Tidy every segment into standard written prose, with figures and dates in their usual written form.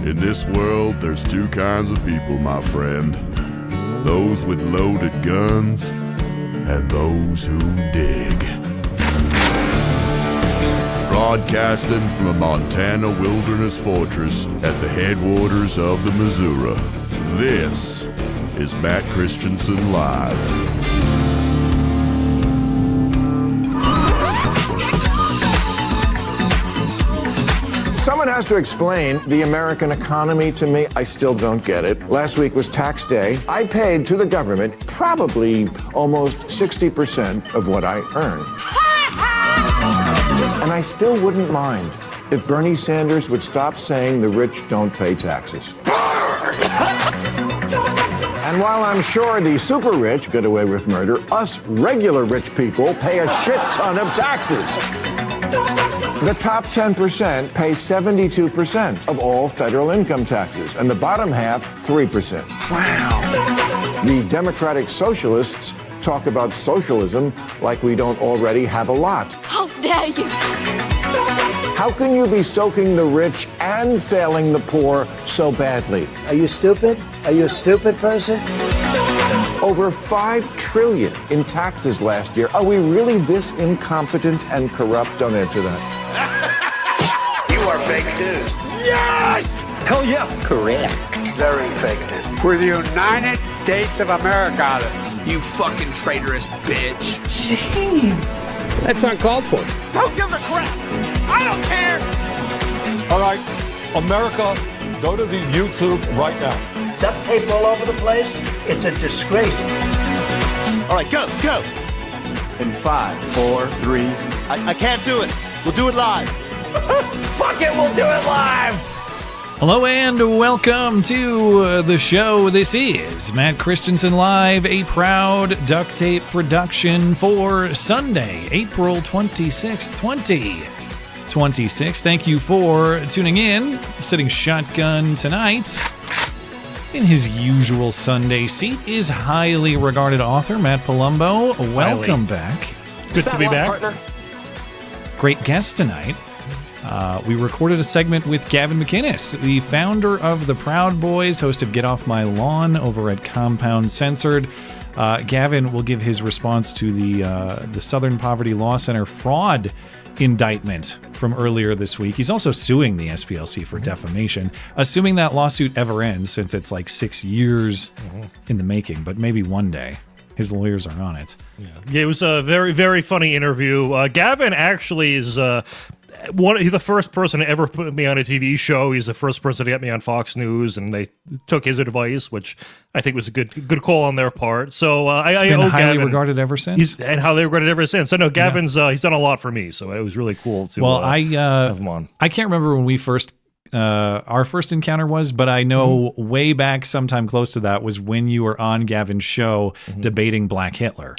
In this world, there's two kinds of people, my friend. Those with loaded guns and those who dig. Broadcasting from a Montana wilderness fortress at the headwaters of the Missouri, this is Matt Christiansen Live. Someone has to explain the American economy to me. I still don't get it. Last week was tax day. I paid to the government probably almost 60% of what I earn. And I still wouldn't mind if Bernie Sanders would stop saying the rich don't pay taxes. And while I'm sure the super rich get away with murder, us regular rich people pay a shit ton of taxes. The top 10% pay 72% of all federal income taxes, and the bottom half, 3%. Wow. The Democratic Socialists talk about socialism like we don't already have a lot. How dare you! How can you be soaking the rich and failing the poor so badly? Are you stupid? Are you a stupid person? Over $5 trillion in taxes last year. Are we really this incompetent and corrupt? Don't answer that. You are fake news. Yes! Hell yes! Correct. Very fake news. For the United States of America. You fucking traitorous bitch. Jeez. That's uncalled for. Who gives a crap? I don't care! All right, America, go to the YouTube right now. Duct tape all over the place. It's a disgrace. All right, go. In 5, 4, 3. I can't do it. We'll do it live. Fuck it, we'll do it live! Hello and welcome to the show. This is Matt Christiansen Live, a proud duct tape production for Sunday, April 26th, 2026. Thank you for tuning in. Sitting shotgun tonight in his usual Sunday seat is highly regarded author Matt Palumbo. Welcome back. Good to be back. Partner? Great guest tonight. We recorded a segment with Gavin McInnes, the founder of the Proud Boys, host of Get Off My Lawn over at Compound Censored. Gavin will give his response to the Southern Poverty Law Center fraud indictment from earlier this week. He's also suing the SPLC for defamation, assuming that lawsuit ever ends, since it's like 6 years in the making, but maybe one day. His lawyers are on it. Yeah, it was a very, very funny interview. Gavin actually is he's the first person to ever put me on a TV show. He's the first person to get me on Fox News, and they took his advice, which I think was a good call on their part. So it's been highly regarded ever since. And highly regarded ever since. I know Gavin's he's done a lot for me, so it was really cool to have him on. I can't remember when we first our first encounter was, but I know way back sometime close to that was when you were on Gavin's show debating Black Hitler.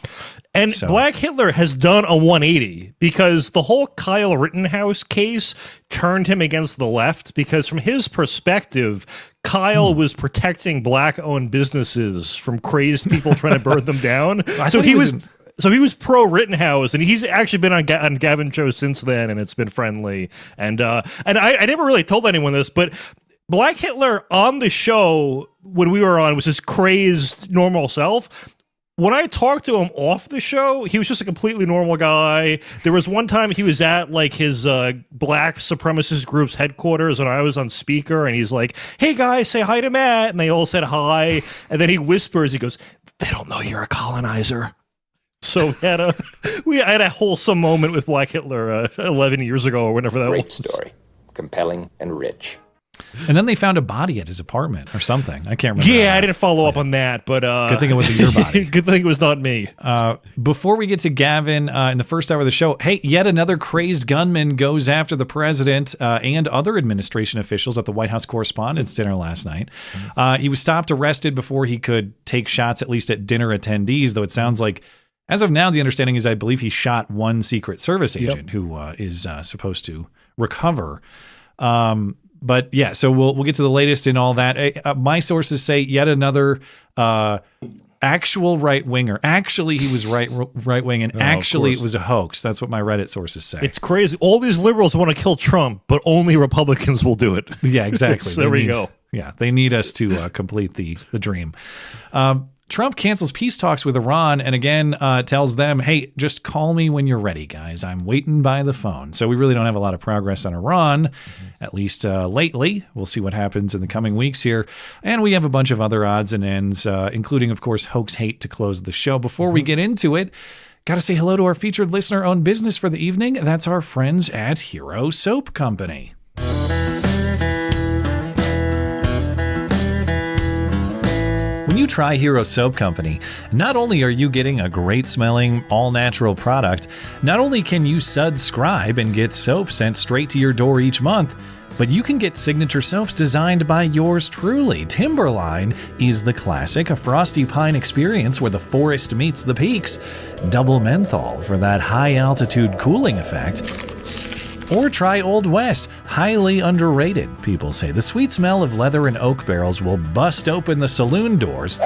And Black Hitler has done a 180 because the whole Kyle Rittenhouse case turned him against the left, because from his perspective, Kyle was protecting black-owned businesses from crazed people trying to burn them down. So he was pro Rittenhouse, and he's actually been on Gavin's show since then, and it's been friendly. And I never really told anyone this, but Black Hitler on the show when we were on was his crazed normal self. When I talked to him off the show, he was just a completely normal guy. There was one time he was at like his black supremacist group's headquarters, and I was on speaker, and he's like, "Hey guys, say hi to Matt," and they all said hi, and then he whispers, he goes, "They don't know you're a colonizer." So we had a wholesome moment with Black Hitler 11 years ago or whenever that was. Great story, compelling and rich. And then they found a body at his apartment or something. I can't remember. Yeah, I didn't follow up on that, but good thing it wasn't your body. Good thing it was not me. Before we get to Gavin in the first hour of the show, hey, yet another crazed gunman goes after the president and other administration officials at the White House Correspondents Dinner last night. He was stopped, arrested before he could take shots, at least at dinner attendees, though it sounds like, as of now, the understanding is I believe he shot one Secret Service agent who is supposed to recover. But yeah, so we'll get to the latest in all that. My sources say yet another actual right-winger. Actually, he was right-wing, and actually it was a hoax. That's what my Reddit sources say. It's crazy. All these liberals want to kill Trump, but only Republicans will do it. Yeah, exactly. So there we go. Yeah, they need us to complete the dream. Trump cancels peace talks with Iran and again tells them, hey, just call me when you're ready, guys. I'm waiting by the phone. So we really don't have a lot of progress on Iran, at least lately. We'll see what happens in the coming weeks here. And we have a bunch of other odds and ends, including, of course, hoax hate to close the show. Before we get into it, got to say hello to our featured listener-owned business for the evening. That's our friends at Hero Soap Company. When you try Hero Soap Company, not only are you getting a great-smelling, all-natural product, not only can you subscribe and get soap sent straight to your door each month, but you can get signature soaps designed by yours truly. Timberline is the classic, a frosty pine experience where the forest meets the peaks. Double menthol for that high-altitude cooling effect. Or try Old West, highly underrated, people say. The sweet smell of leather and oak barrels will bust open the saloon doors.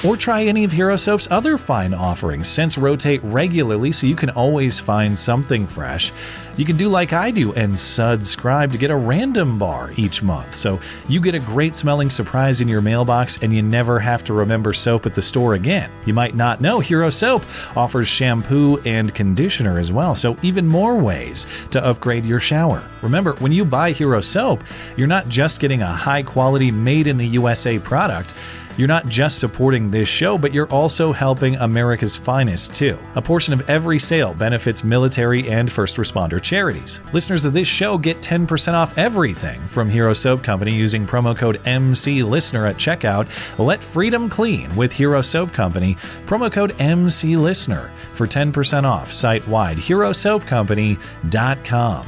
Or try any of Hero Soap's other fine offerings. Scents rotate regularly so you can always find something fresh. You can do like I do and subscribe to get a random bar each month. So you get a great smelling surprise in your mailbox and you never have to remember soap at the store again. You might not know Hero Soap offers shampoo and conditioner as well. So even more ways to upgrade your shower. Remember, when you buy Hero Soap, you're not just getting a high quality made in the USA product. You're not just supporting this show, but you're also helping America's finest, too. A portion of every sale benefits military and first responder charities. Listeners of this show get 10% off everything from Hero Soap Company using promo code MCLISTENER at checkout. Let freedom clean with Hero Soap Company. Promo code MCLISTENER for 10% off site-wide. HeroSoapCompany.com.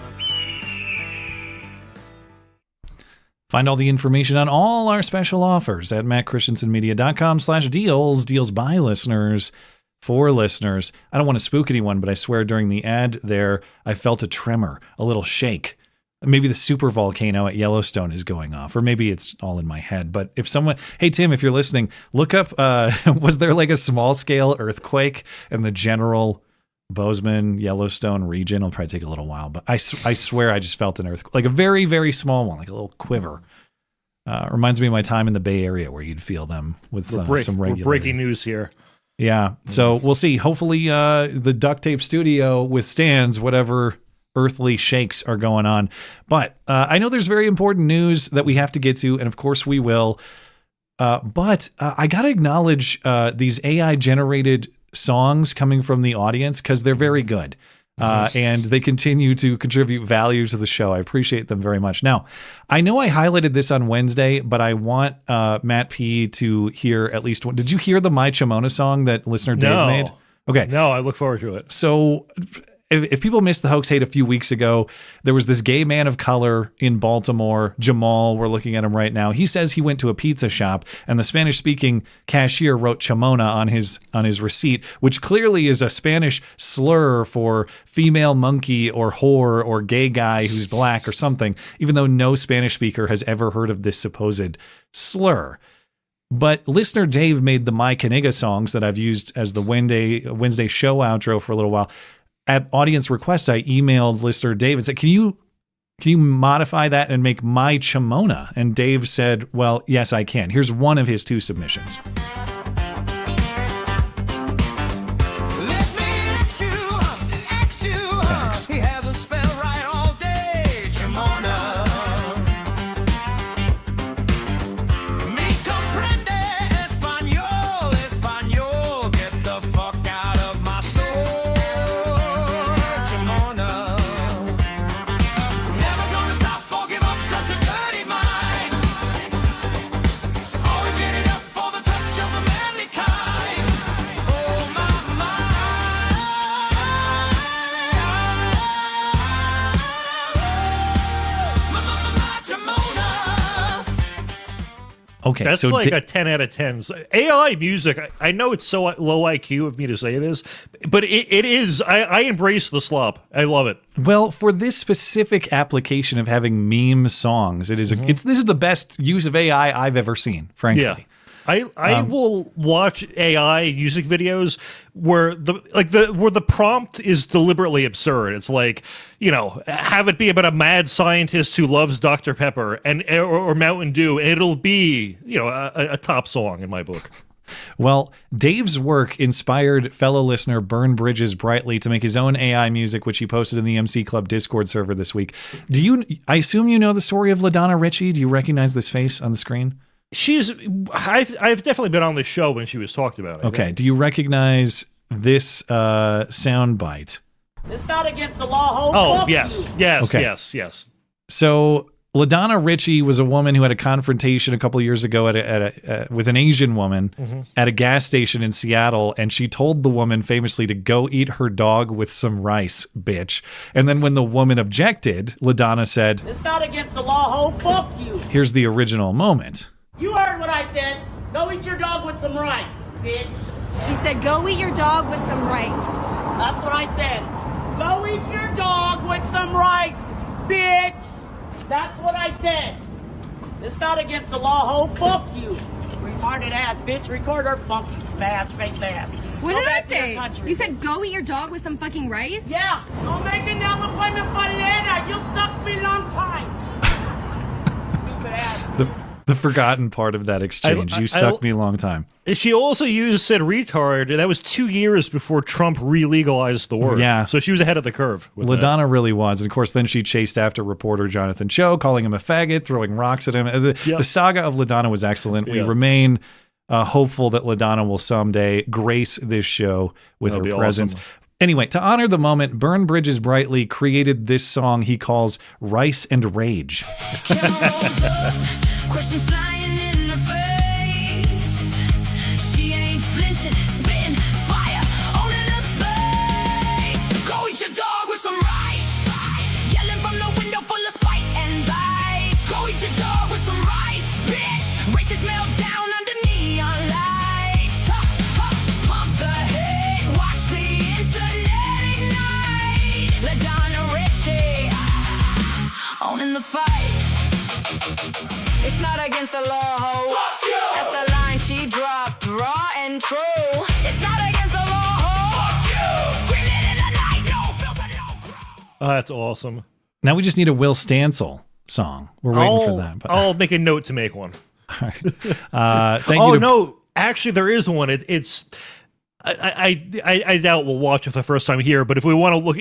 Find all the information on all our special offers at mattchristiansenmedia.com/deals. Deals by listeners for listeners. I don't want to spook anyone, but I swear during the ad there, I felt a tremor, a little shake. Maybe the super volcano at Yellowstone is going off, or maybe it's all in my head. But if someone, hey, Tim, if you're listening, look up, was there like a small scale earthquake in the general Bozeman, Yellowstone region? It'll probably take a little while, but I swear I just felt an earthquake, like a very, very small one, like a little quiver. Reminds me of my time in the Bay Area where you'd feel them with some regularity. Breaking news here. Yeah, so we'll see. Hopefully the duct tape studio withstands whatever earthly shakes are going on. But I know there's very important news that we have to get to, and of course we will. But I got to acknowledge these AI-generated songs coming from the audience because they're very good. And they continue to contribute value to the show. I appreciate them very much. Now, I know I highlighted this on Wednesday, but I want Matt P. to hear at least one. Did you hear the My Chimona song that listener Dave made? Okay. No, I look forward to it. So if people missed the hoax hate a few weeks ago, there was this gay man of color in Baltimore, Jamal, we're looking at him right now. He says he went to a pizza shop and the Spanish-speaking cashier wrote Chimona on his receipt, which clearly is a Spanish slur for female monkey or whore or gay guy who's black or something, even though no Spanish speaker has ever heard of this supposed slur. But listener Dave made the My Caniga songs that I've used as the Wednesday show outro for a little while. At audience request, I emailed listener Dave and said, can you modify that and make My Chimona? And Dave said, well, yes, I can. Here's one of his two submissions. Thanks. He hasn't spelled right all day, Chimona. Me comprende español, español. Get the fuck out of my store, Chimona. Never gonna stop or give up such a dirty mind. Always getting up for the touch of the manly kind. Oh my, Okay, that's so like a 10 out of 10. AI music, I know it's so low IQ of me to say this, but it is. I embrace the slop. I love it. Well, for this specific application of having meme songs, it is this is the best use of AI I've ever seen, frankly. Yeah. I will watch AI music videos where the prompt is deliberately absurd. It's like, have it be about a mad scientist who loves Dr. Pepper or Mountain Dew, and it'll be, a top song in my book. Well, Dave's work inspired fellow listener Burn Bridges Brightly to make his own AI music, which he posted in the MC Club Discord server this week. I assume you know the story of Ladonna Richie? Do you recognize this face on the screen? I've definitely been on the show when she was talked about. Okay. Do you recognize this sound bite? It's not against the law. Oh, yes. Yes. So Ladonna Richie was a woman who had a confrontation a couple of years ago with an Asian woman at a gas station in Seattle, and she told the woman famously to go eat her dog with some rice, bitch. And then when the woman objected, Ladonna said, "It's not against the law, ho, fuck you." Here's the original moment. You heard what I said. Go eat your dog with some rice, bitch. She said, go eat your dog with some rice. That's what I said. Go eat your dog with some rice, bitch. That's what I said. It's not against the law, ho. Fuck you. Retarded ass, bitch. Record her funky smash face ass. What did I say? You said go eat your dog with some fucking rice? Yeah. I'll make an appointment for Lena. You'll suck me long time. Stupid ass. The forgotten part of that exchange. You sucked me a long time. She also said retard. That was 2 years before Trump re-legalized the word. Yeah. So she was ahead of the curve. Ladonna really was. And of course, then she chased after reporter Jonathan Cho, calling him a faggot, throwing rocks at him. The saga of Ladonna was excellent. We remain hopeful that Ladonna will someday grace this show with her presence. Awesome. Anyway, to honor the moment, Burn Bridges Brightly created this song he calls Rice and Rage. Questions flying in her face. She ain't flinching, spitting fire, owning her space. Go eat your dog with some rice. Yelling from the window full of spite and vice. Go eat your dog with some rice, bitch. Racist melt down under neon lights. Pump the head, watch the internet ignite. Ladonna Richie, owning the fight. It's not against the law, ho. Fuck you! That's the line she dropped, raw and true. It's not against the law, ho. Fuck you! Screaming in the night, no filter, no crow. That's awesome. Now we just need a Will Stansel song. We're waiting for that. But I'll make a note to make one. All right. Thank you. No, actually, there is one. It's. I doubt we'll watch it for the first time here, but if you want to look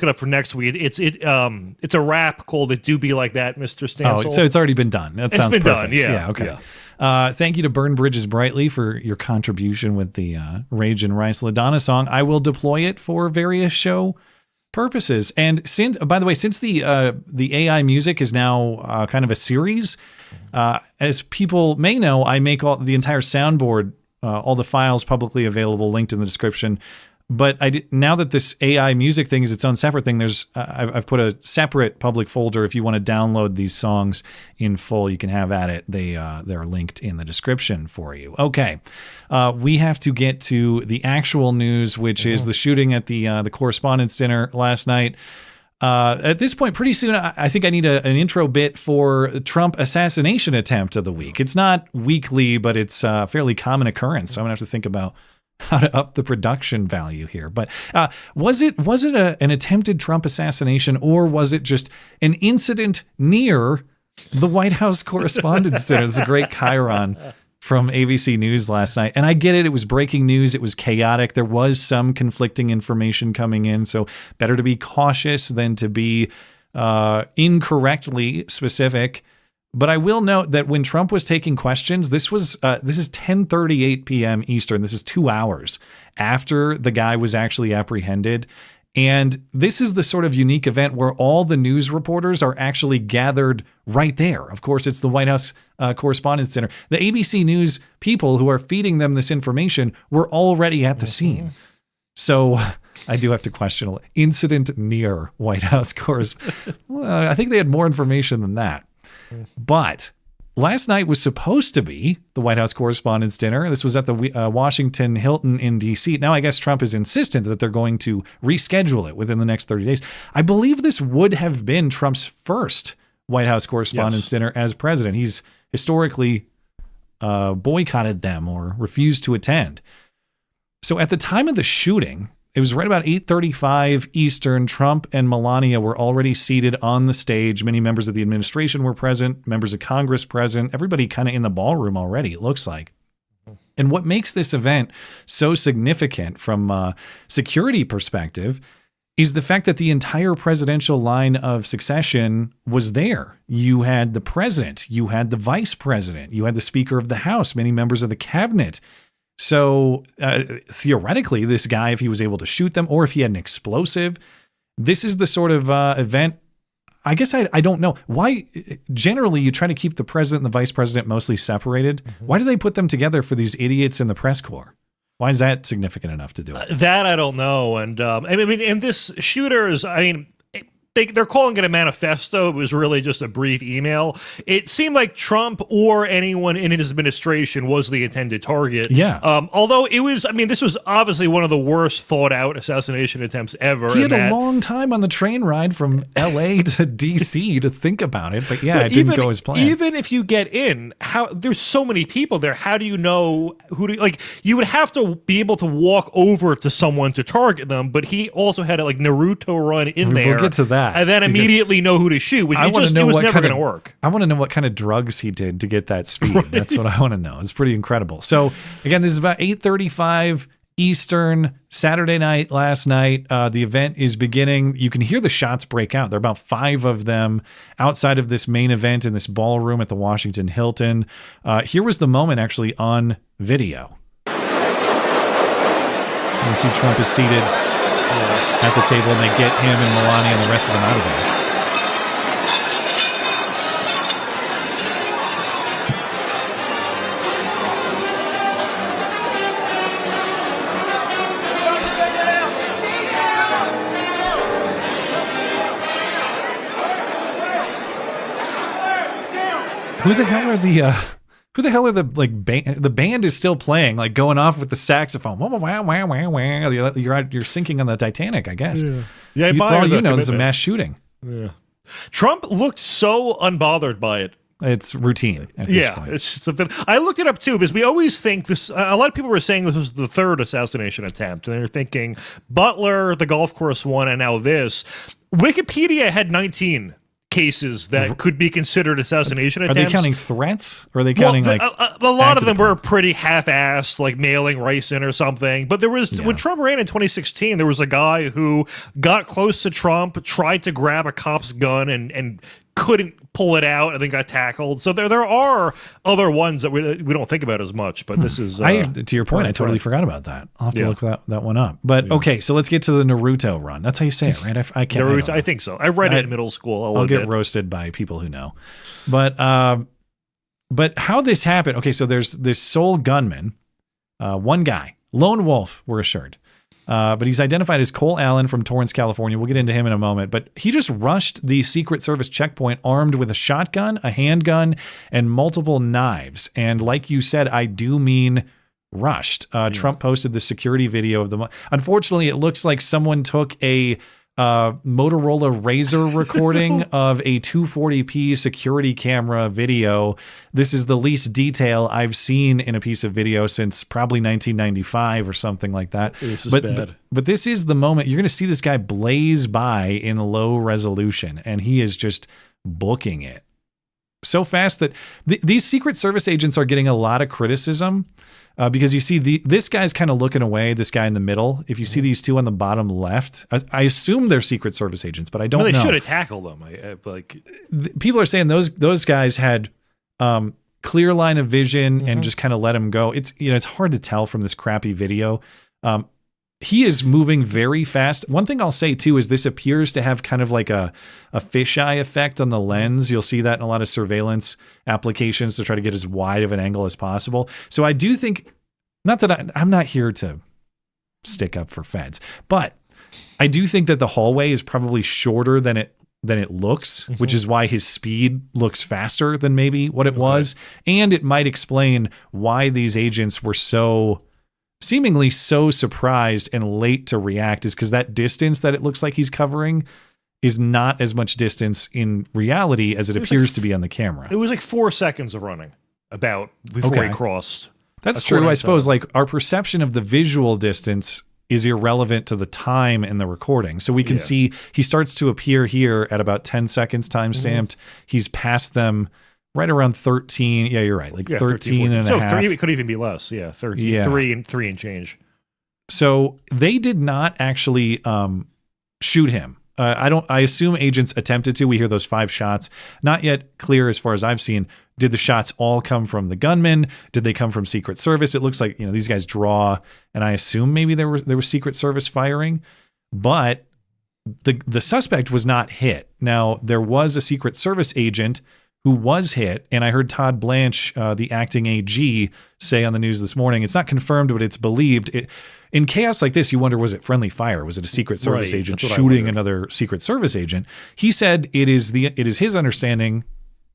it up for next week, it's a rap called "It Do Be Like That," Mr. Stansel. Oh, so it's already been done. That sounds perfect. Yeah, okay. Yeah. Thank you to Burn Bridges Brightly for your contribution with the Rage and Rice Ladonna song. I will deploy it for various show purposes. And since the AI music is now kind of a series, as people may know, I make the entire soundboard. All the files publicly available, linked in the description. But now that this AI music thing is its own separate thing, I've put a separate public folder. If you want to download these songs in full, you can have at it. They're linked in the description for you. Okay, we have to get to the actual news, which is the shooting at the Correspondents' Dinner last night. At this point, pretty soon, I think I need an intro bit for Trump assassination attempt of the week. It's not weekly, but it's a fairly common occurrence. So I'm gonna have to think about how to up the production value here. But was it an attempted Trump assassination, or was it just an incident near the White House Correspondents' Dinner? It's a great chyron from ABC News last night. And I get it. It was breaking news. It was chaotic. There was some conflicting information coming in. So better to be cautious than to be incorrectly specific. But I will note that when Trump was taking questions, this is 10:38 p.m. Eastern. This is 2 hours after the guy was actually apprehended. And this is the sort of unique event where all the news reporters are actually gathered right there. Of course, it's the White House Correspondents' Dinner. The ABC News people who are feeding them this information were already at the scene. So I do have to question incident near White House Correspondents. I think they had more information than that. But last night was supposed to be the White House Correspondents' Dinner. This was at the Washington Hilton in D.C. Now, I guess Trump is insistent that they're going to reschedule it within the next 30 days. I believe this would have been Trump's first White House Correspondents' Dinner as president. He's historically boycotted them or refused to attend. So at the time of the shooting, it was right about 8:35 Eastern. Trump and Melania were already seated on the stage. Many members of the administration were present, members of Congress present, everybody kind of in the ballroom already, it looks like. And what makes this event so significant from a security perspective is the fact that the entire presidential line of succession was there. You had the president, you had the vice president, you had the Speaker of the House, many members of the cabinet. So theoretically, this guy, if he was able to shoot them or if he had an explosive, this is the sort of event. I guess I don't know why. Generally, you try to keep the president and the vice president mostly separated. Why do they put them together for these idiots in the press corps? Why is that significant enough to do it? That I don't know. And I mean, in this shooters, I mean, they're calling it a manifesto. It was really just a brief email. It seemed like Trump or anyone in his administration was the intended target. Yeah. Although it was, I mean, this was obviously one of the worst thought out assassination attempts ever. He had a long time on the train ride from LA to DC to think about it. But yeah, it didn't go as planned. Even if you get in, there's so many people there. How do you know who to, like, you would have to be able to walk over to someone to target them. But he also had a like Naruto run in there. We'll get to that. And then immediately know who to shoot, which it was never going to work. I want to know what kind of drugs he did to get that speed. Right. That's what I want to know. It's pretty incredible. So again, this is about 8:35 Eastern, Saturday night, last night. The event is beginning. You can hear the shots break out. There are about 5 of them outside of this main event in this ballroom at the Washington Hilton. Here was the moment actually on video. You can see Trump is seated at the table, and they get him and Melania and the rest of them out of there. Who the hell are the like band? The band is still playing, like going off with the saxophone. Wow, wow, wow, wow, wow. You're sinking on the Titanic, I guess. Yeah, for all you know, there's a mass shooting. Yeah. Trump looked so unbothered by it. It's routine at this point. It's just a bit. I looked it up too because we always think this. A lot of people were saying this was the 3rd assassination attempt, and they're thinking Butler, the golf course one, and now this. Wikipedia had 19 cases that could be considered assassination attempts. Are they counting threats? Or are they counting a lot of them were pretty half-assed, like mailing rice in or something. But there was when Trump ran in 2016, there was a guy who got close to Trump, tried to grab a cop's gun and couldn't pull it out, and then got tackled. So there are other ones that we don't think about as much. But this is to your point. I totally forgot about that. I'll have to look that one up. But okay, so let's get to the Naruto run. That's how you say it, right? I can't. Naruto, I think so. I read it in middle school. I'll get roasted by people who know. But how this happened? Okay, so there's this sole gunman, one guy, lone wolf. We're assured. But he's identified as Cole Allen from Torrance, California. We'll get into him in a moment. But he just rushed the Secret Service checkpoint armed with a shotgun, a handgun, and multiple knives. And like you said, I do mean rushed. Trump posted the security video of the. Unfortunately, it looks like someone took a Motorola Razor recording of a 240p security camera video. This is the least detail I've seen in a piece of video since probably 1995 or something like that. This is bad. But this is the moment you're going to see this guy blaze by in low resolution, and he is just booking it so fast that these Secret Service agents are getting a lot of criticism. Because you see this guy's kind of looking away, this guy in the middle. If you see these two on the bottom left, I assume they're Secret Service agents, but I don't know. They should have tackled them. People are saying those guys had clear line of vision and just kind of let him go. It's hard to tell from this crappy video. He is moving very fast. One thing I'll say too is this appears to have kind of like a fisheye effect on the lens. You'll see that in a lot of surveillance applications to try to get as wide of an angle as possible. So I do think, not that I'm not here to stick up for feds, but I do think that the hallway is probably shorter than it looks, which is why his speed looks faster than maybe what it was. And it might explain why these agents were seemingly so surprised and late to react, is because that distance that it looks like he's covering is not as much distance in reality as it appears to be on the camera. It was like 4 seconds of running. about before he crossed. That's true. I suppose like our perception of the visual distance is irrelevant to the time in the recording. So we can see he starts to appear here at about 10 seconds time stamped. He's past them right around 13. Yeah, you're right. Like 13 and a half. So it could even be less. Yeah, 13, 3 and change. So they did not actually shoot him. I assume agents attempted to. We hear those 5 shots. Not yet clear as far as I've seen. Did the shots all come from the gunman? Did they come from Secret Service? It looks like, these guys draw, and I assume maybe there was Secret Service firing, but the suspect was not hit. Now, there was a Secret Service agent who was hit, and I heard Todd Blanche, the acting AG, say on the news this morning, it's not confirmed, but it's believed. In chaos like this, you wonder, was it friendly fire? Was it a Secret Service agent shooting another Secret Service agent? He said it is his understanding,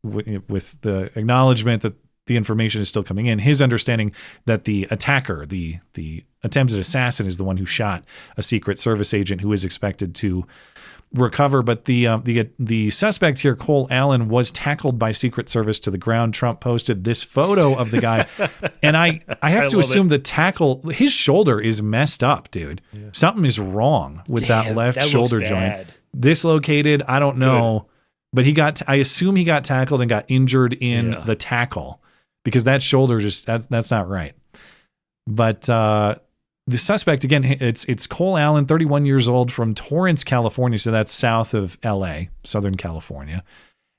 with the acknowledgement that the information is still coming in, his understanding that the attacker, the attempted assassin, is the one who shot a Secret Service agent who is expected to recover. But the suspect here, Cole Allen, was tackled by Secret Service to the ground. Trump posted this photo of the guy, and I have to assume the tackle, his shoulder is messed up, dude. Yeah. Something is wrong with that left shoulder joint. Dislocated. I don't know. But I assume he got tackled and got injured in the tackle, because that shoulder that's not right. But the suspect, again, it's Cole Allen, 31 years old, from Torrance, California. So that's south of LA, Southern California.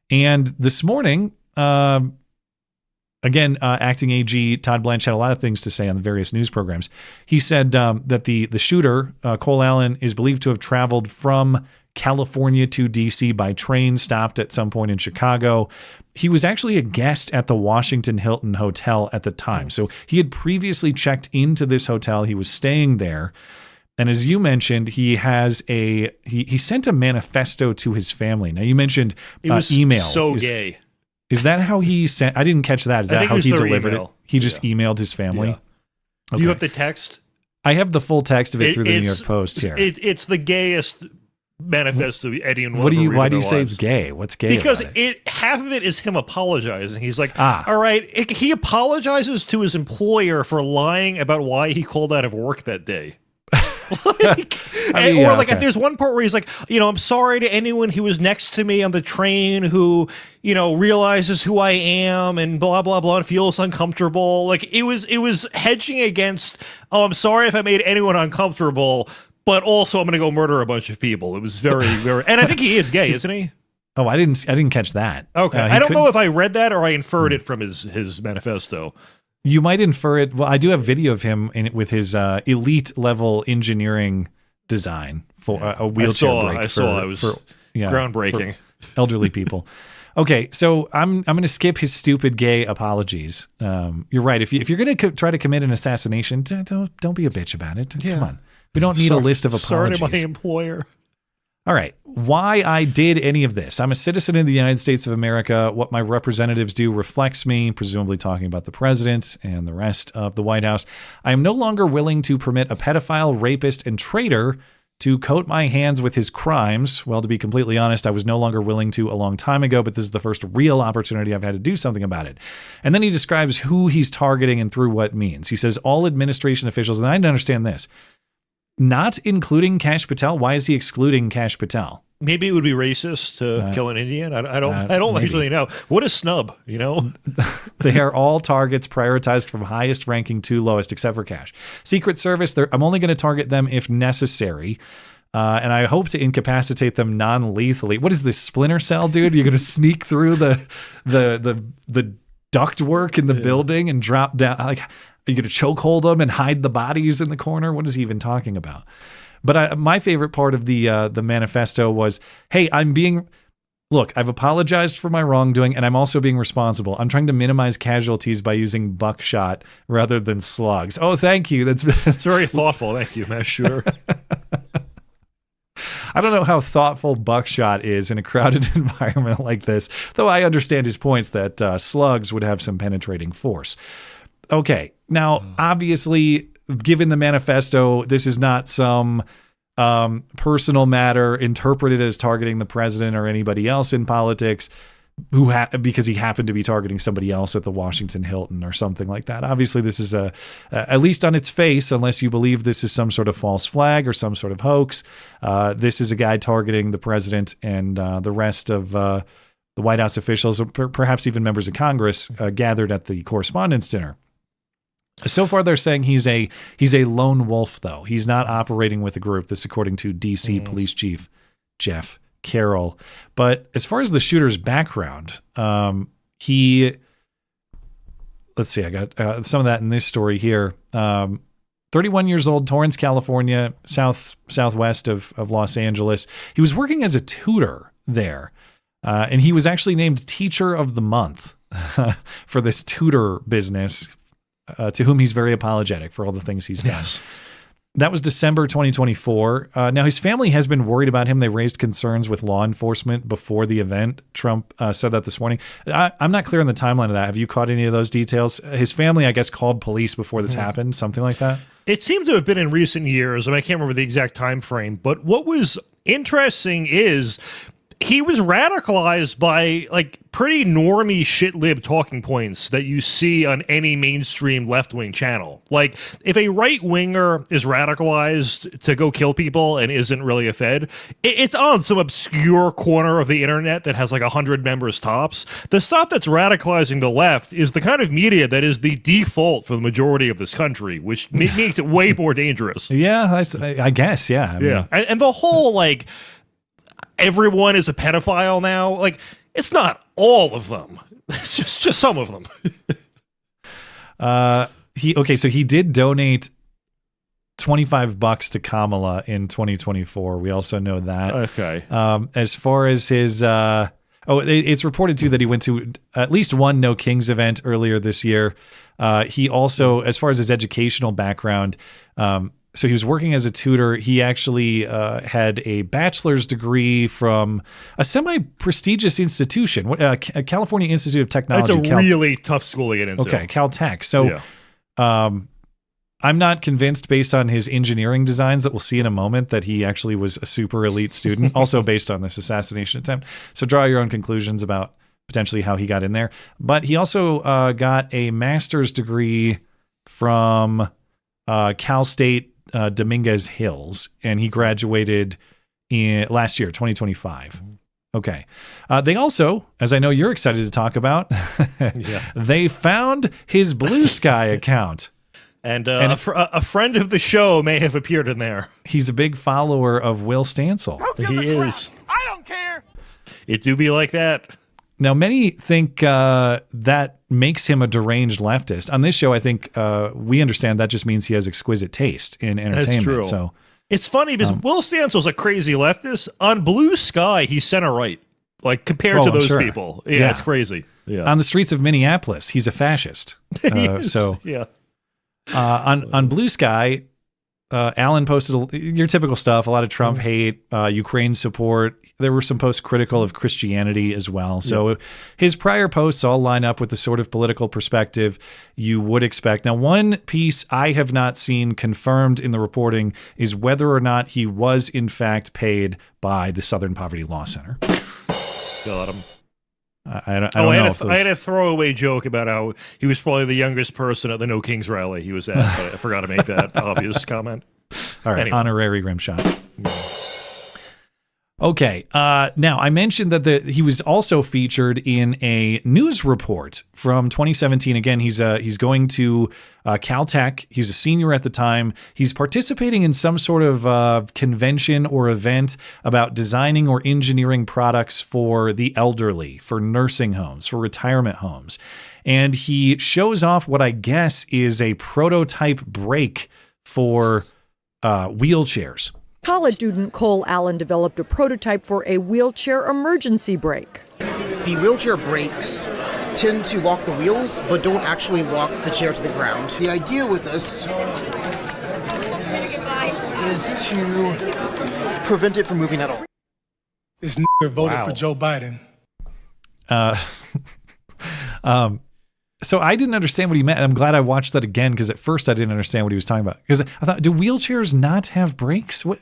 And this morning, acting AG Todd Blanche had a lot of things to say on the various news programs. He said that the shooter, Cole Allen, is believed to have traveled from California to DC by train, stopped at some point in Chicago. He was actually a guest at the Washington Hilton Hotel at the time. So he had previously checked into this hotel. He was staying there. And as you mentioned, he has he sent a manifesto to his family. Now, you mentioned email. So gay. Is that how he sent? I didn't catch that. Is that how he delivered it? He just emailed his family? Yeah. Okay. Do you have the text? I have the full text of it through the New York Post here. It's the gayest manifesto anyone. Why do you say it's gay? What's gay? Because half of it is him apologizing. He's like, all right, he apologizes to his employer for lying about why he called out of work that day. If there's one part where he's like, I'm sorry to anyone who was next to me on the train who, realizes who I am and blah, blah, blah, and feels uncomfortable. Like it was hedging against, I'm sorry if I made anyone uncomfortable, but also I'm going to go murder a bunch of people. It was very, very, and I think he is gay, isn't he? Oh, I didn't catch that. Okay. I don't know if I read that or I inferred it from his manifesto. You might infer it. Well, I do have video of him with his elite level engineering design for a wheelchair brake. I saw. It was groundbreaking. Elderly people. Okay, so I'm going to skip his stupid gay apologies. You're right. If you're going to try to commit an assassination, don't be a bitch about it. Yeah. Come on. We don't need a list of apologies. Sorry to my employer. All right. Why I did any of this. I'm a citizen of the United States of America. What my representatives do reflects me, presumably talking about the president and the rest of the White House. I am no longer willing to permit a pedophile, rapist, and traitor to coat my hands with his crimes. Well, to be completely honest, I was no longer willing to a long time ago, but this is the first real opportunity I've had to do something about it. And then he describes who he's targeting and through what means. He says all administration officials, and I didn't understand this, not including Kash Patel. Why is he excluding Kash Patel? Maybe it would be racist to kill an Indian. I don't actually know. What a snub, They are all targets prioritized from highest ranking to lowest, except for Kash. Secret Service, I'm only going to target them if necessary. And I hope to incapacitate them non-lethally. What is this, Splinter Cell, dude? You're going to sneak through the ductwork in the building and drop down? Like, are you going to chokehold them and hide the bodies in the corner? What is he even talking about? But my favorite part of the manifesto was, hey, I've apologized for my wrongdoing, and I'm also being responsible. I'm trying to minimize casualties by using buckshot rather than slugs. Oh, thank you. That's very thoughtful. Thank you, Matt Shooter. I don't know how thoughtful buckshot is in a crowded environment like this, though I understand his points that slugs would have some penetrating force. Okay, now, obviously, given the manifesto, this is not some personal matter interpreted as targeting the president or anybody else in politics. because he happened to be targeting somebody else at the Washington Hilton or something like that. Obviously, this is at least on its face, unless you believe this is some sort of false flag or some sort of hoax. This is a guy targeting the president and the rest of the White House officials, or perhaps even members of Congress, gathered at the Correspondents' Dinner. So far, they're saying he's a lone wolf, though. He's not operating with a group. This, according to D.C. Police Chief Jeff Carroll. But as far as the shooter's background, let's see, I got some of that in this story here. 31 years old, Torrance, California, southwest of Los Angeles. He was working as a tutor there, and he was actually named Teacher of the Month for this tutor business, to whom he's very apologetic for all the things he's done. Yes. That was December 2024. Now, his family has been worried about him. They raised concerns with law enforcement before the event. Trump said that this morning. I'm not clear on the timeline of that. Have you caught any of those details? His family, I guess, called police before this happened, something like that? It seems to have been in recent years, and I can't remember the exact time frame. But what was interesting is he was radicalized by like pretty normie shit lib talking points that you see on any mainstream left-wing channel. Like, if a right-winger is radicalized to go kill people and isn't really a Fed, it's on some obscure corner of the internet that has like 100 members tops. The stuff that's radicalizing the left is the kind of media that is the default for the majority of this country, which makes it way more dangerous. Yeah, I guess, yeah. I mean, and the whole, like, everyone is a pedophile now. Like, it's not all of them. It's just some of them. So he did donate $25 to Kamala in 2024. We also know that. Okay. As far as his, it's reported too that he went to at least one No Kings event earlier this year. He also, as far as his educational background, so he was working as a tutor. He actually had a bachelor's degree from a semi-prestigious institution, California Institute of Technology. That's a really tough school to get into. Okay, Caltech. So I'm not convinced, based on his engineering designs that we'll see in a moment, that he actually was a super elite student, also based on this assassination attempt. So draw your own conclusions about potentially how he got in there. But he also got a master's degree from Cal State Dominguez Hills, and he graduated in last year, 2025. Okay. They also, as I know you're excited to talk about, they found his Blue Sky account. And a friend of the show may have appeared in there. He's a big follower of Will Stansel. He is. I don't care. It do be like that. Now, many think that makes him a deranged leftist. On this show, I think we understand that just means he has exquisite taste in entertainment. That's true. So it's funny because Will Stansel's a crazy leftist. On Blue Sky, he's center right, like compared to those people. Yeah, it's crazy. Yeah. On the streets of Minneapolis, he's a fascist. On Blue Sky, Alan posted your typical stuff, a lot of Trump hate, Ukraine support. There were some posts critical of Christianity as well. So his prior posts all line up with the sort of political perspective you would expect. Now, one piece I have not seen confirmed in the reporting is whether or not he was in fact paid by the Southern Poverty Law Center. Got him. I don't know. I had a throwaway joke about how he was probably the youngest person at the No Kings rally he was at, but I forgot to make that obvious comment. All right, anyway. Honorary rim shot. Okay, now I mentioned that he was also featured in a news report from 2017. Again, he's going to Caltech. He's a senior at the time. He's participating in some sort of convention or event about designing or engineering products for the elderly, for nursing homes, for retirement homes. And he shows off what I guess is a prototype brake for wheelchairs. College student Cole Allen developed a prototype for a wheelchair emergency brake. The wheelchair brakes tend to lock the wheels, but don't actually lock the chair to the ground. The idea with this is to prevent it from moving at all. This nigger voted for Joe Biden. So I didn't understand what he meant. And I'm glad I watched that again, because at first I didn't understand what he was talking about. Because I thought, do wheelchairs not have brakes? What?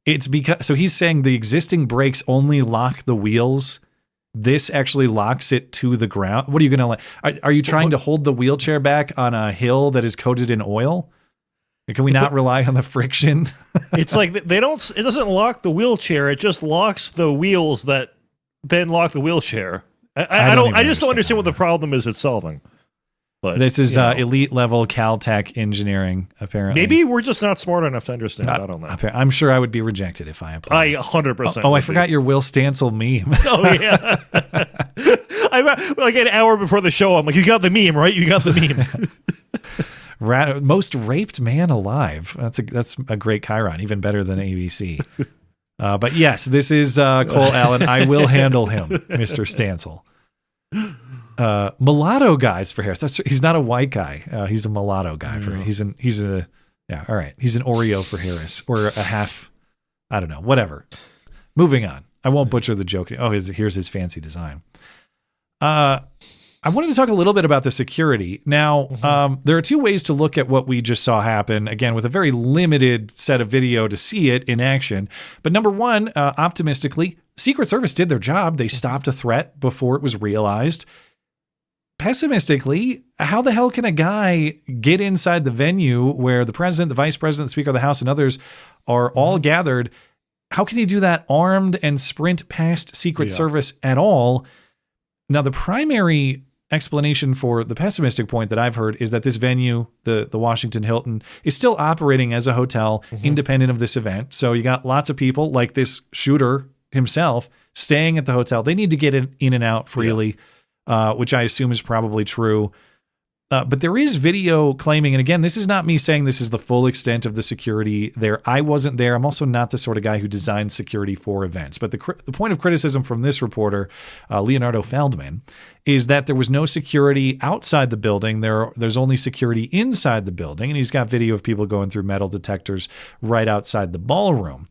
It's because, so he's saying the existing brakes only lock the wheels this actually locks it to the ground. What are you going to are you trying to hold the wheelchair back on a hill that is coated in oil? Can we not rely on the friction? It's like it doesn't lock the wheelchair. It just locks the wheels that then lock the wheelchair. I just don't understand what the problem is it's solving. But this is elite level Caltech engineering, apparently. Maybe we're just not smart enough to understand. I don't know. I'm sure I would be rejected if I applied. I 100%. Oh, I forgot your Will Stancil meme. Oh yeah. Like an hour before the show, I'm like, you got the meme, right? You got the meme. Most raped man alive. That's a great chyron, even better than ABC. But yes, this is Cole Allen. I will handle him, Mr. Stancil. Mulatto guys for Harris. He's not a white guy. He's a mulatto guy for he's an all right. He's an Oreo for Harris, or a half. I don't know. Whatever. Moving on. I won't butcher the joke. Oh, here's his fancy design. I wanted to talk a little bit about the security. Now, there are two ways to look at what we just saw happen, again, with a very limited set of video to see it in action. But number one, optimistically, Secret Service did their job. They stopped a threat before it was realized. Pessimistically, how the hell can a guy get inside the venue where the president, the vice president, the speaker of the House, and others are all gathered? How can he do that armed and sprint past Secret Service at all? Now, the primary explanation for the pessimistic point that I've heard is that this venue, the Washington Hilton, is still operating as a hotel independent of this event. So you got lots of people like this shooter himself staying at the hotel. They need to get in and out freely, which I assume is probably true. But there is video claiming, and again, this is not me saying this is the full extent of the security there. I wasn't there. I'm also not the sort of guy who designs security for events. But the point of criticism from this reporter, Leonardo Feldman, is that there was no security outside the building. There's only security inside the building. And he's got video of people going through metal detectors right outside the ballroom.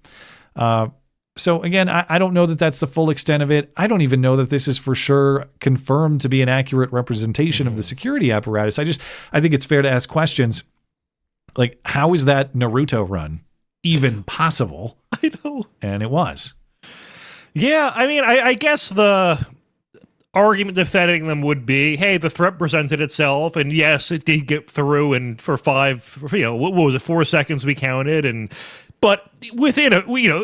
So again, I don't know that that's the full extent of it. I don't even know that this is for sure confirmed to be an accurate representation of the security apparatus. I think it's fair to ask questions like, how is that Naruto run even possible? I know. And it was. Yeah, I mean, I guess the argument defending them would be, hey, the threat presented itself, and yes, it did get through, and for 4 seconds we counted, but within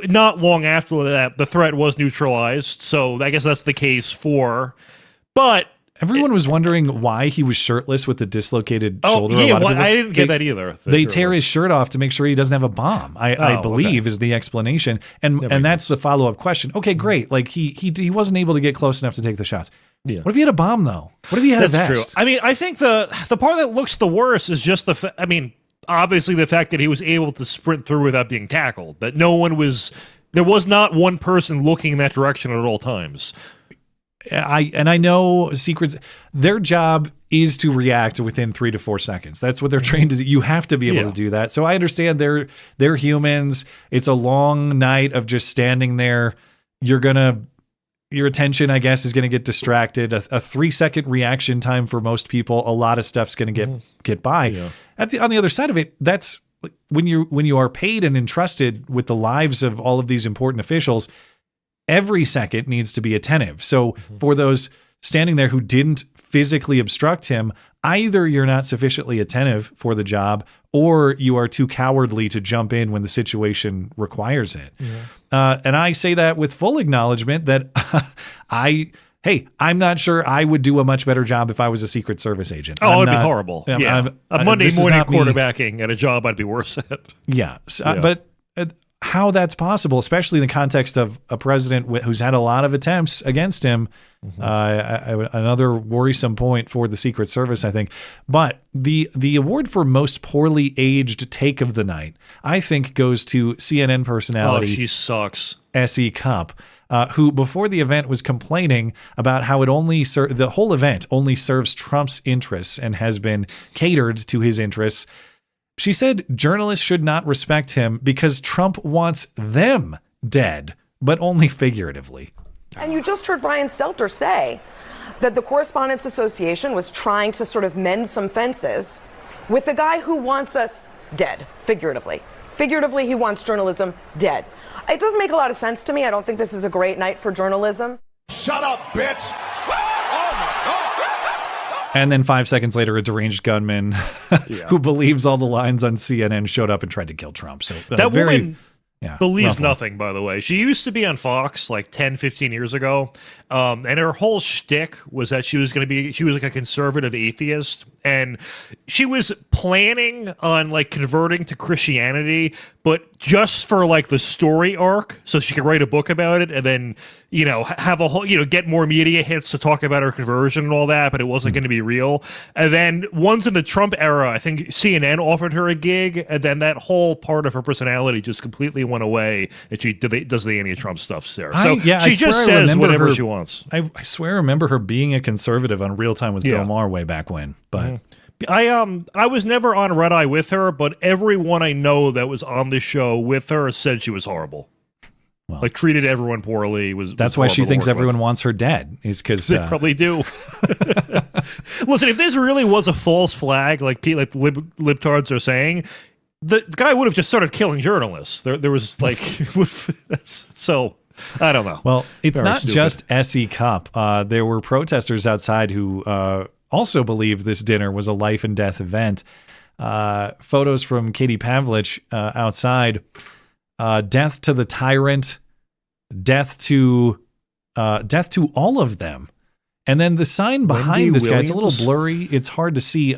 not long after that, the threat was neutralized. So I guess that's the case but everyone was wondering why he was shirtless with the dislocated shoulder. Yeah, I didn't get that either. They tear his shirt off to make sure he doesn't have a bomb. I believe is the explanation. And that's the follow-up question. Okay, great. Like he wasn't able to get close enough to take the shots. Yeah. What if he had a bomb though? What if he had a vest? That's true. I mean, I think the part that looks the worst is just obviously the fact that he was able to sprint through without being tackled, that there was not one person looking in that direction at all times. I know secrets, their job is to react within 3 to 4 seconds. That's what they're trained to do. You have to be able to do that. So I understand they're humans. It's a long night of just standing there. Your attention, I guess, is going to get distracted. A 3-second reaction time for most people. A lot of stuff's going to get by. Yeah. On the other side of it, that's when you are paid and entrusted with the lives of all of these important officials, every second needs to be attentive. So for those standing there who didn't physically obstruct him, either you're not sufficiently attentive for the job, or you are too cowardly to jump in when the situation requires it. Yeah. And I say that with full acknowledgement that I'm not sure I would do a much better job if I was a Secret Service agent. Oh, it'd be horrible. Yeah. A Monday morning quarterbacking at a job I'd be worse at. Yeah. But how that's possible, especially in the context of a president who's had a lot of attempts against him, another worrisome point for the Secret Service, I think. But the award for most poorly aged take of the night, I think, goes to CNN personality. Oh, she sucks. S.E. Cupp. Who before the event was complaining about how the whole event only serves Trump's interests and has been catered to his interests. She said journalists should not respect him because Trump wants them dead, but only figuratively. And you just heard Brian Stelter say that the Correspondents Association was trying to sort of mend some fences with a guy who wants us dead, figuratively. Figuratively, he wants journalism dead. It doesn't make a lot of sense to me. I don't think this is a great night for journalism. shut up, bitch. And then 5 seconds later, a deranged gunman who believes all the lines on CNN showed up and tried to kill Trump. So that woman believes roughly. nothing, by the way. She used to be on Fox like 10, 15 years ago. And her whole shtick was that she was like a conservative atheist. And she was planning on like converting to Christianity, but just for like the story arc, so she could write a book about it and then, have a whole, get more media hits to talk about her conversion and all that, but it wasn't going to be real. And then once in the Trump era, I think CNN offered her a gig, and then that whole part of her personality just completely went away, and she does the anti-Trump stuff there. So she just says whatever she wants. I swear I remember her being a conservative on Real Time with Bill Maher way back when, but... I was never on Red Eye with her, but everyone I know that was on the show with her said she was horrible. Well, like treated everyone poorly. That's why she thinks everyone wants her dead. Is because they probably do. Listen, if this really was a false flag, like libtards are saying, the guy would have just started killing journalists. There was like, so. I don't know. Well, it's Very not stupid. just SE Cup. There were protesters outside who also believe this dinner was a life and death event. Photos from Katie Pavlich outside. Death to the tyrant. Death to all of them. And then the sign behind this guy, it's a little blurry. It's hard to see.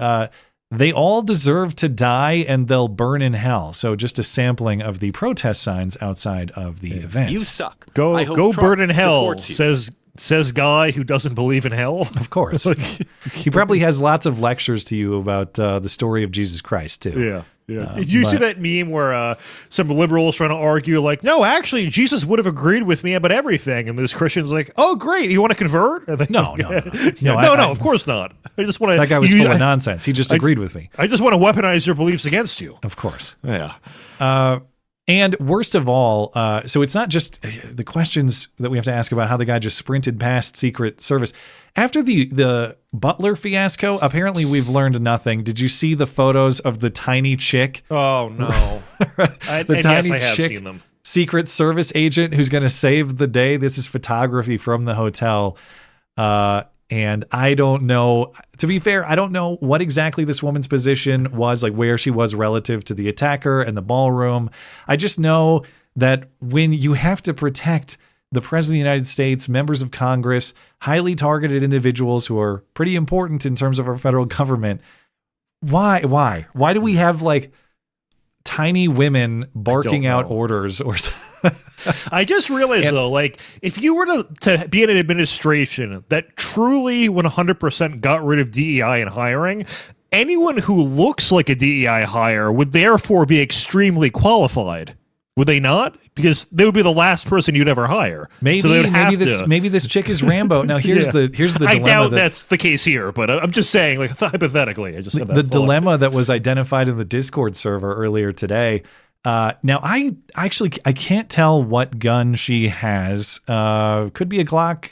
They all deserve to die and they'll burn in hell. So just a sampling of the protest signs outside of the event. You suck. Go burn in hell, says guy who doesn't believe in hell. Of course. He probably has lots of lectures to you about the story of Jesus Christ, too. Yeah. Did you see that meme where some liberals trying to argue like, no, actually, Jesus would have agreed with me about everything, and this Christian's like, oh, great, you want to convert? And then, No, of course not. I just want to. That guy was full of nonsense. He just agreed with me. I just want to weaponize your beliefs against you. Of course. Yeah. And worst of all, so it's not just the questions that we have to ask about how the guy just sprinted past Secret Service. After the Butler fiasco, apparently we've learned nothing. Did you see the photos of the tiny chick? Oh, no. The tiny yes, I have chick seen them. Secret Service agent who's going to save the day. This is photography from the hotel. And I don't know, to be fair, I don't know what exactly this woman's position was, like where she was relative to the attacker and the ballroom. I just know that when you have to protect the President of the United States, members of Congress, highly targeted individuals who are pretty important in terms of our federal government, why do we have like tiny women barking out orders or I just realized though, like if you were to be in an administration that truly 100% got rid of DEI in hiring, anyone who looks like a DEI hire would therefore be extremely qualified. Would they not? Because they would be the last person you'd ever hire. Maybe so maybe this chick is Rambo. Now here's the dilemma. I doubt that's the case here, but I'm just saying, like hypothetically, I just had that the thought. dilemma that was identified in the Discord server earlier today. Now I can't tell what gun she has. Could be a Glock.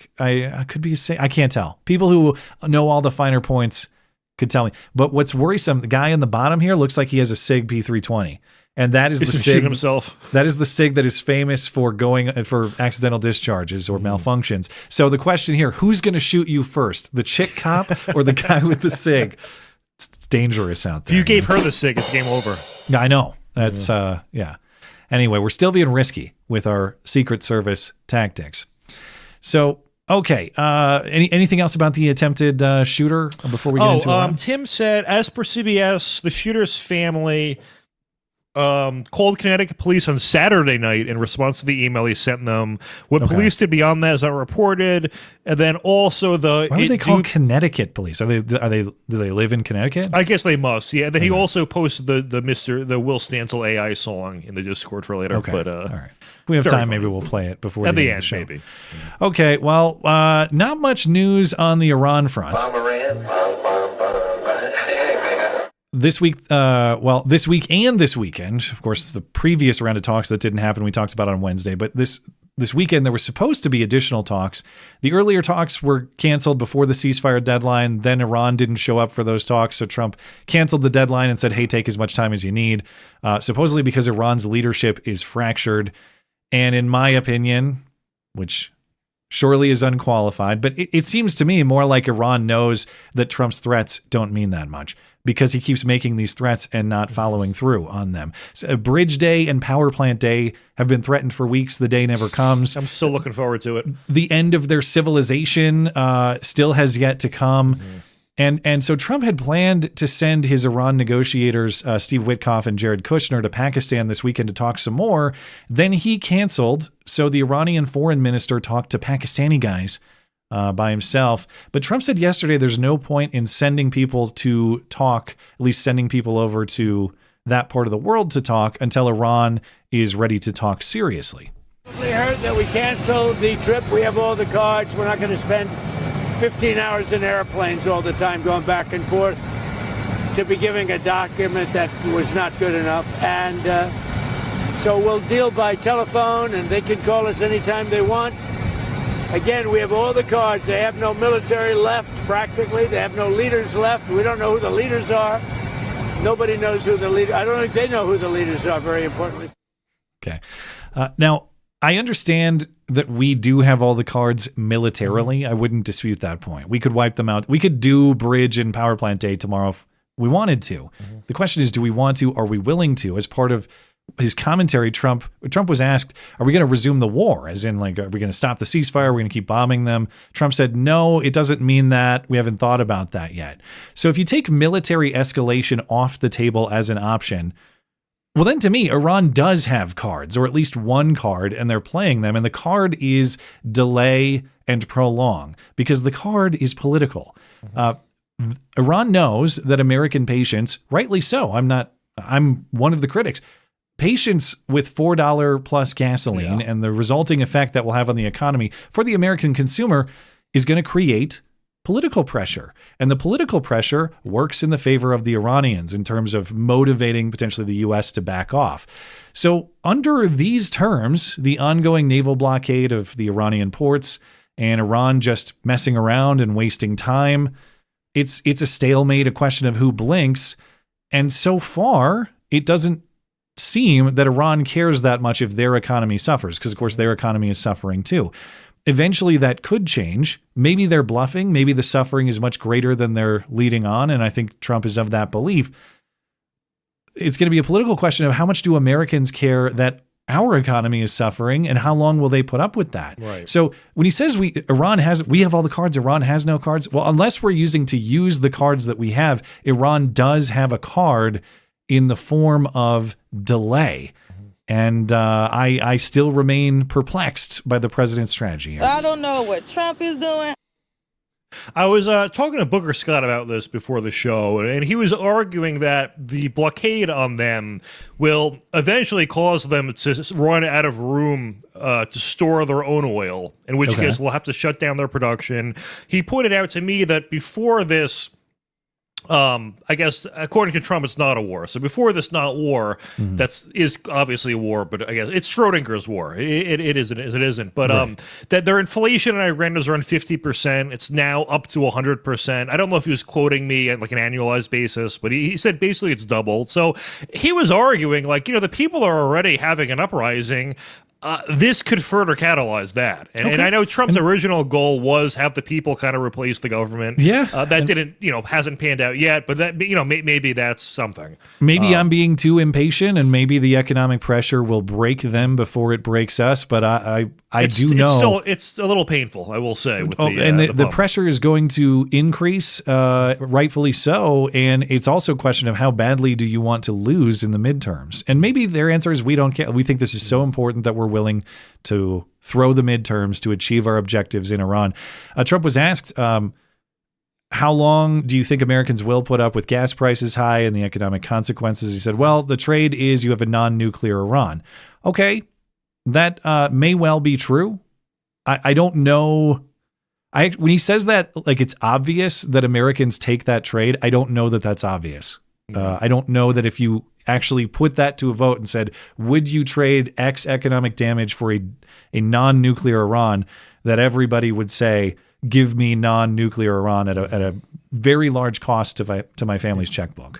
Could be I can't tell. People who know all the finer points could tell me. But what's worrisome? The guy in the bottom here looks like he has a SIG P320. And that is the SIG himself. That is the SIG that is famous for going for accidental discharges or malfunctions. So the question here, who's going to shoot you first? The chick cop or the guy with the SIG? It's dangerous out there. If you gave her the SIG, it's game over. I know. That's yeah. Anyway, we're still being risky with our Secret Service tactics. So, okay. Anything else about the attempted shooter before we get into it? Tim said, as per CBS, the shooter's family called Connecticut police on Saturday night in response to the email he sent them. What police did beyond that is not reported. And then also why would they call Connecticut police? Do they live in Connecticut? I guess they must. Yeah. And then he also posted the Will Stancil AI song in the Discord for later. Okay. But all right. If we have time, maybe we'll play it before at the end end. of the show. Maybe. Okay. Well, not much news on the Iran front. This week, this week and this weekend, of course, the previous round of talks that didn't happen, we talked about on Wednesday, but this weekend there was supposed to be additional talks. The earlier talks were canceled before the ceasefire deadline. Then Iran didn't show up for those talks, so Trump canceled the deadline and said, hey, take as much time as you need, supposedly because Iran's leadership is fractured. And in my opinion, which surely is unqualified. But it seems to me more like Iran knows that Trump's threats don't mean that much, because he keeps making these threats and not following through on them. So Bridge Day and Power Plant Day have been threatened for weeks. The day never comes. I'm still looking forward to it. The end of their civilization still has yet to come. And so Trump had planned to send his Iran negotiators, Steve Witkoff and Jared Kushner, to Pakistan this weekend to talk some more. Then he canceled. So the Iranian foreign minister talked to Pakistani guys by himself. But Trump said yesterday there's no point in sending people to talk, at least sending people over to that part of the world to talk, until Iran is ready to talk seriously. We heard that we canceled the trip. We have all the cards. We're not going to spend 15 hours in airplanes all the time going back and forth to be giving a document that was not good enough. And so we'll deal by telephone, and they can call us anytime they want. Again, we have all the cards. They have no military left, practically. They have no leaders left. We don't know who the leaders are. Nobody knows who the leaders are. I don't think they know who the leaders are, very importantly. Okay. Now, I understand that we do have all the cards militarily. I wouldn't dispute that point. We could wipe them out. We could do Bridge and Power Plant Day tomorrow if we wanted to. The question is, do we want to? Are we willing to? As part of his commentary, Trump was asked, are we going to resume the war? As in, like, are we going to stop the ceasefire? Are we going to keep bombing them? Trump said, no, it doesn't mean that. We haven't thought about that yet. So if you take military escalation off the table as an option, well, then to me, Iran does have cards, or at least one card, and they're playing them. And the card is delay and prolong, because the card is political. Iran knows that American patience, rightly so, I'm one of the critics, patience with $4 plus gasoline and the resulting effect that will have on the economy for the American consumer is going to create political pressure. And the political pressure works in the favor of the Iranians in terms of motivating potentially the U.S. to back off. So under these terms, the ongoing naval blockade of the Iranian ports and Iran just messing around and wasting time, it's a stalemate, a question of who blinks. And so far, it doesn't seem that Iran cares that much if their economy suffers, because of course their economy is suffering too. Eventually that could change. Maybe they're bluffing. Maybe the suffering is much greater than they're leading on. And I think Trump is of that belief. It's going to be a political question of how much do Americans care that our economy is suffering, and how long will they put up with that? Right. So when he says we have all the cards, Iran has no cards. Well, unless we're using to use the cards that we have, Iran does have a card in the form of delay. And I still remain perplexed by the president's strategy here. I don't know what Trump is doing. I was talking to Booker Scott about this before the show, and he was arguing that the blockade on them will eventually cause them to run out of room to store their own oil, in which case we'll have to shut down their production. He pointed out to me that before this, I guess according to Trump, it's not a war. So before this, not war, is obviously a war, but I guess it's Schrodinger's war. It isn't. But that their inflation in Iran is around 50%. It's now up to 100%. I don't know if he was quoting me at like an annualized basis, but he said basically it's doubled. So he was arguing like, the people are already having an uprising. This could further catalyze that. And I know Trump's original goal was have the people kind of replace the government. Yeah. That didn't, hasn't panned out yet, but that, maybe that's something. Maybe I'm being too impatient, and maybe the economic pressure will break them before it breaks us. But I do know it's a little painful, I will say. With the pressure is going to increase, rightfully so. And it's also a question of how badly do you want to lose in the midterms? And maybe their answer is we don't care. We think this is so important that we're willing to throw the midterms to achieve our objectives in Iran. Trump was asked, how long do you think Americans will put up with gas prices high and the economic consequences? He said, well, the trade is you have a non-nuclear Iran. Okay, that may well be true. I don't know. When he says that, like it's obvious that Americans take that trade, I don't know that that's obvious. I don't know that if you actually put that to a vote and said, would you trade X economic damage for a non-nuclear Iran, that everybody would say, give me non-nuclear Iran at a very large cost to my family's checkbook.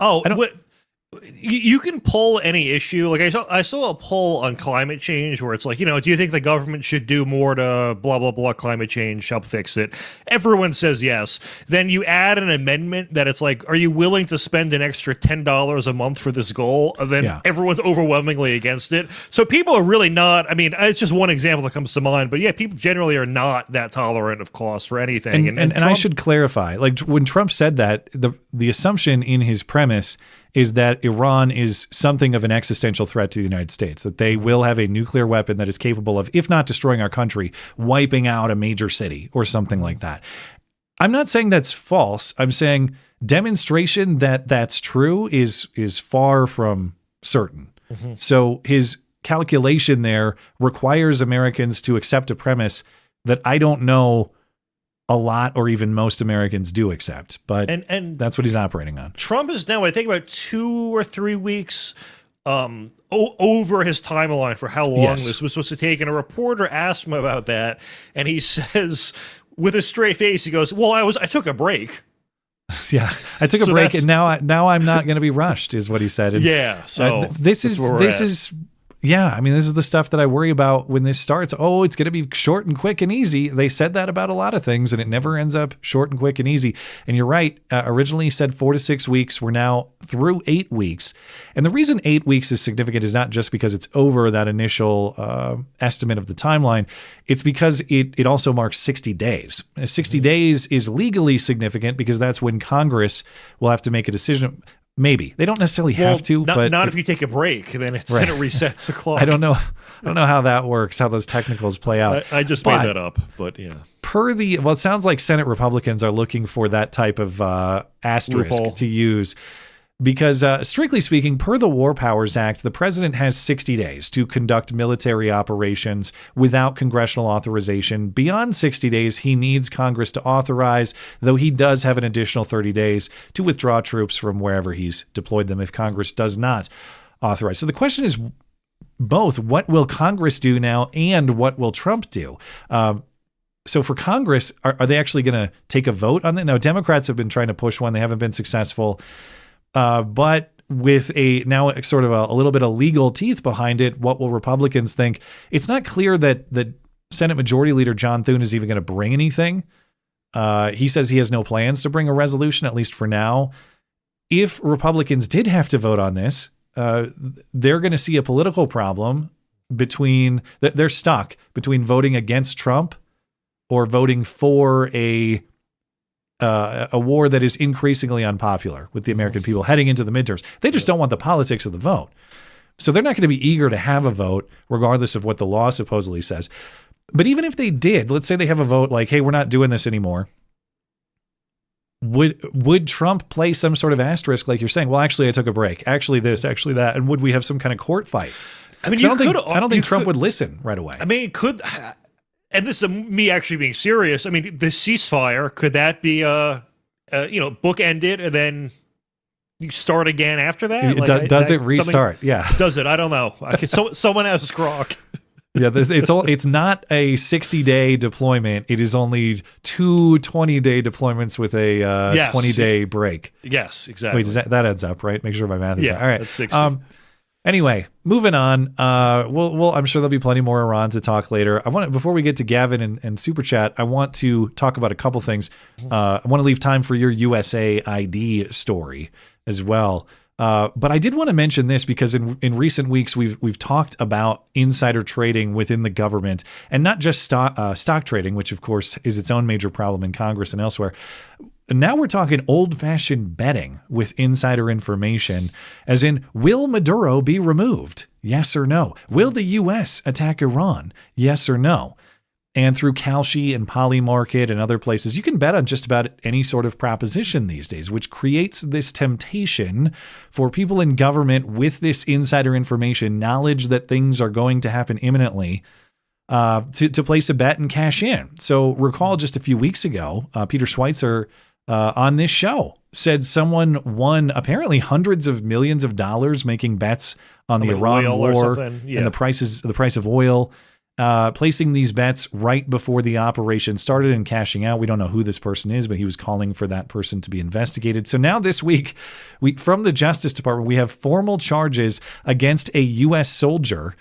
you can pull any issue. Like I saw a poll on climate change where it's like, do you think the government should do more to blah, blah, blah, climate change, help fix it? Everyone says yes. Then you add an amendment that it's like, are you willing to spend an extra $10 a month for this goal? And then everyone's overwhelmingly against it. So people are really not, it's just one example that comes to mind, but yeah, people generally are not that tolerant of costs for anything. And Trump, I should clarify, like when Trump said that, the assumption in his premise is that Iran is something of an existential threat to the United States, that they will have a nuclear weapon that is capable of, if not destroying our country, wiping out a major city or something like that. I'm not saying that's false. I'm saying demonstration that that's true is far from certain. Mm-hmm. So his calculation there requires Americans to accept a premise that I don't know a lot or even most Americans do accept, but and that's what he's operating on. Trump is now, I think, about 2 or 3 weeks over his timeline for how long this was supposed to take. And a reporter asked him about that, and he says, with a straight face, he goes, "Well, I took a break." Yeah, I took a break, and now I'm not going to be rushed, is what he said. And, so this is. Yeah, this is the stuff that I worry about when this starts. Oh, it's going to be short and quick and easy. They said that about a lot of things, and it never ends up short and quick and easy. And you're right. Originally said 4 to 6 weeks. We're now through 8 weeks. And the reason 8 weeks is significant is not just because it's over that initial estimate of the timeline. It's because it also marks 60 days. 60 days is legally significant because that's when Congress will have to make a decision. Maybe they don't necessarily have to, but not if you take a break, then it resets the clock. I don't know how that works, how those technicals play out. I just made that up, but yeah. It sounds like Senate Republicans are looking for that type of asterisk loophole to use. Because strictly speaking, per the War Powers Act, the president has 60 days to conduct military operations without congressional authorization. Beyond 60 days, he needs Congress to authorize, though he does have an additional 30 days to withdraw troops from wherever he's deployed them if Congress does not authorize. So the question is both, what will Congress do now and what will Trump do? So for Congress, are they actually going to take a vote on that? Now, Democrats have been trying to push one. They haven't been successful. But with now sort of a little bit of legal teeth behind it, what will Republicans think? It's not clear that Senate Majority Leader John Thune is even going to bring anything. He says he has no plans to bring a resolution, at least for now. If Republicans did have to vote on this, they're going to see a political problem they're stuck between voting against Trump or voting for a war that is increasingly unpopular with the American people heading into the midterms. They just don't want the politics of the vote. So they're not going to be eager to have a vote, regardless of what the law supposedly says. But even if they did, let's say they have a vote like, hey, we're not doing this anymore. Would Trump play some sort of asterisk like you're saying? Well, actually, I took a break. Actually this, actually that. And would we have some kind of court fight? I don't think Trump would listen right away. It could... And this is me actually being serious. The ceasefire, could that be, bookend it and then you start again after that? Does it restart? Yeah. Does it? I don't know. Someone else grok. Yeah, it's not a 60-day deployment. It is only 2 20-day deployments with a 20-day break. Yes, exactly. Wait, that adds up, right? Make sure my math is right. All right. That's 60. Anyway, moving on. I'm sure there'll be plenty more Iran to talk later. Before we get to Gavin and Super Chat, I want to talk about a couple things. I want to leave time for your USAID story as well. But I did want to mention this because in recent weeks we've talked about insider trading within the government, and not just stock trading, which of course is its own major problem in Congress and elsewhere. Now we're talking old-fashioned betting with insider information, as in, will Maduro be removed? Yes or no? Will the U.S. attack Iran? Yes or no? And through Kalshi and Polymarket and other places, you can bet on just about any sort of proposition these days, which creates this temptation for people in government with this insider information, knowledge that things are going to happen imminently, to place a bet and cash in. So recall just a few weeks ago, Peter Schweitzer on this show said someone won apparently hundreds of millions of dollars making bets on the Iran war and the price of oil. placing these bets right before the operation started and cashing out. We don't know who this person is, but he was calling for that person to be investigated. So now this week, from the Justice Department, we have formal charges against a U.S. soldier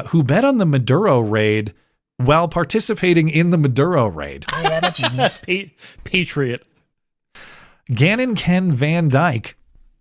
who bet on the Maduro raid while participating in the Maduro raid. Patriot. Gannon Ken Van Dyke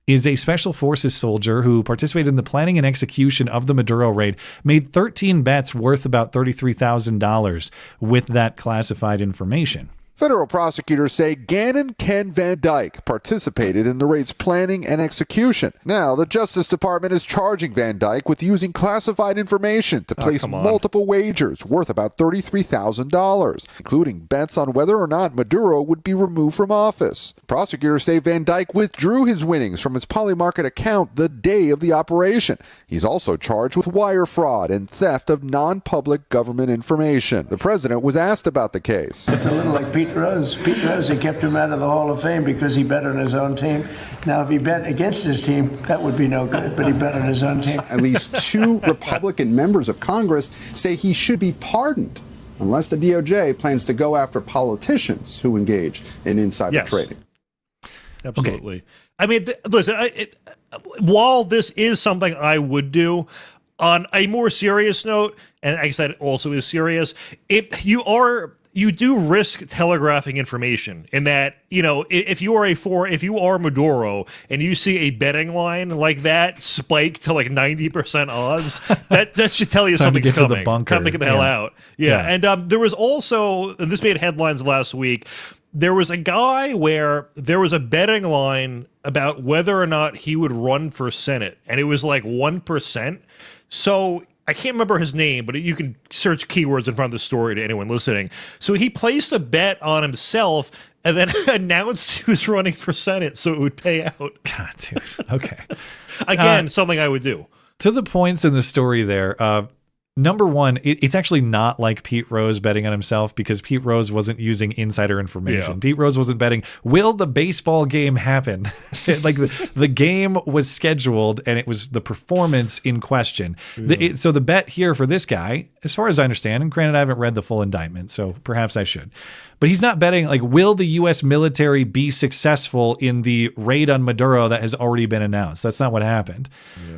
is a special forces soldier who participated in the planning and execution of the Maduro raid, made 13 bets worth about $33,000 with that classified information. Federal prosecutors say Gannon Ken Van Dyke participated in the raid's planning and execution. Now, the Justice Department is charging Van Dyke with using classified information to place multiple wagers worth about $33,000, including bets on whether or not Maduro would be removed from office. Prosecutors say Van Dyke withdrew his winnings from his Polymarket account the day of the operation. He's also charged with wire fraud and theft of non-public government information. The president was asked about the case. It's a little like Pete Rose. Pete Rose, they kept him out of the Hall of Fame because he bet on his own team. Now, if he bet against his team, that would be no good, but he bet on his own team. At least 2 Republican members of Congress say he should be pardoned unless the DOJ plans to go after politicians who engage in insider trading. Absolutely. Okay. I mean, listen, while this is something I would do, on a more serious note, and like I said, it also is serious, you do risk telegraphing information in that, if you are Maduro and you see a betting line like that spike to like 90% odds, that should tell you something's coming. To the bunker. Time to get the hell out. Yeah. And there was also, and this made headlines last week, there was a guy where there was a betting line about whether or not he would run for Senate, and it was like 1%. So I can't remember his name, but you can search keywords in front of the story to anyone listening. So he placed a bet on himself and then announced he was running for Senate so it would pay out. God, dude. Okay. Again, something I would do. To the points in the story there, number one, it's actually not like Pete Rose betting on himself because Pete Rose wasn't using insider information. Yeah. Pete Rose wasn't betting, will the baseball game happen? Like the game was scheduled and it was the performance in question. Yeah. So the bet here for this guy, as far as I understand, and granted I haven't read the full indictment, so perhaps I should, but he's not betting like, will the U.S. military be successful in the raid on Maduro that has already been announced? That's not what happened.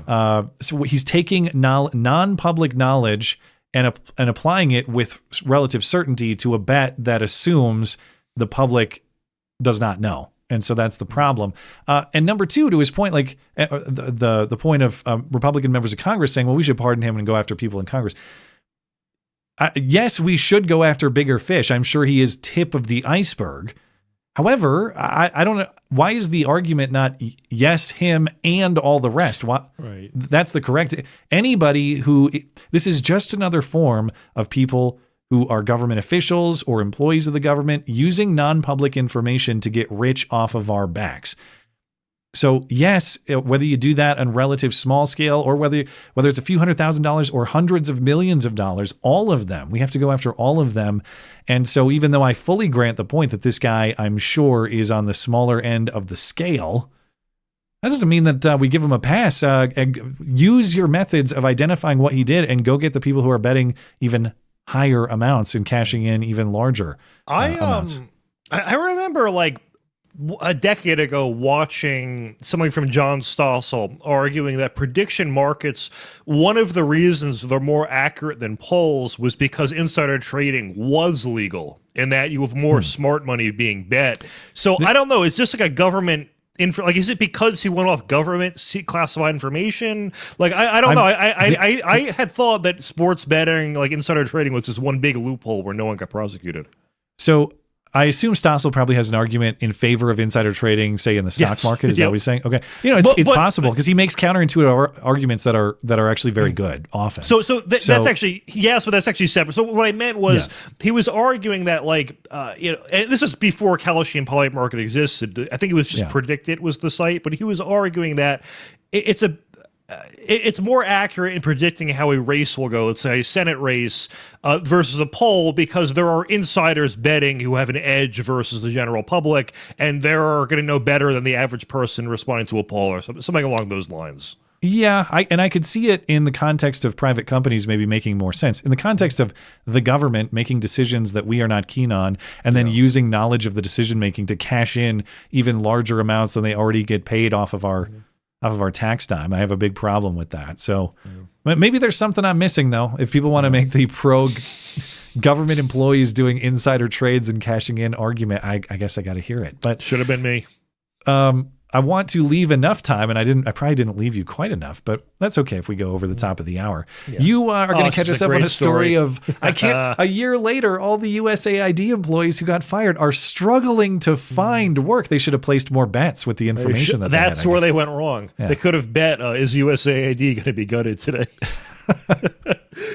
Yeah. So he's taking non-public knowledge and applying it with relative certainty to a bet that assumes the public does not know. And so that's the problem. And number two, to his point, like the point of Republican members of Congress saying, well, we should pardon him and go after people in Congress. Yes, we should go after bigger fish. I'm sure he is tip of the iceberg. However, I don't know. Why is the argument not yes, him and all the rest? Why, right. That's the correct. Anybody who, this is just another form of people who are government officials or employees of the government using non-public information to get rich off of our backs. So yes, whether you do that on relative small scale or whether it's a few $100,000 or hundreds of millions of dollars, all of them, we have to go after all of them. And so even though I fully grant the point that this guy, I'm sure, is on the smaller end of the scale, that doesn't mean that we give him a pass. Use your methods of identifying what he did and go get the people who are betting even higher amounts and cashing in even larger amounts. I remember like a decade ago watching somebody from John Stossel arguing that prediction markets, one of the reasons they're more accurate than polls was because insider trading was legal and that you have more smart money being bet. So I don't know. It's just like a government like, is it because he went off government classified information? Like, I don't know. I had thought that sports betting, like insider trading, was just one big loophole where no one got prosecuted. So I assume Stossel probably has an argument in favor of insider trading, say in the stock market. Is that what he's saying? Okay, it's possible because he makes counterintuitive arguments that are actually very good often. So that's actually yes, but that's actually separate. So what I meant was he was arguing that and this is before Kalshi and Polymarket existed. I think it was just Predicted was the site, but he was arguing that it's more accurate in predicting how a race will go, let's say a Senate race versus a poll, because there are insiders betting who have an edge versus the general public, and they're going to know better than the average person responding to a poll or something along those lines. Yeah, I could see it in the context of private companies maybe making more sense. In the context of the government making decisions that we are not keen on and then using knowledge of the decision making to cash in even larger amounts than they already get paid off of our tax dime. I have a big problem with that. So maybe there's something I'm missing, though. If people want to make the pro government employees doing insider trades and cashing in argument, I guess I got to hear it. But should have been me. I want to leave enough time, and I probably didn't leave you quite enough, but that's okay if we go over the top of the hour. Yeah. You are going to catch us up on a story of, a year later, all the USAID employees who got fired are struggling to find work. They should have placed more bets with the information that they had. That's where they went wrong. Yeah. They could have bet, is USAID going to be gutted today?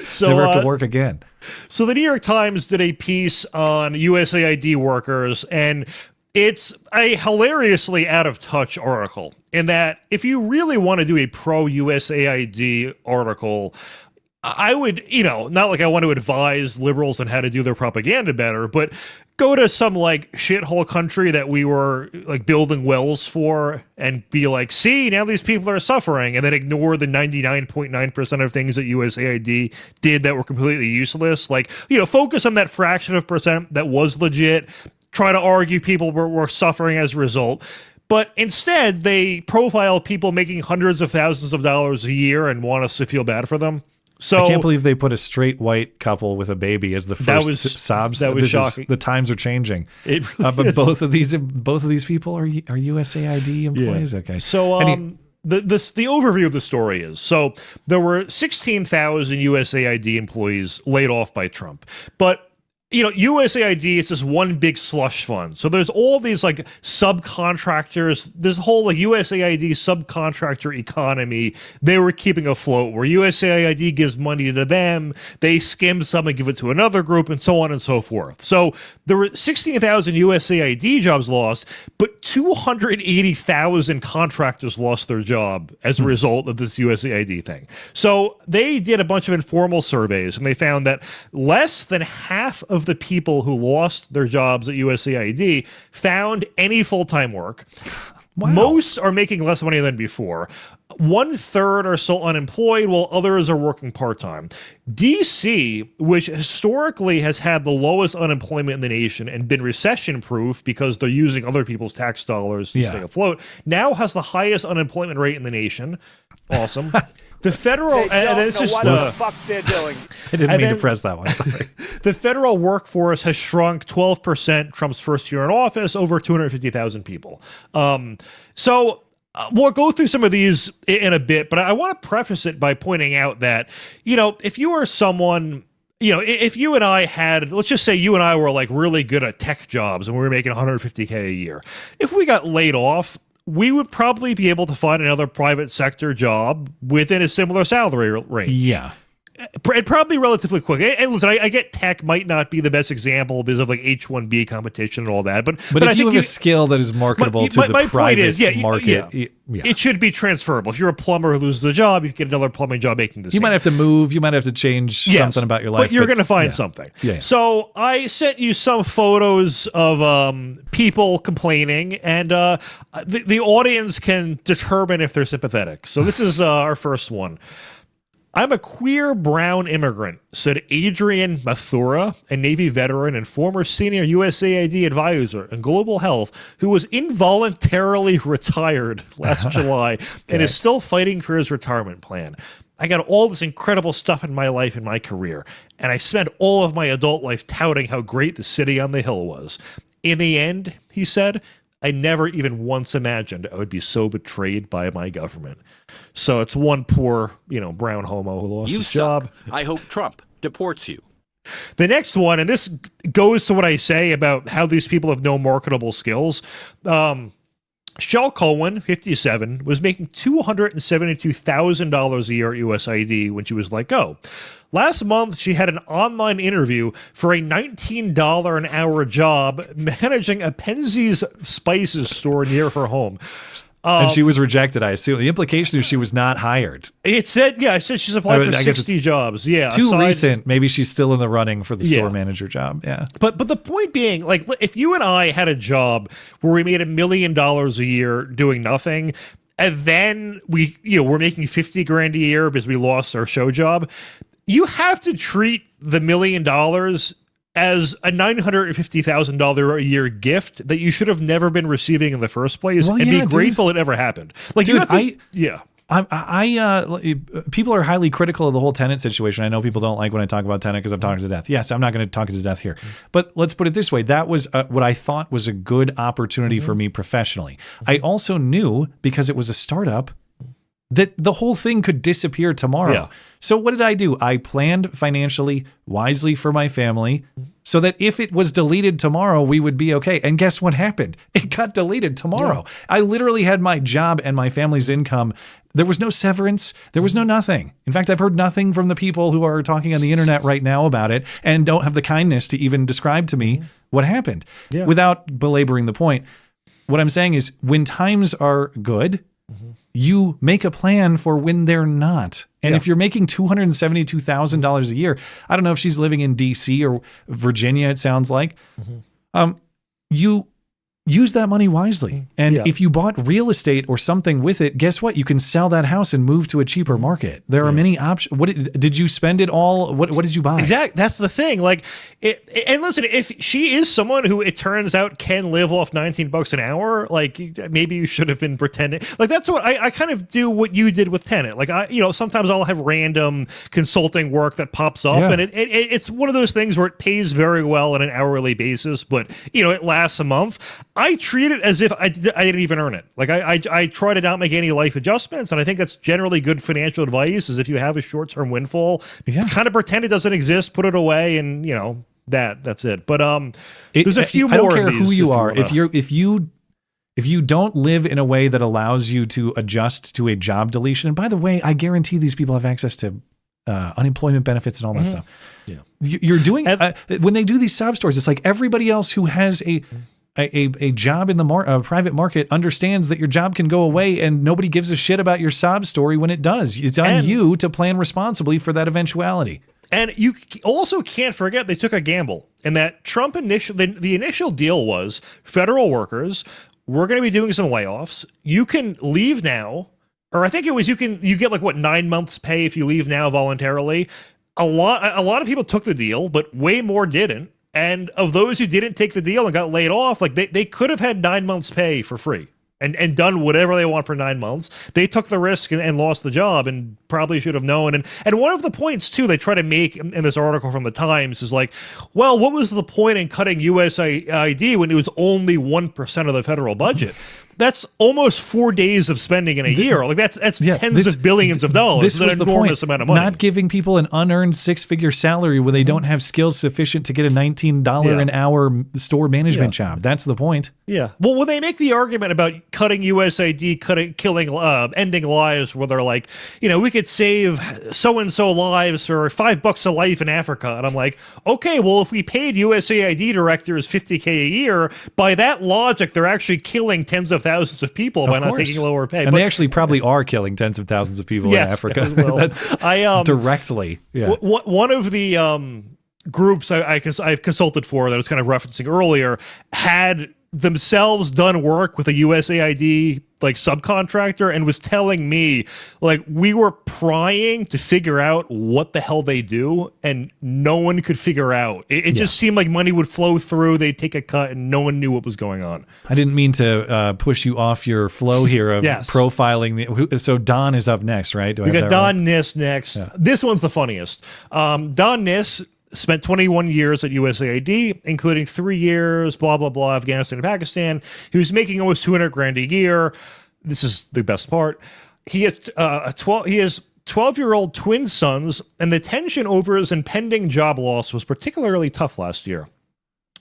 So never have to work again. So the New York Times did a piece on USAID workers, and it's a hilariously out of touch article in that if you really want to do a pro USAID article, I would, not like I want to advise liberals on how to do their propaganda better, but go to some like shithole country that we were like building wells for and be like, see, now these people are suffering, and then ignore the 99.9% of things that USAID did that were completely useless. Like, focus on that fraction of percent that was legit. Try to argue people were suffering as a result. But instead, they profile people making hundreds of thousands of dollars a year and want us to feel bad for them. So I can't believe they put a straight white couple with a baby as the first sobs. That was shocking. The times are changing. It really but both of these people are USAID employees. Yeah. Okay. So the overview of the story is, so there were 16,000 USAID employees laid off by Trump, but USAID is this one big slush fund. So there's all these like subcontractors, this whole like USAID subcontractor economy they were keeping afloat, where USAID gives money to them, they skim some and give it to another group, and so on and so forth. So there were 16,000 USAID jobs lost, but 280,000 contractors lost their job as a result of this USAID thing. So they did a bunch of informal surveys, and they found that less than half of the people who lost their jobs at USAID found any full-time work. Wow. Most are making less money than before. 1/3 are still unemployed, while others are working part-time. DC, which historically has had the lowest unemployment in the nation and been recession-proof because they're using other people's tax dollars to stay afloat, now has the highest unemployment rate in the nation. Awesome. The federal, they don't know what the fuck they're doing. I didn't mean to press that one. Sorry. The federal workforce has shrunk 12% Trump's first year in office, over 250,000 people. So we'll go through some of these in a bit, but I want to preface it by pointing out that, if you are someone, if you and I had, let's just say you and I were like really good at tech jobs and we were making $150K a year. If we got laid off, we would probably be able to find another private sector job within a similar salary range. Yeah. And probably relatively quick. And listen, I get tech might not be the best example because of like H-1B competition and all that. But if I you have a skill that is marketable to the private market, it should be transferable. If you're a plumber who loses the job, you can get another plumbing job making the same. You might have to move. You might have to change something about your life. But you're going to find something. Yeah. So I sent you some photos of people complaining, and the audience can determine if they're sympathetic. So this is our first one. I'm a queer brown immigrant, said Adrian Mathura, a Navy veteran and former senior USAID advisor in global health, who was involuntarily retired last July and is still fighting for his retirement plan. I got all this incredible stuff in my life and my career, and I spent all of my adult life touting how great the city on the hill was. In the end, he said, I never even once imagined I would be so betrayed by my government. So it's one poor, brown homo who lost his job. I hope Trump deports you. The next one, and this goes to what I say about how these people have no marketable skills. Shell Cohen, 57, was making $272,000 a year at USAID when she was let go. Last month, she had an online interview for a $19 an hour job managing a Penzeys spices store near her home. And she was rejected, I assume. The implication is she was not hired. It said she's applied for 60 jobs. Yeah. Too recent. Maybe she's still in the running for the store manager job. Yeah. But the point being, like, if you and I had a job where we made $1 million a year doing nothing, and then we're making $50,000 a year because we lost our show job. You have to treat the $1 million as a $950,000 a year gift that you should have never been receiving in the first place, and be grateful it ever happened. Like, dude, you have to, people are highly critical of the whole Tenet situation. I know people don't like when I talk about Tenet because I'm talking to death. Yes, I'm not going to talk to death here. But let's put it this way. That was what I thought was a good opportunity for me professionally. I also knew, because it was a startup, that the whole thing could disappear tomorrow. Yeah. So what did I do? I planned financially wisely for my family so that if it was deleted tomorrow, we would be okay. And guess what happened? It got deleted tomorrow. Yeah. I literally had my job and my family's income. There was no severance. There was no nothing. In fact, I've heard nothing from the people who are talking on the internet right now about it and don't have the kindness to even describe to me what happened. Yeah. Without belaboring the point, what I'm saying is when times are good, you make a plan for when they're not. And if you're making $272,000 a year, I don't know if she's living in DC or Virginia, it sounds like, you use that money wisely. And if you bought real estate or something with it, guess what? You can sell that house and move to a cheaper market. There are many options. What did you spend it all? What did you buy? Exactly. That's the thing. Like, and listen, if she is someone who it turns out can live off $19 an hour, like, maybe you should have been pretending. Like, that's what I kind of do what you did with Tenet. Like, sometimes I'll have random consulting work that pops up, and it's one of those things where it pays very well on an hourly basis, but it lasts a month. I treat it as if I didn't even earn it. Like, I try to not make any life adjustments, and I think that's generally good financial advice, is if you have a short-term windfall, kind of pretend it doesn't exist, put it away, and, that's it. But there's a few more of these. I don't care who you are. If you don't live in a way that allows you to adjust to a job deletion, and by the way, I guarantee these people have access to unemployment benefits and all that stuff. Yeah. You're doing, when they do these sob stories, it's like everybody else who has a job in the private market understands that your job can go away and nobody gives a shit about your sob story when it does. It's on you to plan responsibly for that eventuality. And you also can't forget they took a gamble, and that Trump the initial deal was federal workers, we're going to be doing some layoffs. You can leave now, or I think it was you get like 9 months pay if you leave now voluntarily. A lot of people took the deal, but way more didn't. And of those who didn't take the deal and got laid off, like they could have had 9 months pay for free and done whatever they want for 9 months. They took the risk and lost the job, and probably should have known. And one of the points too they try to make in this article from the Times is like, well, what was the point in cutting USAID when it was only 1% of the federal budget? That's almost 4 days of spending in a year. Like that's tens of billions of dollars. This was an enormous amount of money. Not giving people an unearned 6-figure salary when they don't have skills sufficient to get a $19 an hour store management job. That's the point. Yeah. Well, when they make the argument about cutting USAID, ending lives, where they're like, we could save so-and-so lives for $5 a life in Africa. And I'm like, okay, well, if we paid USAID directors $50K a year, by that logic, they're actually killing tens of thousands of people by not taking lower pay. And they actually probably are killing tens of thousands of people in Africa. That's directly. Yeah. One of the groups I've consulted for that I was kind of referencing earlier had themselves done work with a USAID subcontractor and was telling me we were prying to figure out what the hell they do, and no one could figure out. It just seemed like money would flow through, they'd take a cut, and no one knew what was going on. I didn't mean to push you off your flow here of profiling. So Don is up next, right? We got Don Niss next. Yeah. This one's the funniest. Don Niss spent 21 years at USAID, including 3 years, blah, blah, blah, Afghanistan and Pakistan. He was making almost $200,000 a year. This is the best part. He has 12-year-old twin sons, and the tension over his impending job loss was particularly tough last year.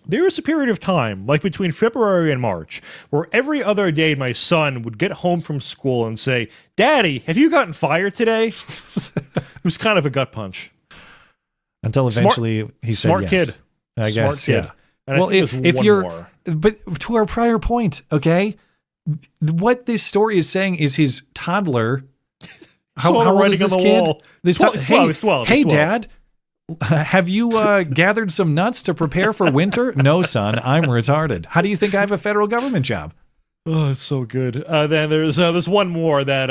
There was a period of time, between February and March, where every other day my son would get home from school and say, "Daddy, have you gotten fired today?" It was kind of a gut punch. Until eventually he said smart yes. Kid. I guess, smart kid. And well, if you're, but to our prior point, okay, what this story is saying is his toddler. How old is this kid? He's 12. Hey, Dad, have you gathered some nuts to prepare for winter? No, son, I'm retarded. How do you think I have a federal government job? Oh, it's so good. Then there's one more that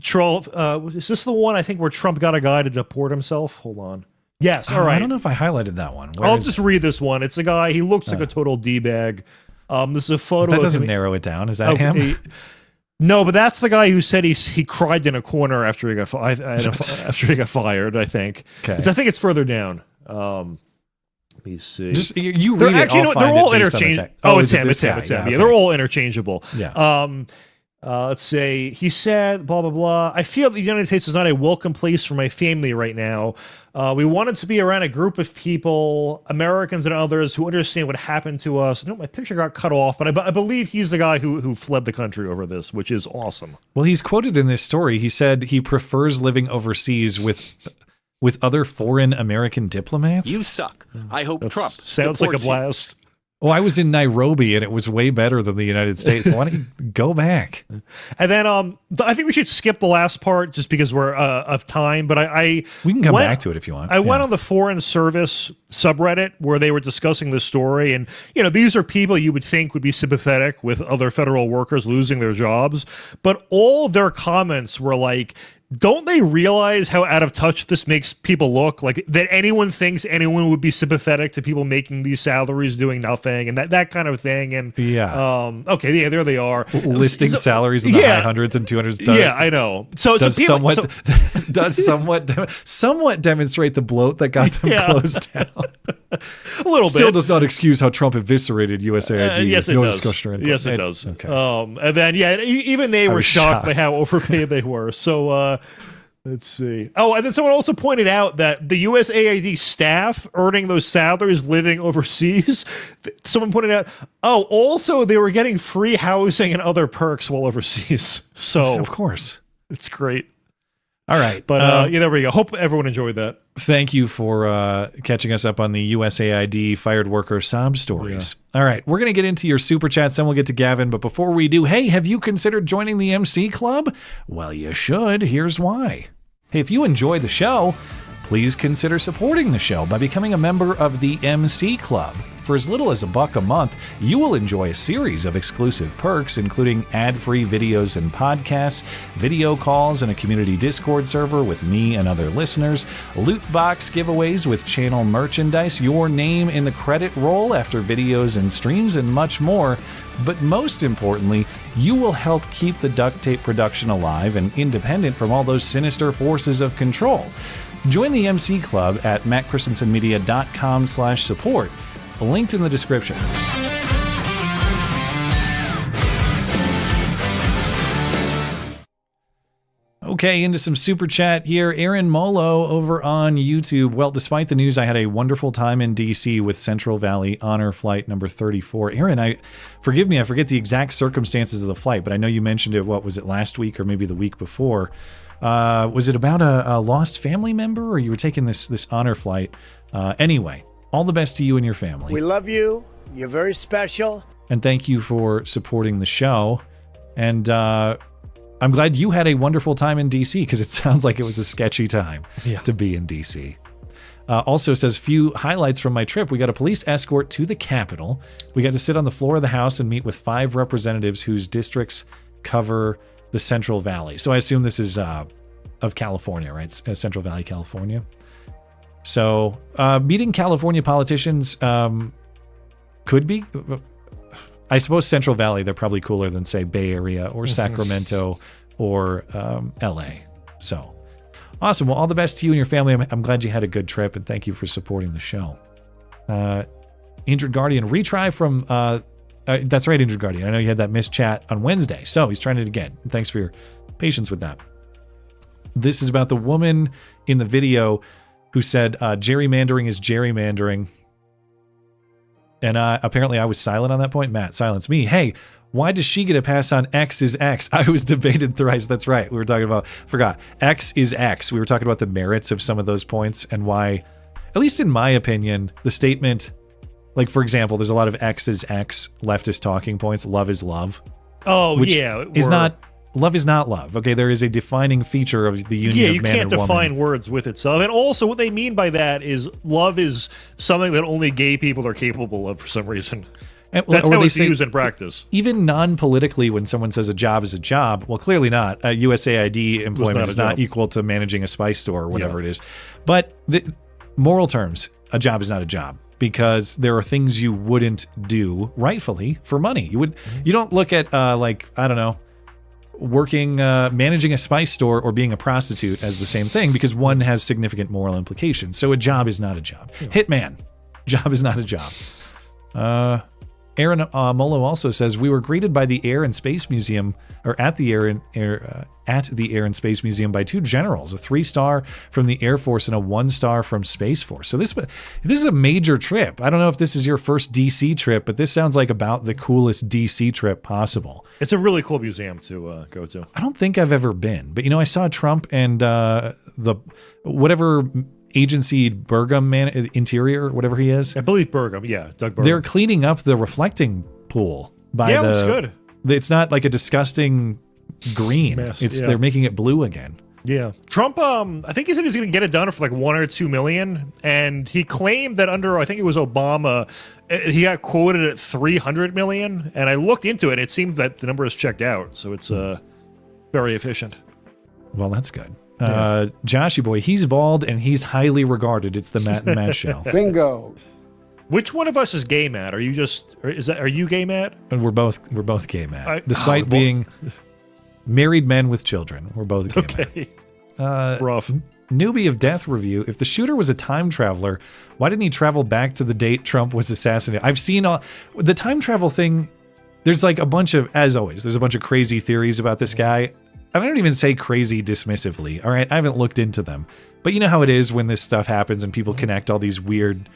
Trump. Is this the one I think where Trump got a guy to deport himself? Hold on. Yes. All right. I don't know if I highlighted that one. I'll just read this one. It's a guy. He looks like a total d-bag. This is a photo. That doesn't narrow it down. Is that him? No, but that's the guy who said he cried in a corner after he got fired. I think. Okay. I think it's further down. Let me see. Just you read it. Actually, they're all interchangeable. Oh, it's him. It's him. Yeah, okay. They're all interchangeable. Yeah. Let's say he said, blah, blah, blah. I feel the United States is not a welcome place for my family right now. We wanted to be around a group of people, Americans and others, who understand what happened to us. No, my picture got cut off, but I believe he's the guy who fled the country over this, which is awesome. Well, he's quoted in this story. He said he prefers living overseas with other foreign American diplomats. You suck. I hope Trump sounds like a blast. Oh, I was in Nairobi and it was way better than the United States. Why don't you go back? And then I think we should skip the last part just because we're of time. But we can come back to it if you want. I went on the Foreign Service subreddit where they were discussing this story, and these are people you would think would be sympathetic with other federal workers losing their jobs, but all their comments were like, don't they realize how out of touch this makes people look? Like that anyone thinks anyone would be sympathetic to people making these salaries doing nothing and that kind of thing. And okay, yeah, there they are listing salaries in the high hundreds and 200s. Yeah, I know. So does somewhat demonstrate the bloat that got them closed down. A little Still bit. does not excuse how Trump eviscerated USAID. Yes, it no does. discussion. Yes, it does. Okay. And then even they were shocked by how overpaid they were. So let's see. Oh, and then someone also pointed out that the USAID staff earning those salaries living overseas. Someone pointed out, also they were getting free housing and other perks while overseas. So of course, it's great. All right. But there we go. Hope everyone enjoyed that. Thank you for catching us up on the USAID fired worker sob stories. Yeah. All right. We're going to get into your super chats, then we'll get to Gavin. But before we do, hey, have you considered joining the MC Club? Well, you should. Here's why. Hey, if you enjoy the show, please consider supporting the show by becoming a member of the MC Club. For as little as $1 a month, you will enjoy a series of exclusive perks, including ad-free videos and podcasts, video calls, and a community Discord server with me and other listeners, loot box giveaways with channel merchandise, your name in the credit roll after videos and streams, and much more. But most importantly, you will help keep the duct tape production alive and independent from all those sinister forces of control. Join the MC Club at mattchristensenmedia.com/support. Linked in the description. Okay, into some super chat here. Aaron Molo over on YouTube. Well, despite the news, I had a wonderful time in D.C. with Central Valley Honor Flight number 34. Aaron, forgive me, I forget the exact circumstances of the flight, but I know you mentioned it, what was it, last week or maybe the week before? Was it about a lost family member, or you were taking this honor flight? Anyway, all the best to you and your family. We love you. You're very special. And thank you for supporting the show. And I'm glad you had a wonderful time in D.C. because it sounds like it was a sketchy time to be in D.C. Also says, few highlights from my trip. We got a police escort to the Capitol. We got to sit on the floor of the House and meet with 5 representatives whose districts cover the Central Valley. So I assume this is of California, right? Central Valley, California. So meeting California politicians could be, I suppose Central Valley, they're probably cooler than, say, Bay Area or Sacramento or LA. So awesome. Well, all the best to you and your family. I'm glad you had a good trip, and thank you for supporting the show. Injured Guardian, retry from, that's right, Injured Guardian. I know you had that missed chat on Wednesday, so he's trying it again. Thanks for your patience with that. This is about the woman in the video who said gerrymandering is gerrymandering. And apparently I was silent on that point. Matt, silence me. Hey, why does she get a pass on X is X? I was debated thrice. That's right. We were talking about, forgot, X is X. We were talking about the merits of some of those points and why, at least in my opinion, the statement, like, for example, there's a lot of X is X leftist talking points. Love is love. Oh, which yeah. is not, love is not love. Okay, there is a defining feature of the union of man and woman. Yeah, you can't define words with itself. And also what they mean by that is love is something that only gay people are capable of for some reason. That's how it's used in practice. Even non-politically, when someone says a job is a job, well, clearly not. USAID employment is not equal to managing a spice store or whatever it is. But moral terms, a job is not a job, because there are things you wouldn't do rightfully for money. You don't look at working, managing a spice store or being a prostitute as the same thing, because one has significant moral implications. So a job is not a job. Yeah. Hitman, job is not a job. Aaron Molo also says, we were greeted by the Air and Space Museum, or at the Air and Space Museum, by 2 generals, a 3-star from the Air Force and a 1-star from Space Force. So this is a major trip. I don't know if this is your first DC trip, but this sounds like about the coolest DC trip possible. It's a really cool museum to go to. I don't think I've ever been, but I saw Trump and whatever agency Burgum interior, whatever he is. I believe Burgum, yeah, Doug Burgum. They're cleaning up the reflecting pool by it looks good. It's not like a disgusting green. They're making it blue again. Yeah. Trump, I think he said he's going to get it done for like $1 or $2 million, and he claimed that under, I think it was Obama, he got quoted at $300 million, and I looked into it, and it seemed that the number is checked out, so it's very efficient. Well, that's good. Joshy boy, he's bald and he's highly regarded. It's the Matt and Matt show. Bingo. Which one of us is gay, Matt? Are you gay, Matt? And we're both gay, Matt. Despite being married men with children, we're both gay. Matt. Rough. Newbie of Death review. If the shooter was a time traveler, why didn't he travel back to the date Trump was assassinated? I've seen the time travel thing. There's like a bunch of, as always, there's a bunch of crazy theories about this guy. I don't even say crazy dismissively, all right? I haven't looked into them. But you know how it is when this stuff happens and people connect all these weird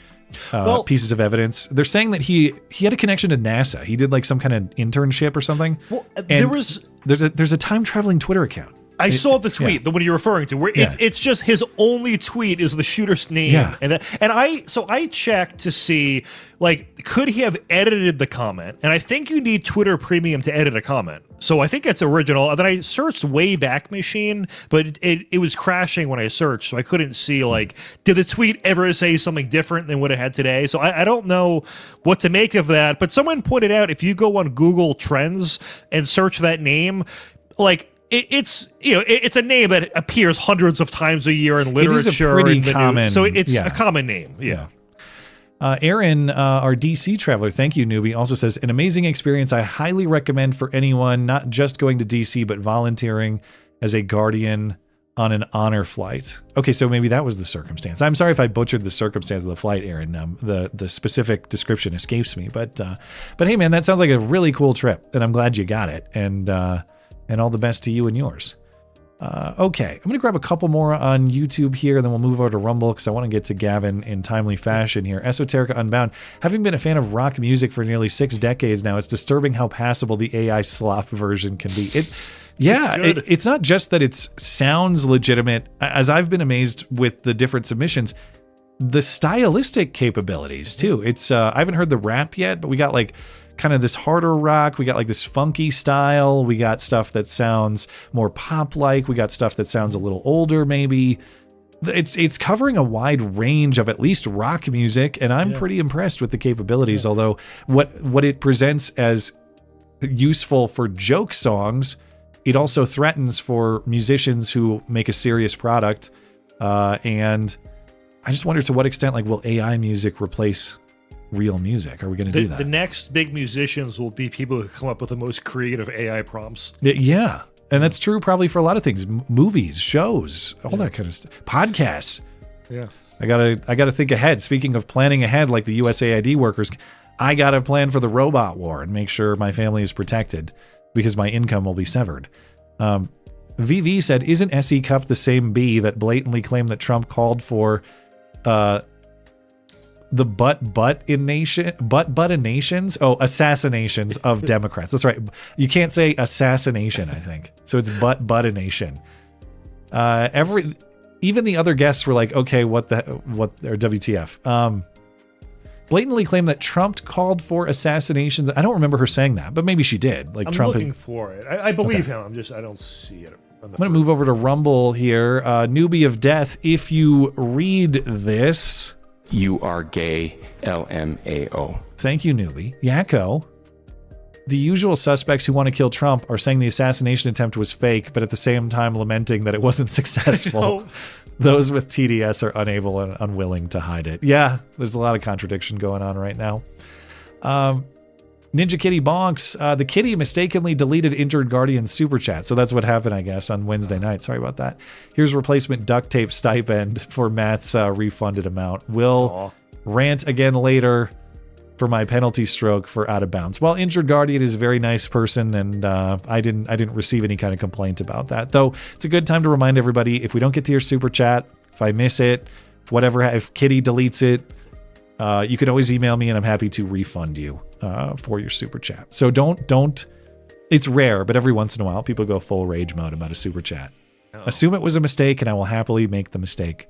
pieces of evidence? They're saying that he had a connection to NASA. He did like some kind of internship or something. Well, there's a time-traveling Twitter account. I saw the tweet, the one you're referring to, where it's just his only tweet is the shooter's name. Yeah. And I checked to see, like, could he have edited the comment? And I think you need Twitter Premium to edit a comment. So I think it's original. And then I searched Wayback Machine, but it was crashing when I searched, so I couldn't see, like, did the tweet ever say something different than what it had today? So I don't know what to make of that. But someone pointed out, if you go on Google Trends and search that name, like, it's a name that appears hundreds of times a year in literature. It is a pretty common, so it's a common name. Yeah. Aaron, our DC traveler, thank you, newbie, also says, an amazing experience I highly recommend for anyone, not just going to DC, but volunteering as a guardian on an honor flight. Okay, so maybe that was the circumstance. I'm sorry if I butchered the circumstance of the flight, Aaron. The specific description escapes me, but hey, man, that sounds like a really cool trip, and I'm glad you got it. And all the best to you and yours. Okay, I'm going to grab a couple more on YouTube here, and then we'll move over to Rumble because I want to get to Gavin in timely fashion here. Esoterica Unbound. Having been a fan of rock music for nearly 6 decades now, it's disturbing how passable the AI slop version can be. It's not just that it sounds legitimate. As I've been amazed with the different submissions, the stylistic capabilities too. It's I haven't heard the rap yet, but we got like kind of this harder rock. We got like this funky style. We got stuff that sounds more pop-like. We got stuff that sounds a little older, maybe. It's covering a wide range of at least rock music, and I'm pretty impressed with the capabilities. Although what it presents as useful for joke songs, it also threatens for musicians who make a serious product. And I just wonder to what extent, like, will AI music replace real music? Are we going to do that? The next big musicians will be people who come up with the most creative AI prompts. Yeah. And that's true probably for a lot of things. Movies, shows, all that kind of stuff. Podcasts. Yeah. I gotta think ahead. Speaking of planning ahead, like the USAID workers, I gotta plan for the robot war and make sure my family is protected because my income will be severed. VV said, isn't SE Cup the same bee that blatantly claimed that Trump called for the assassinations of Democrats? That's right. You can't say assassination, I think. So it's buttonation. Even the other guests were like, okay, or WTF. Blatantly claimed that Trump called for assassinations. I don't remember her saying that, but maybe she did. Like, I'm Trump looking for it. I believe him. I don't see it. I'm going to move over to Rumble here. Newbie of Death, if you read this... You are gay, LMAO. Thank you, newbie. Yakko. The usual suspects who want to kill Trump are saying the assassination attempt was fake, but at the same time lamenting that it wasn't successful. Those with TDS are unable and unwilling to hide it. Yeah, there's a lot of contradiction going on right now. Ninja Kitty Bonks. The kitty mistakenly deleted Injured Guardian's super chat. So that's what happened, I guess, on Wednesday night. Sorry about that. Here's replacement duct tape stipend for Matt's refunded amount. Will rant again later for my penalty stroke for out of bounds. Well, Injured Guardian is a very nice person, and I didn't receive any kind of complaint about that. Though it's a good time to remind everybody, if we don't get to your super chat, if I miss it, if Kitty deletes it, you can always email me, and I'm happy to refund you for your super chat. So don't. It's rare, but every once in a while, people go full rage mode about a super chat. Assume it was a mistake, and I will happily make the mistake.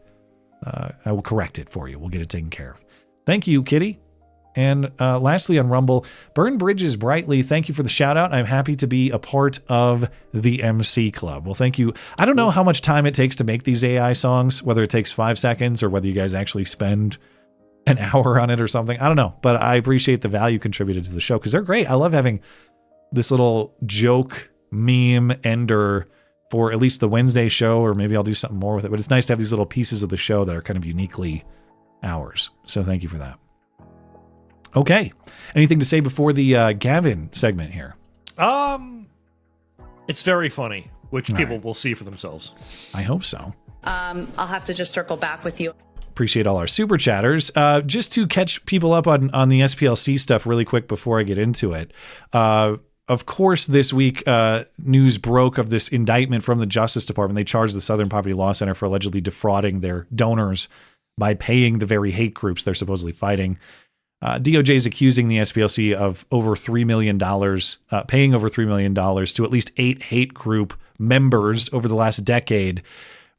I will correct it for you. We'll get it taken care of. Thank you, Kitty. And lastly on Rumble, Burn Bridges Brightly, thank you for the shout out. I'm happy to be a part of the MC Club. Well, thank you. I don't know how much time it takes to make these AI songs, whether it takes 5 seconds or whether you guys actually spend an hour on it or something. I don't know, but I appreciate the value contributed to the show because they're great. I love having this little joke meme ender for at least the Wednesday show, or maybe I'll do something more with it. But it's nice to have these little pieces of the show that are kind of uniquely ours. So thank you for that. Okay. Anything to say before the Gavin segment here? It's very funny, which people will see for themselves. I hope so. I'll have to just circle back with you. Appreciate all our super chatters. Just to catch people up on the SPLC stuff really quick before I get into it. Of course, this week, news broke of this indictment from the Justice Department. They charged the Southern Poverty Law Center for allegedly defrauding their donors by paying the very hate groups they're supposedly fighting. DOJ is accusing the SPLC of over $3 million, paying over $3 million to at least 8 hate group members over the last decade.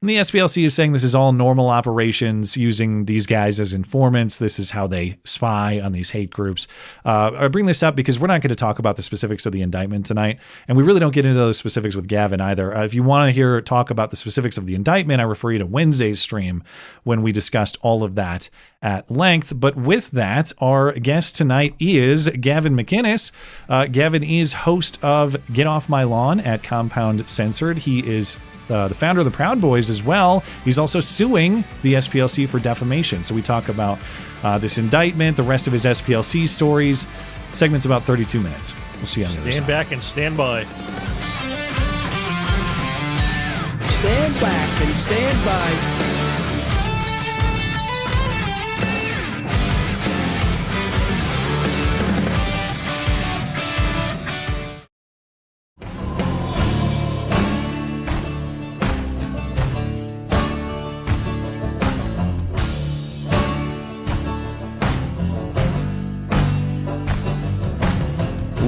And the SPLC is saying this is all normal operations, using these guys as informants. This is how they spy on these hate groups. I bring this up because we're not going to talk about the specifics of the indictment tonight, and we really don't get into those specifics with Gavin either. If you want to hear talk about the specifics of the indictment, I refer you to Wednesday's stream when we discussed all of that at length. But with that, our guest tonight is Gavin McInnes. Gavin is host of Get Off My Lawn at Compound Censored. He is the founder of the Proud Boys as well. He's also suing the SPLC for defamation. So we talk about this indictment, the rest of his SPLC stories. Segment's about 32 minutes. We'll see you on the other side. Stand back and stand by. Stand back and stand by.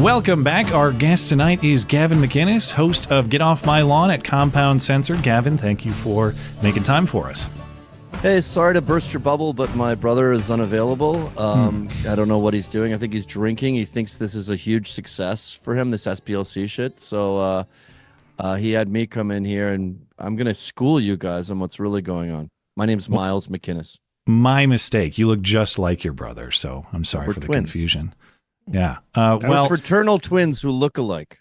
Welcome back. Our guest tonight is Gavin McInnes, host of Get Off My Lawn at Compound Censored. Gavin, thank you for making time for us. Hey, sorry to burst your bubble, but my brother is unavailable. I don't know what he's doing. I think he's drinking. He thinks this is a huge success for him, this SPLC shit. So he had me come in here, and I'm going to school you guys on what's really going on. My name's Miles McInnes. My mistake. You look just like your brother, so I'm sorry for the confusion. Yeah. Well, fraternal twins who look alike.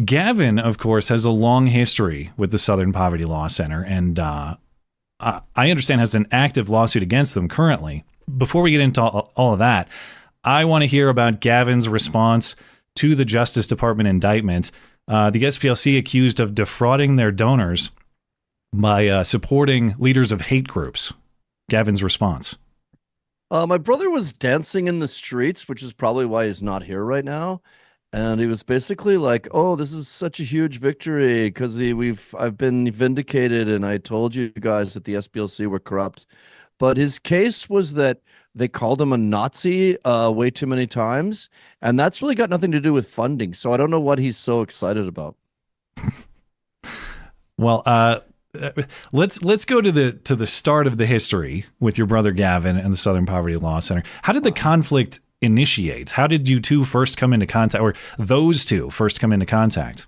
Gavin, of course, has a long history with the Southern Poverty Law Center, and I understand has an active lawsuit against them currently. Before we get into all of that, I want to hear about Gavin's response to the Justice Department indictment. The SPLC accused of defrauding their donors by supporting leaders of hate groups. Gavin's response. My brother was dancing in the streets, which is probably why he's not here right now. And he was basically like, "Oh, this is such a huge victory because I've been vindicated, and I told you guys that the SPLC were corrupt." But his case was that they called him a Nazi way too many times, and that's really got nothing to do with funding. So I don't know what he's so excited about. Well, let's go to the start of the history with your brother Gavin and the Southern Poverty Law Center. How did the conflict initiate? How did you two first come into contact, or those two first come into contact?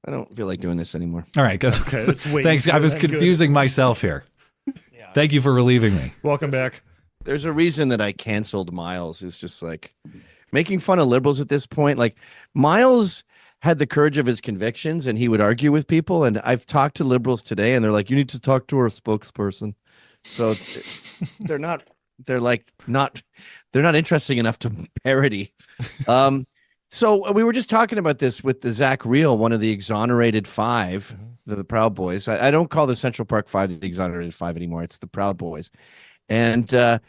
I don't feel like doing this anymore. All right, good. Okay, let's wait. Thanks. I was confusing myself here. Thank you for relieving me. Welcome back. there's a reason that I canceled Miles. Is just like making fun of liberals at this point. Like Miles had the courage of his convictions, and he would argue with people. And I've talked to liberals today, and they're like, "You need to talk to our spokesperson." So they're not interesting enough to parody. So we were just talking about this with the Zach Reel, one of the exonerated five, the Proud Boys. I don't call the Central Park Five the exonerated five anymore. It's the Proud Boys. And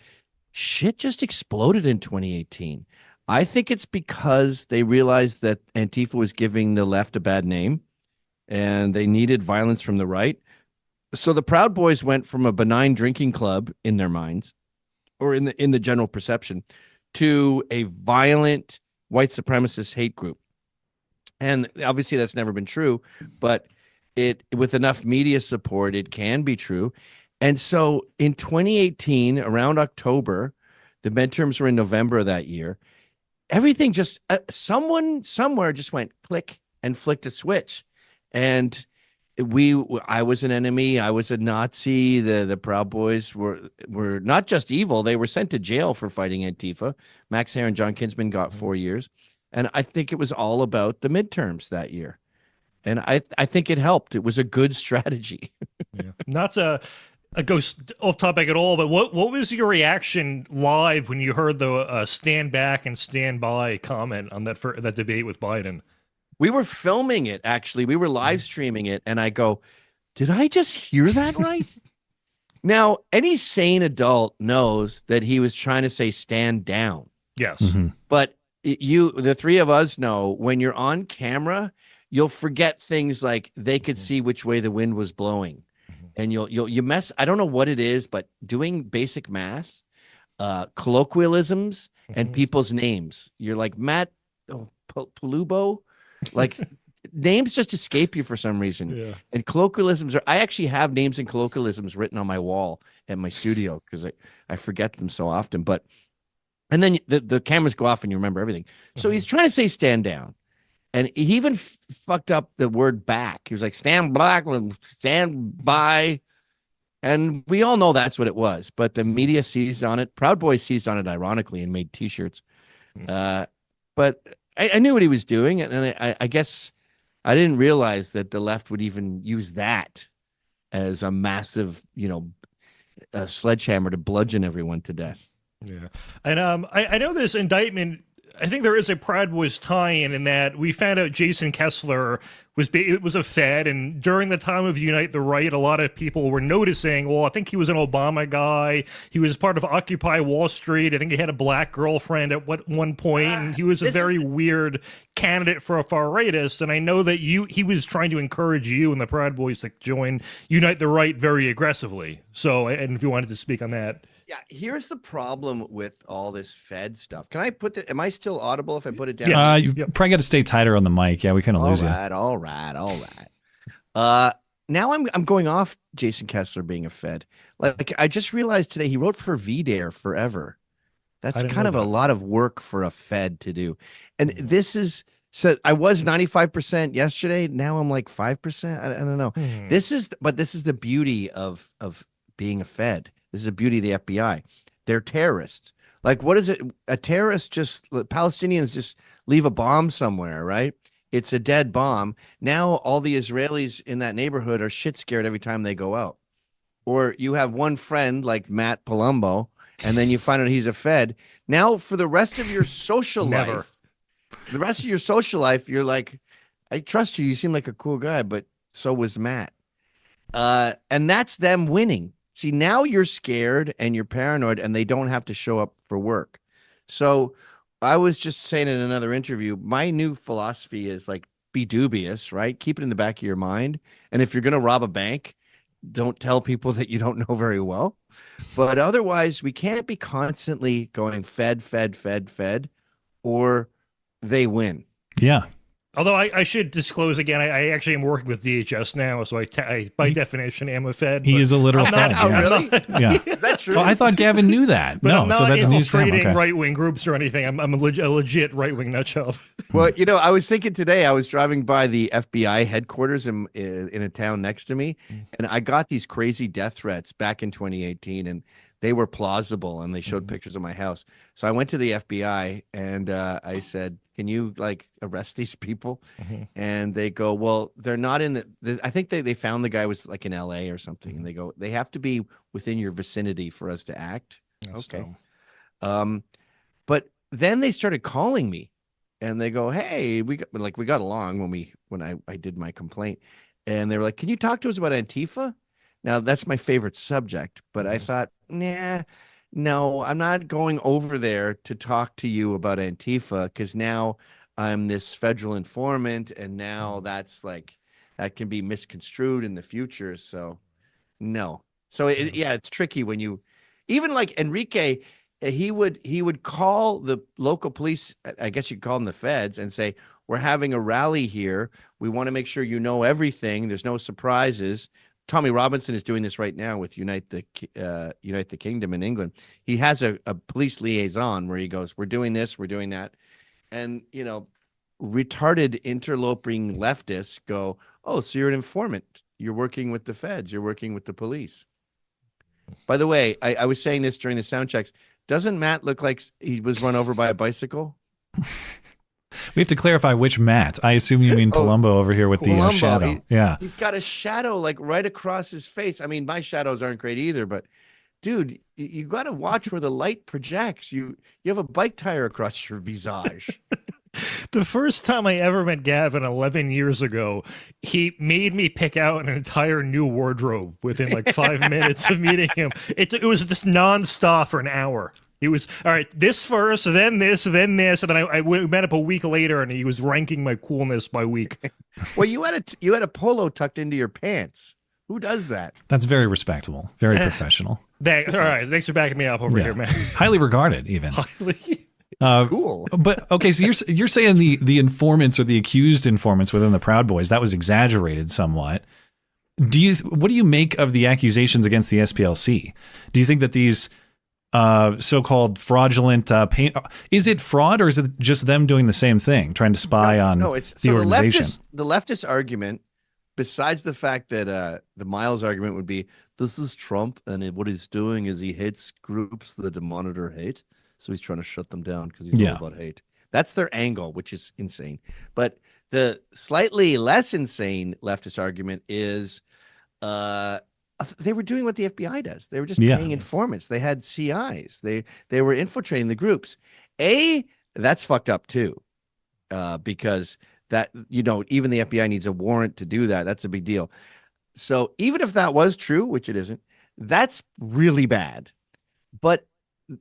shit just exploded in 2018. I think it's because they realized that Antifa was giving the left a bad name and they needed violence from the right. So the Proud Boys went from a benign drinking club in their minds, or in the general perception, to a violent white supremacist hate group. And obviously that's never been true, but with enough media support, it can be true. And so in 2018, around October, the midterms were in November of that year, everything just, someone somewhere just went click and flicked a switch. And I was an enemy. I was a Nazi. The Proud Boys were not just evil. They were sent to jail for fighting Antifa. Max Hare and John Kinsman got 4 years. And I think it was all about the midterms that year. And I think it helped. It was a good strategy. Yeah. Not to go off topic at all, but what was your reaction live when you heard the stand back and stand by comment on that debate with Biden? We were filming it, actually. We were live streaming it, and I go, did I just hear that right? Now, any sane adult knows that he was trying to say stand down. Yes. But the three of us know when you're on camera, you'll forget things like they could see which way the wind was blowing. And you mess. I don't know what it is, but doing basic math, colloquialisms, and people's names. You're like Matt Palumbo. Like names just escape you for some reason. Yeah. And colloquialisms I actually have names and colloquialisms written on my wall at my studio because I forget them so often. And then the cameras go off and you remember everything. So he's trying to say stand down. And he even fucked up the word back. He was like, stand back, stand by. And we all know that's what it was. But the media seized on it. Proud Boys seized on it ironically and made T-shirts. But I knew what he was doing, and I guess I didn't realize that the left would even use that as a massive, a sledgehammer to bludgeon everyone to death. Yeah, and I know this indictment. I think there is a Proud Boys tie-in that we found out Jason Kessler was a Fed, and during the time of Unite the Right, a lot of people were noticing, well, I think he was an Obama guy. He was part of Occupy Wall Street. I think he had a black girlfriend at one point, and he was a very weird candidate for a far-rightist. And I know that he was trying to encourage you and the Proud Boys to join Unite the Right very aggressively. So, and if you wanted to speak on that. Yeah, here's the problem with all this Fed stuff. Can I am I still audible if I put it down? You probably got to stay tighter on the mic. Yeah, we kind of lose you. All right. Now I'm going off Jason Kessler being a Fed. Like I just realized today he wrote for VDare forever. That's kind of a lot of work for a Fed to do. And this is so I was 95% yesterday. Now I'm like 5%. I don't know. This is the beauty of being a Fed. This is the beauty of the FBI. They're terrorists. Like, what is it? A terrorist Palestinians just leave a bomb somewhere, right? It's a dead bomb. Now all the Israelis in that neighborhood are shit scared every time they go out. Or you have one friend like Matt Palumbo, and then you find out he's a Fed. Now for the rest of your social life, you're like, I trust you. You seem like a cool guy, but so was Matt. And that's them winning. See, now you're scared and you're paranoid and they don't have to show up for work. So I was just saying in another interview, my new philosophy is like, be dubious, right? Keep it in the back of your mind. And if you're going to rob a bank, don't tell people that you don't know very well. But otherwise, we can't be constantly going Fed, or they win. Yeah. Although I should disclose again, I actually am working with DHS now, so I by definition am a Fed. He is a literal Fed. Really? Yeah. Is that true? Well, I thought Gavin knew that. But No, I'm not so that's news to him. infiltrating Okay. right-wing groups or anything. I'm a legit right-wing nutshell. Well, I was thinking today, I was driving by the FBI headquarters in a town next to me, and I got these crazy death threats back in 2018, and they were plausible, and they showed pictures of my house. So I went to the FBI and I said, "Can you like arrest these people?" And they go, "Well, they're not in the I think they found the guy was like in LA or something, and they go, they have to be within your vicinity for us to act." That's okay. dumb. But then they started calling me, and they go, "Hey, we got along when I did my complaint," and they were like, "Can you talk to us about Antifa?" Now that's my favorite subject, but I thought, nah, no, I'm not going over there to talk to you about Antifa, because now I'm this federal informant, and now that's like that can be misconstrued in the future. So no. So it's tricky when you even like Enrique. He would call the local police, I guess you'd call them the feds, and say, "We're having a rally here. We want to make sure you know everything. There's no surprises." Tommy Robinson is doing this right now with Unite the Kingdom in England. He has a police liaison where he goes, "We're doing this, we're doing that." And, retarded interloping leftists go, "Oh, so you're an informant. You're working with the feds. You're working with the police." By the way, I was saying this during the sound checks. Doesn't Matt look like he was run over by a bicycle? We have to clarify which Matt. I assume you mean Palumbo over here with the shadow. He's got a shadow like right across his face. I mean, my shadows aren't great either, but dude, you got to watch where the light projects. You have a bike tire across your visage. The first time I ever met Gavin 11 years ago, he made me pick out an entire new wardrobe within like 5 minutes of meeting him. It was just nonstop for an hour. He was, all right, this first, then this, then this, and then we met up a week later, and he was ranking my coolness by week. Well, you had a polo tucked into your pants. Who does that? That's very respectable, very professional. All right, thanks for backing me up over here, man. Highly regarded, even. Highly. Cool. But okay, so you're saying the informants or the accused informants within the Proud Boys, that was exaggerated somewhat. What do you make of the accusations against the SPLC? Do you think that these so-called fraudulent is it fraud, or is it just them doing the same thing, trying to spy on the organization? The leftist argument, besides the fact that the Miles argument would be, this is Trump, and what he's doing is he hates groups that monitor hate, so he's trying to shut them down because he's all about hate. That's their angle, which is insane. But the slightly less insane leftist argument is they were doing what the FBI does. They were just paying informants. They had CIs. They were infiltrating the groups. That's fucked up too, because that even the FBI needs a warrant to do that. That's a big deal. So even if that was true, which it isn't, that's really bad. But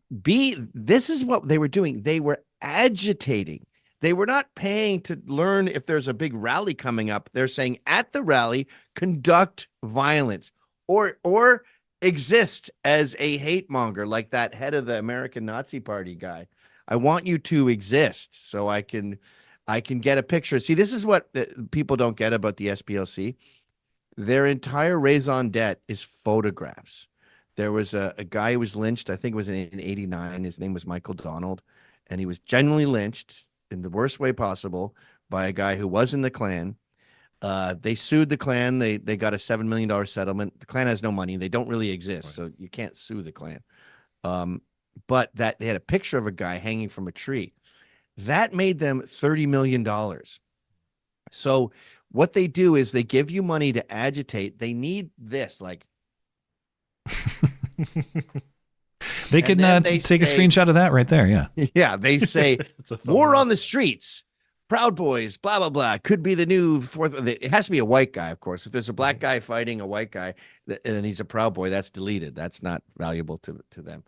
this is what they were doing. They were agitating. They were not paying to learn if there's a big rally coming up. They're saying at the rally, conduct violence or exist as a hate monger, like that head of the American Nazi Party guy. I want you to exist so I can get a picture. See, this is what people don't get about the SPLC. Their entire raison d'etre is photographs. There was a guy who was lynched, I think it was in 89. His name was Michael Donald, and he was genuinely lynched in the worst way possible by a guy who was in the Klan. They sued the Klan. They got a $7 million settlement. The Klan has no money. They don't really exist, so you can't sue the Klan. But that they had a picture of a guy hanging from a tree. That made them $30 million. So what they do is they give you money to agitate. They need this, like... They could take a screenshot of that right there. Yeah. Yeah. They say war on the streets, Proud Boys, blah, blah, blah. Could be the new fourth. It has to be a white guy, of course. If there's a black guy fighting a white guy and he's a Proud Boy, that's deleted. That's not valuable to them.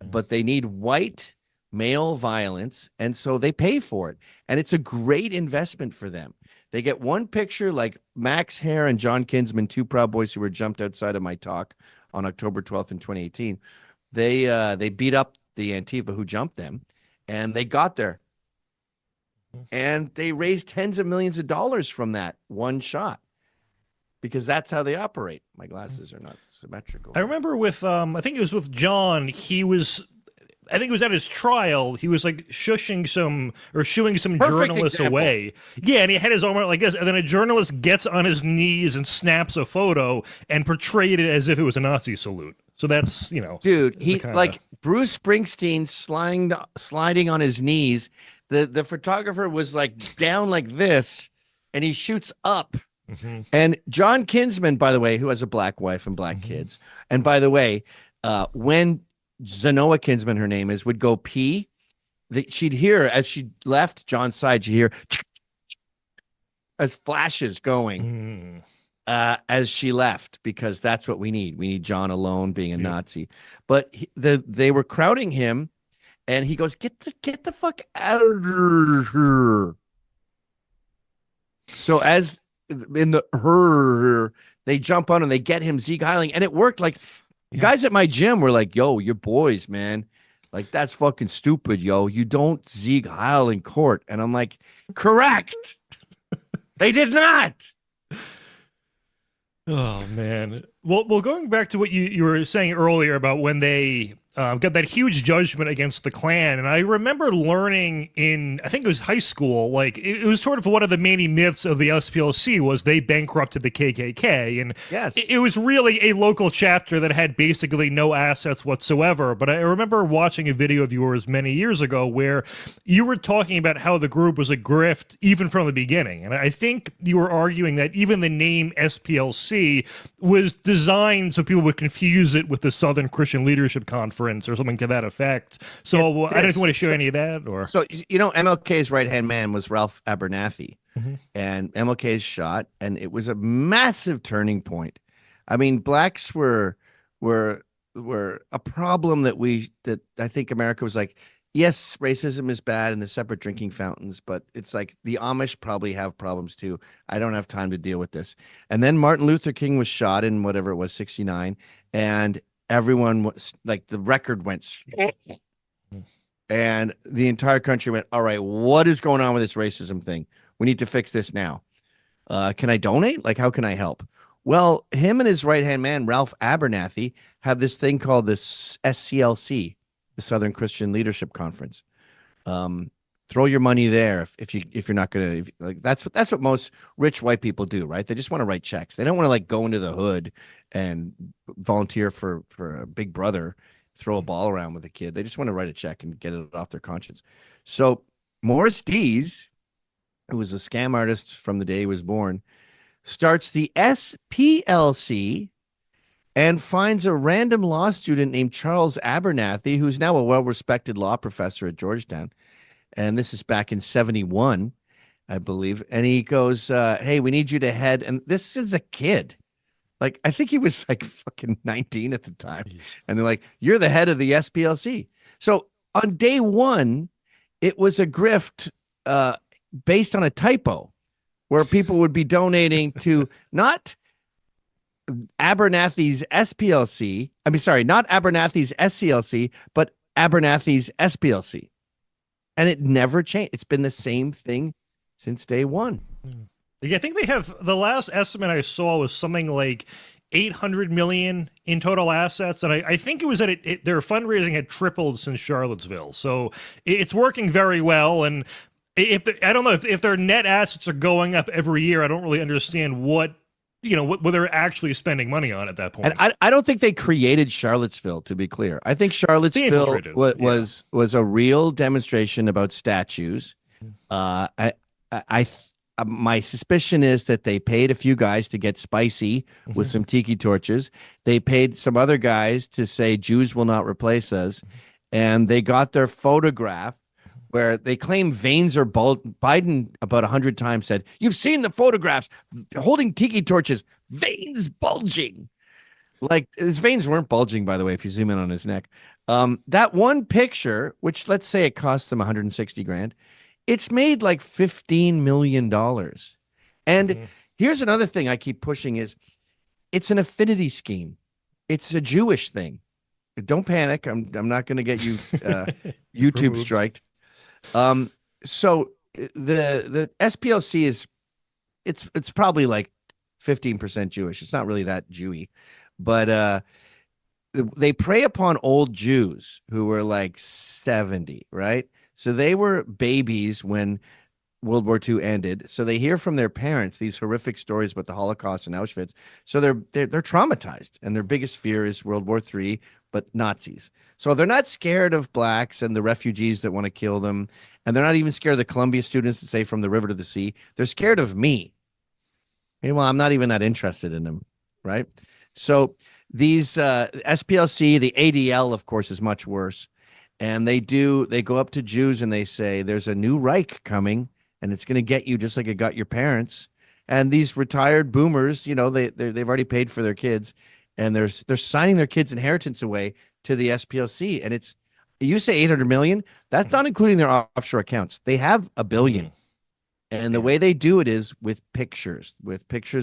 But they need white male violence. And so they pay for it. And it's a great investment for them. They get one picture like Max Hare and John Kinsman, two Proud Boys who were jumped outside of my talk on October 12th in 2018. They beat up the Antifa who jumped them, and they got there. And they raised tens of millions of dollars from that one shot, because that's how they operate. My glasses are not symmetrical. I remember with, I think it was with John, he was I think it was at his trial. He was like shooing some Perfect journalists example. away. Yeah, and he had his arm out like this, and then a journalist gets on his knees and snaps a photo and portrayed it as if it was a Nazi salute. So that's, dude, he like Bruce Springsteen sliding on his knees. The photographer was like down like this, and he shoots up. And John Kinsman, by the way, who has a black wife and black kids, and by the way, when Zanoa Kinsman, her name is, would go pee, she'd hear as she left John's side, she'd hear as flashes going as she left, because that's what we need. We need John alone being a Nazi. But they were crowding him, and he goes, "Get the fuck out of here." So as in they jump on and they get him Sieg Heiling, and it worked. Like guys at my gym were like, "Yo, your boys, man, like that's fucking stupid, yo. You don't Sieg Heil in court." And I'm like, "Correct." They did not. Oh man. Well, going back to what you were saying earlier about when they got that huge judgment against the Klan, and I remember learning in, I think it was high school, like it was sort of one of the main myths of the SPLC was they bankrupted the KKK, and yes, it was really a local chapter that had basically no assets whatsoever. But I remember watching a video of yours many years ago where you were talking about how the group was a grift even from the beginning, and I think you were arguing that even the name SPLC was designed so people would confuse it with the Southern Christian Leadership Conference or something to that effect. So I don't know if you want to show any of that, or so MLK's right-hand man was Ralph Abernathy, and MLK is shot, and it was a massive turning point. I mean, blacks were a problem that I think America was like, yes, racism is bad and the separate drinking fountains, but it's like the Amish probably have problems too. I don't have time to deal with this. And then Martin Luther King was shot in whatever it was, 1969, and everyone was like, the record went, and the entire country went, all right, what is going on with this racism thing? We need to fix this now. Can I donate? Like, how can I help? Well, him and his right-hand man, Ralph Abernathy, have this thing called the SCLC, the Southern Christian Leadership Conference. Throw your money there if you're not gonna, like, that's what most rich white people do, right? They just want to write checks. They don't want to like go into the hood and volunteer for a big brother, throw a ball around with a kid. They just want to write a check and get it off their conscience. So Morris Dees, who was a scam artist from the day he was born, starts the SPLC and finds a random law student named Charles Abernathy, who's now a well-respected law professor at Georgetown. And this is back in 1971, I believe. And he goes, hey, we need you to head. And this is a kid. Like, I think he was like fucking 19 at the time. And they're like, you're the head of the SPLC. So on day one, it was a grift based on a typo where people would be donating to not Abernathy's SPLC. I mean, sorry, not Abernathy's SCLC, but Abernathy's SPLC. And it never changed. It's been the same thing since day one. Yeah, I think they have, the last estimate I saw was something like 800 million in total assets. And I think it was that their fundraising had tripled since Charlottesville. So it's working very well. And I don't know if their net assets are going up every year. I don't really understand what they're actually spending money on at that point. And I don't think they created Charlottesville, to be clear. I think Charlottesville was a real demonstration about statues. My suspicion is that they paid a few guys to get spicy with some tiki torches. They paid some other guys to say Jews will not replace us. And they got their photograph where they claim veins are Biden about 100 times said, you've seen the photographs holding tiki torches, veins bulging. Like, his veins weren't bulging, by the way, if you zoom in on his neck. That one picture, which let's say it cost them 160 grand, it's made like $15 million. And here's another thing I keep pushing is it's an affinity scheme. It's a Jewish thing. Don't panic. I'm not going to get you YouTube striked. So the SPLC is it's probably like 15% Jewish. It's not really that Jewy, but they prey upon old Jews who were like 70, right? So they were babies when World War II ended. So they hear from their parents these horrific stories about the Holocaust and Auschwitz. So they're traumatized, and their biggest fear is World War III, but Nazis. So they're not scared of blacks and the refugees that want to kill them, and they're not even scared of the Columbia students that say from the river to the sea. They're scared of me. Meanwhile, I'm not even that interested in them, right? So these SPLC, the ADL, of course, is much worse. And they go up to Jews and they say, there's a new Reich coming, and it's going to get you just like it got your parents. And these retired boomers, you know, they've already paid for their kids, and they're signing their kids' inheritance away to the SPLC. And you say 800 million, that's not including their offshore accounts. They have $1 billion. And the way they do it is with pictures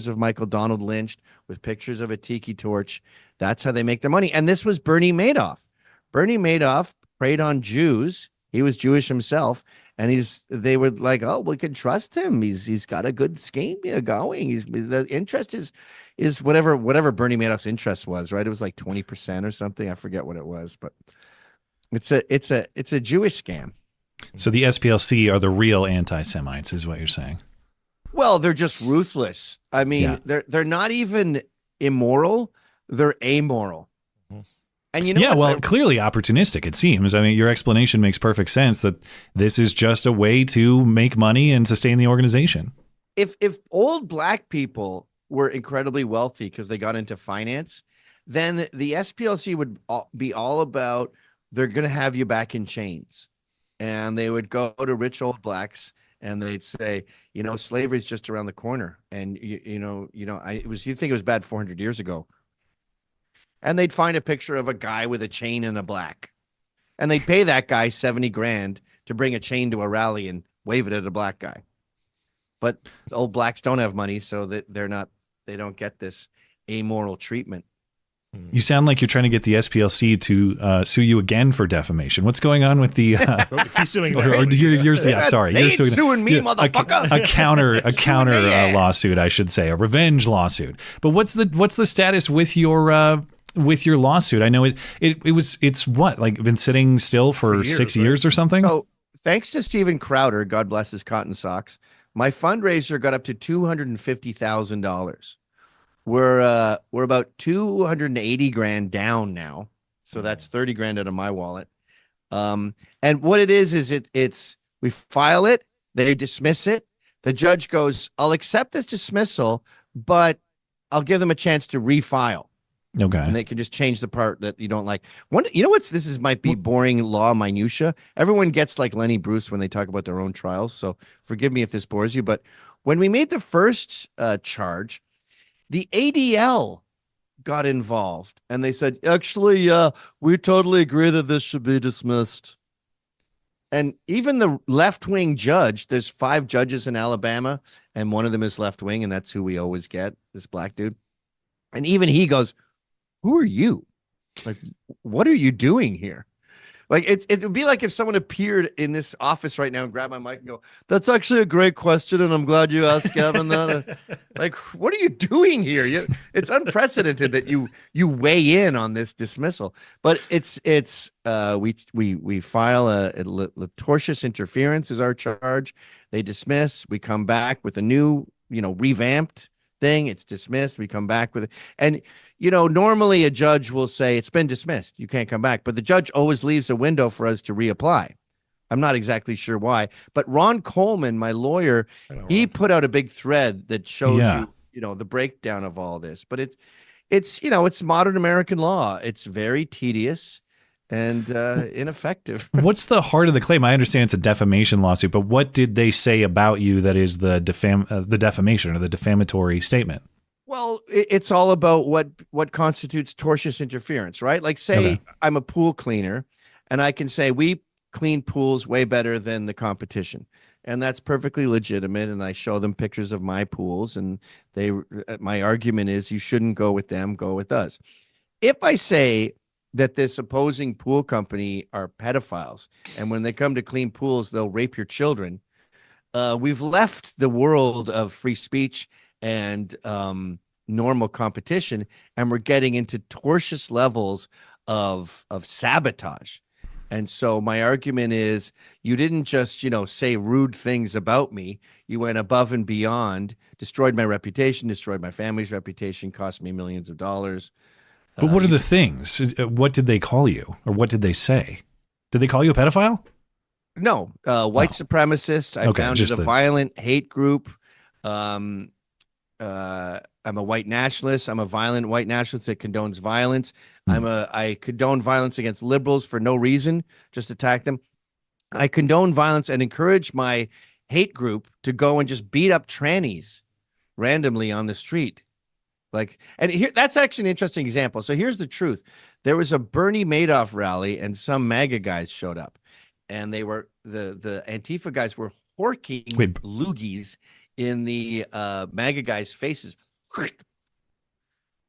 of Michael Donald lynched, with pictures of a tiki torch. That's how they make their money. And this was Bernie Madoff. Bernie Madoff preyed on Jews. He was Jewish himself. And they were like, oh, we can trust him. He's got a good scheme going. The interest is whatever Bernie Madoff's interest was, right? It was like 20% or something. I forget what it was, but it's a Jewish scam. So the SPLC are the real anti-Semites, is what you're saying? Well, they're just ruthless. I mean, they're not even immoral; they're amoral. And clearly opportunistic, it seems. I mean, your explanation makes perfect sense that this is just a way to make money and sustain the organization. If old black people were incredibly wealthy because they got into finance, then the SPLC would be all about they're going to have you back in chains. And they would go to rich old blacks and they'd say, you know, slavery's just around the corner. And you think it was bad 400 years ago. And they'd find a picture of a guy with a chain and a black. And they'd pay that guy $70,000 to bring a chain to a rally and wave it at a black guy. But old blacks don't have money, so that they don't get this amoral treatment. You sound like you're trying to get the SPLC to sue you again for defamation. What's going on with the? He's suing you're suing me, motherfucker. A counter lawsuit, I should say, a revenge lawsuit. But what's the status with your lawsuit? I know it's what, like, been sitting still for 6 years or something. So thanks to Steven Crowder, God bless his cotton socks, my fundraiser got up to $250,000. We're about $280,000 down now, so that's $30,000 out of my wallet. And what it is it's we file it, they dismiss it. The judge goes, "I'll accept this dismissal, but I'll give them a chance to refile." Okay, and they can just change the part that you don't like. Might be boring law minutia. Everyone gets like Lenny Bruce when they talk about their own trials, so forgive me if this bores you. But when we made the first charge, the ADL got involved and they said, actually, we totally agree that this should be dismissed. And even the left-wing judge, there's 5 judges in Alabama, and one of them is left-wing, and that's who we always get, this black dude. And even he goes, who are you? Like, what are you doing here? Like, it would be like if someone appeared in this office right now and grabbed my mic and go, that's actually a great question, and I'm glad you asked, Gavin, that. Like, what are you doing here? It's unprecedented that you weigh in on this dismissal. But we file a tortious interference is our charge. They dismiss. We come back with a new, revamped thing. It's dismissed. We come back with it. And, normally a judge will say it's been dismissed. You can't come back. But the judge always leaves a window for us to reapply. I'm not exactly sure why. But Ron Coleman, my lawyer, he put out a big thread that shows you the breakdown of all this. But it's modern American law. It's very tedious and ineffective. What's the heart of the claim? I understand it's a defamation lawsuit, but what did they say about you that is the defamation or the defamatory statement? Well, it's all about what constitutes tortious interference, right? Like, say I'm a pool cleaner, and I can say we clean pools way better than the competition, and that's perfectly legitimate. And I show them pictures of my pools, and my argument is you shouldn't go with them, go with us. If I say that this opposing pool company are pedophiles, and when they come to clean pools, they'll rape your children, we've left the world of free speech and normal competition, and we're getting into tortious levels of sabotage. And so my argument is, you didn't just, say rude things about me. You went above and beyond, destroyed my reputation, destroyed my family's reputation, cost me millions of dollars. But what are the things? What did they call you, or what did they say? Did they call you a pedophile? No, white supremacist. I founded a violent hate group. I'm a white nationalist. I'm a violent white nationalist that condones violence. I condone violence against liberals for no reason, just attack them. I condone violence and encourage my hate group to go and just beat up trannies randomly on the street. And here, that's actually an interesting example. So here's the truth. There was a Bernie Madoff rally and some MAGA guys showed up, and they were, the Antifa guys were horking loogies in the MAGA guys' faces.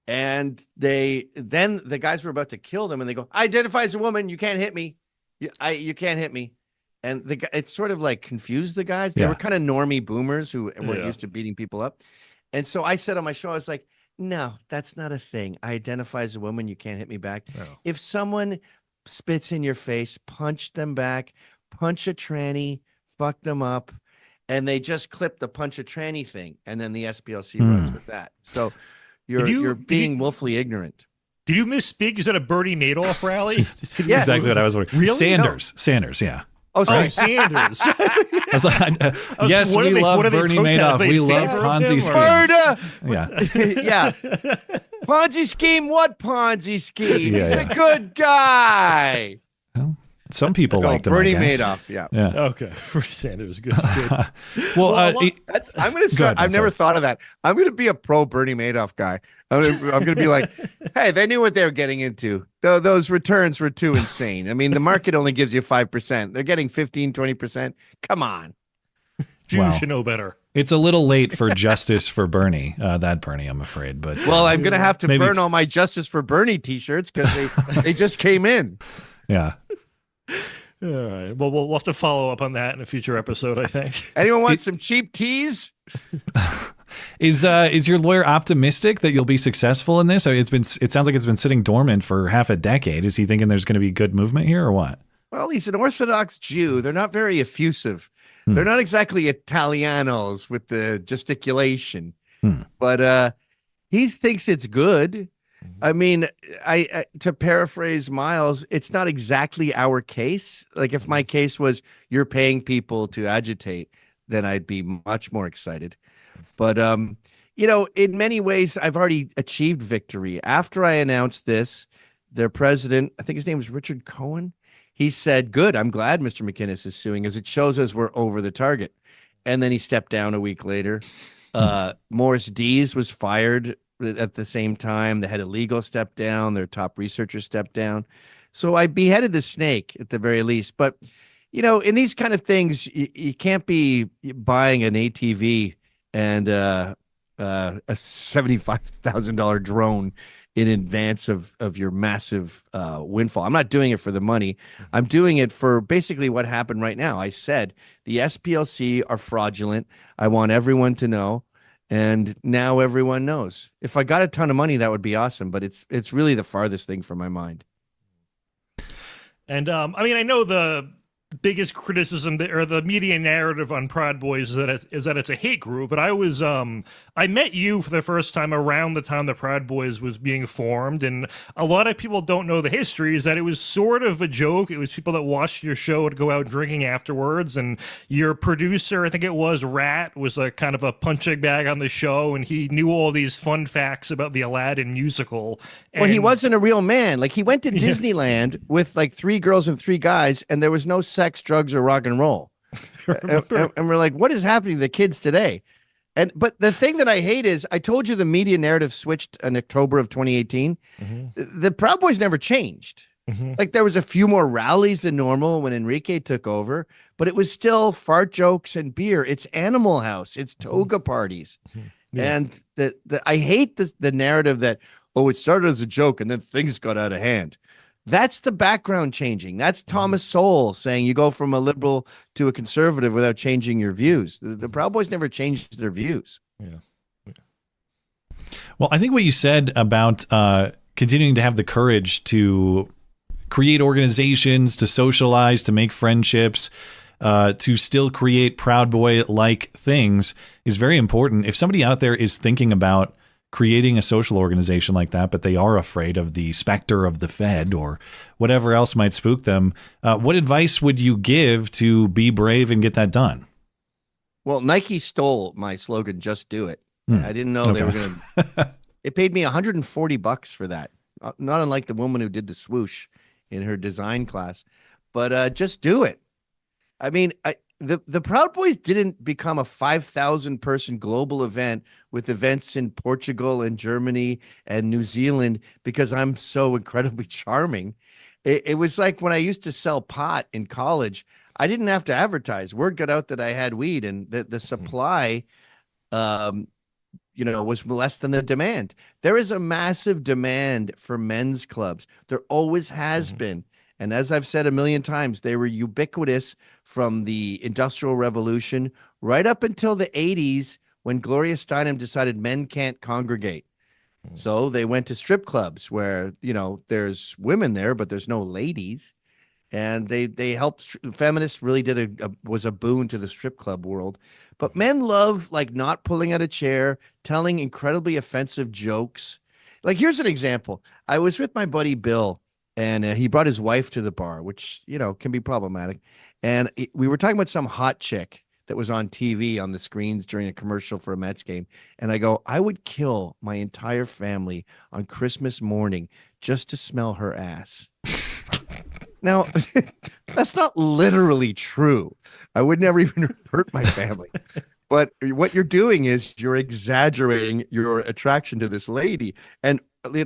And then the guys were about to kill them, and they go, "I identify as a woman. You can't hit me. You can't hit me." And it sort of like confused the guys. They were kind of normie boomers who weren't used to beating people up. And so I said on my show, I was like, no, that's not a thing. I identify as a woman. You can't hit me back. No. If someone spits in your face, punch them back, punch a tranny, fuck them up. And they just clip the punch a tranny thing. And then the SPLC runs with that. So you're being willfully ignorant. Did you misspeak? You said a Bernie Madoff rally? That's exactly what I was wondering. Really? Sanders, yeah. Oh, sorry. Sanders. Yes, we love Bernie Madoff. We love Ponzi schemes. Yeah. Ponzi scheme? What Ponzi scheme? He's a good guy. Well, some people liked him. Bernie Madoff. Yeah. Okay. Sanders. Good. Well, I'm going to start. I've never thought of that. I'm going to be a pro Bernie Madoff guy. I'm going to be like, hey, they knew what they were getting into. Those returns were too insane. I mean, the market only gives you 5%. They're getting 15, 20%. Come on. Jews should know better. It's a little late for justice for Bernie. That Bernie, I'm afraid. But I'm going to have to burn all my Justice for Bernie t-shirts because they just came in. Yeah. All right. Well, we'll have to follow up on that in a future episode, I think. Anyone want some cheap teas? Is your lawyer optimistic that you'll be successful in this? It sounds like it's been sitting dormant for half a decade. Is he thinking there's going to be good movement here, or what? Well, he's an Orthodox Jew. They're not very effusive. They're not exactly Italianos with the gesticulation, but he thinks it's good. I mean, I to paraphrase Miles, it's not exactly our case. Like if my case was you're paying people to agitate, then I'd be much more excited. But, in many ways, I've already achieved victory. After I announced this, their president, I think his name was Richard Cohen, he said, good, I'm glad Mr. McInnes is suing, as it shows us we're over the target. And then he stepped down a week later. Morris Dees was fired at the same time. The head of legal stepped down. Their top researcher stepped down. So I beheaded the snake at the very least. But, in these kind of things, you can't be buying an ATV and a $75,000 drone in advance of your massive windfall. I'm not doing it for the money. I'm doing it for basically what happened right now. I said the SPLC are fraudulent. I want everyone to know. And now everyone knows. If I got a ton of money, that would be awesome. But it's really the farthest thing from my mind. And I know the biggest criticism or the media narrative on Proud Boys is that it's a hate group. But I met you for the first time around the time the Proud Boys was being formed, and a lot of people don't know the history. Is that it was sort of a joke. It was people that watched your show would go out drinking afterwards, and your producer, I think it was Rat, was a kind of a punching bag on the show, and he knew all these fun facts about the Aladdin musical. Well, he wasn't a real man. Like he went to Disneyland with like 3 girls and 3 guys, and there was no sex, drugs, or rock and roll. and we're like, what is happening to the kids today? But the thing that I hate is, I told you the media narrative switched in October of 2018. The Proud Boys never changed. Like there was a few more rallies than normal when Enrique took over, but it was still fart jokes and beer. It's Animal House. It's toga parties. And I hate the narrative that, it started as a joke and then things got out of hand. That's the background changing. That's Thomas Sowell saying you go from a liberal to a conservative without changing your views. The Proud Boys never changed their views. Well, I think what you said about continuing to have the courage to create organizations, to socialize, to make friendships, to still create Proud Boy-like things is very important. If somebody out there is thinking about creating a social organization like that, but they are afraid of the specter of the Fed or whatever else might spook them, what advice would you give to be brave and get that done? Well, Nike stole my slogan, "Just do it." I didn't know they were going to. It paid me $140 for that. Not unlike the woman who did the swoosh in her design class, but just do it. I mean, the Proud Boys didn't become a 5,000 person global event with events in Portugal and Germany and New Zealand because I'm so incredibly charming. It was like when I used to sell pot in college, I didn't have to advertise. Word got out that I had weed, and the supply, was less than the demand. There is a massive demand for men's clubs. There always has been. And as I've said a million times, they were ubiquitous from the Industrial Revolution right up until the 80s when Gloria Steinem decided men can't congregate. So they went to strip clubs where, there's women there, but there's no ladies. And they helped. Feminists really was a boon to the strip club world. But men love not pulling out a chair, telling incredibly offensive jokes. Like, here's an example. I was with my buddy Bill, and he brought his wife to the bar, which, can be problematic. And we were talking about some hot chick that was on TV on the screens during a commercial for a Mets game. And I go, I would kill my entire family on Christmas morning just to smell her ass. Now, that's not literally true. I would never even hurt my family. But what you're doing is you're exaggerating your attraction to this lady. And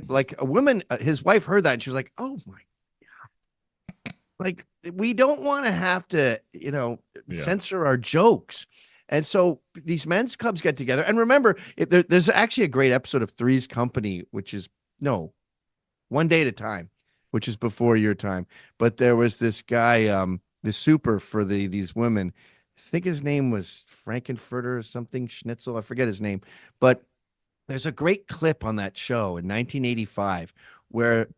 like a woman, his wife heard that and she was like, oh my God. Like, we don't want to have to, censor our jokes. And so these men's clubs get together. And remember, there's actually a great episode of Three's Company, which is, One Day at a Time, which is before your time. But there was this guy, the super for these women. I think his name was Frankenfurter or something, Schnitzel. I forget his name. But there's a great clip on that show in 1985 where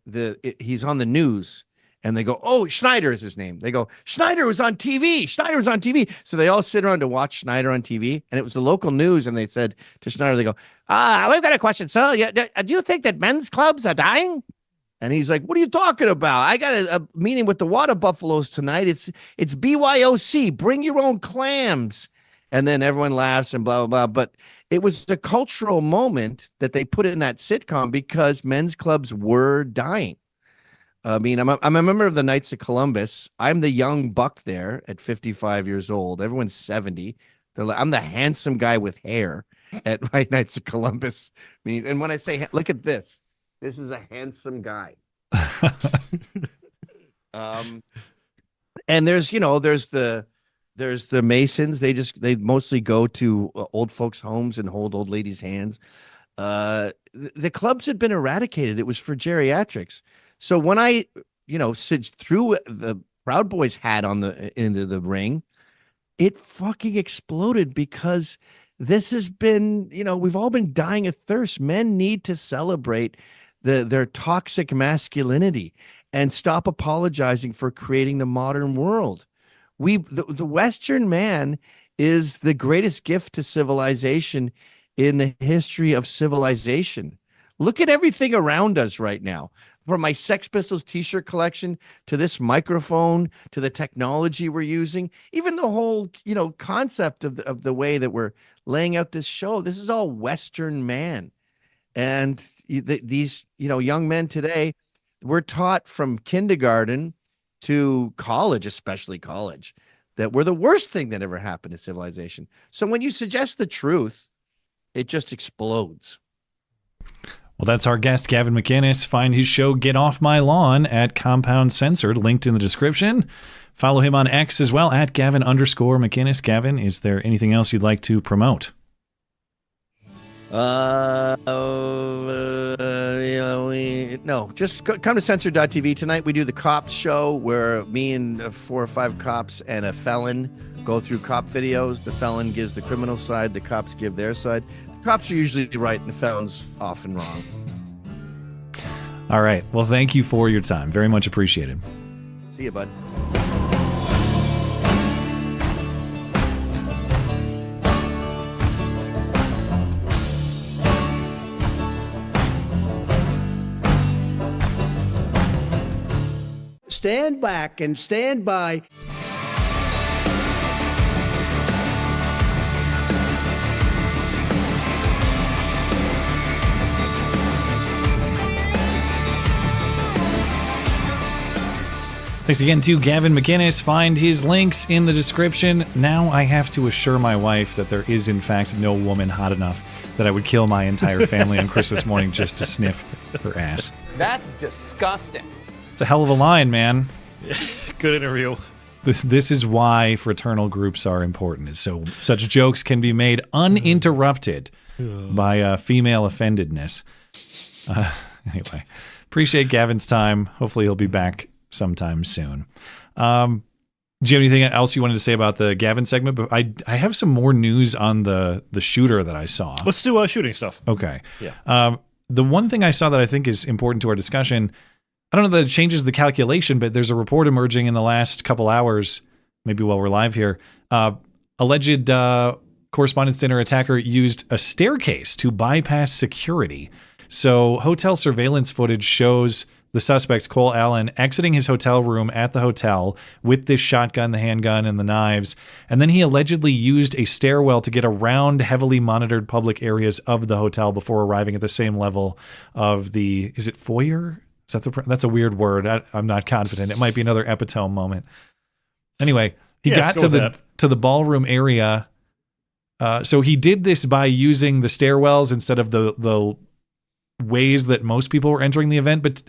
he's on the news. And they go, oh, Schneider is his name. They go, Schneider was on TV. Schneider was on TV. So they all sit around to watch Schneider on TV. And it was the local news. And they said to Schneider, they go, we've got a question. So do you think that men's clubs are dying? And he's like, what are you talking about? I got a meeting with the water buffaloes tonight. It's BYOC. Bring your own clams. And then everyone laughs and blah, blah, blah. But it was a cultural moment that they put in that sitcom because men's clubs were dying. I mean, I'm a member of the Knights of Columbus. I'm the young buck there at 55 years old. Everyone's 70. I'm the handsome guy with hair at my Knights of Columbus. I mean, and when I say, look at this. This is a handsome guy. And there's the Masons. They mostly go to old folks' homes and hold old ladies' hands. The clubs had been eradicated. It was for geriatrics. So when I, threw the Proud Boys hat into the ring, it fucking exploded because this has been, we've all been dying of thirst. Men need to celebrate their toxic masculinity and stop apologizing for creating the modern world. The Western man is the greatest gift to civilization in the history of civilization. Look at everything around us right now. From my Sex Pistols t-shirt collection to this microphone to the technology we're using, even the whole, concept of the way that we're laying out this show. This is all Western man. And these, young men today, we're taught from kindergarten to college, especially college, that we're the worst thing that ever happened to civilization. So when you suggest the truth, it just explodes. Well, that's our guest, Gavin McInnes. Find his show, Get Off My Lawn, at Compound Censored, linked in the description. Follow him on X as well, at Gavin_McInnes. Gavin, is there anything else you'd like to promote? No, just come to censored.tv. Tonight we do the Cops show where me and 4 or 5 cops and a felon go through cop videos. The felon gives the criminal side, the cops give their side. Cops are usually right and found's often wrong. All right. Well, thank you for your time. Very much appreciated. See you, bud. Stand back and stand by. Thanks again to Gavin McInnes. Find his links in the description. Now I have to assure my wife that there is, in fact, no woman hot enough that I would kill my entire family on Christmas morning just to sniff her ass. That's disgusting. It's a hell of a line, man. Good interview. This is why fraternal groups are important. So such jokes can be made uninterrupted by female offendedness. Anyway, appreciate Gavin's time. Hopefully he'll be back sometime soon. Do you have anything else you wanted to say about the Gavin segment? But I have some more news on the shooter that I saw. Let's do shooting stuff. Okay. Yeah. The one thing I saw that I think is important to our discussion, I don't know that it changes the calculation, but there's a report emerging in the last couple hours, maybe while we're live here. Alleged Correspondents Dinner attacker used a staircase to bypass security. So hotel surveillance footage shows the suspect, Cole Allen, exiting his hotel room at the hotel with this shotgun, the handgun, and the knives. And then he allegedly used a stairwell to get around heavily monitored public areas of the hotel before arriving at the same level of the, is it foyer? Is that that's a weird word. I'm not confident. It might be another epitome moment. Anyway, he got to the ballroom area. So he did this by using the stairwells instead of the ways that most people were entering the event. But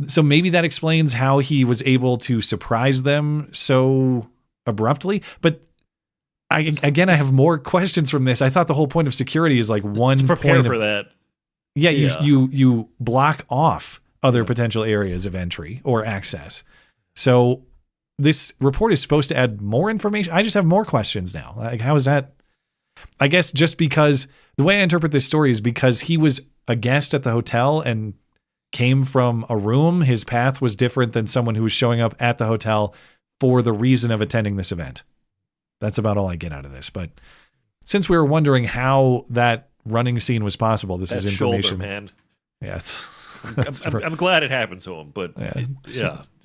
so maybe that explains how he was able to surprise them so abruptly. But I have more questions from this. I thought the whole point of security is like one prepare point for that. Yeah, you block off other potential areas of entry or access. So this report is supposed to add more information. I just have more questions now. Like, how is that? I guess just because the way I interpret this story is because he was a guest at the hotel and came from a room. His path was different than someone who was showing up at the hotel for the reason of attending this event. That's about all I get out of this. But since we were wondering how that running scene was possible, this is information. Shoulder, man. Yeah, I'm glad it happened to him, but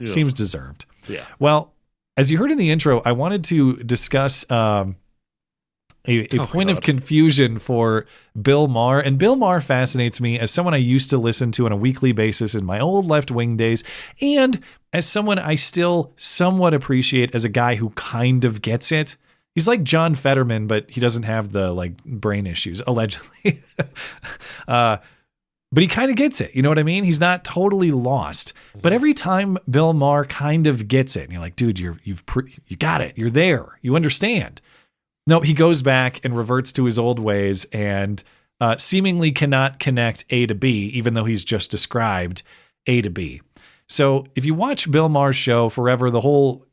seems deserved. Yeah. Well, as you heard in the intro, I wanted to discuss a point of confusion for Bill Maher. And Bill Maher fascinates me as someone I used to listen to on a weekly basis in my old left-wing days, and as someone I still somewhat appreciate as a guy who kind of gets it. He's like John Fetterman, but he doesn't have the brain issues, allegedly. But he kind of gets it. You know what I mean? He's not totally lost. But every time Bill Maher kind of gets it, and you're like, dude, you got it. You're there. You understand. No, he goes back and reverts to his old ways and seemingly cannot connect A to B, even though he's just described A to B. So if you watch Bill Maher's show forever, the whole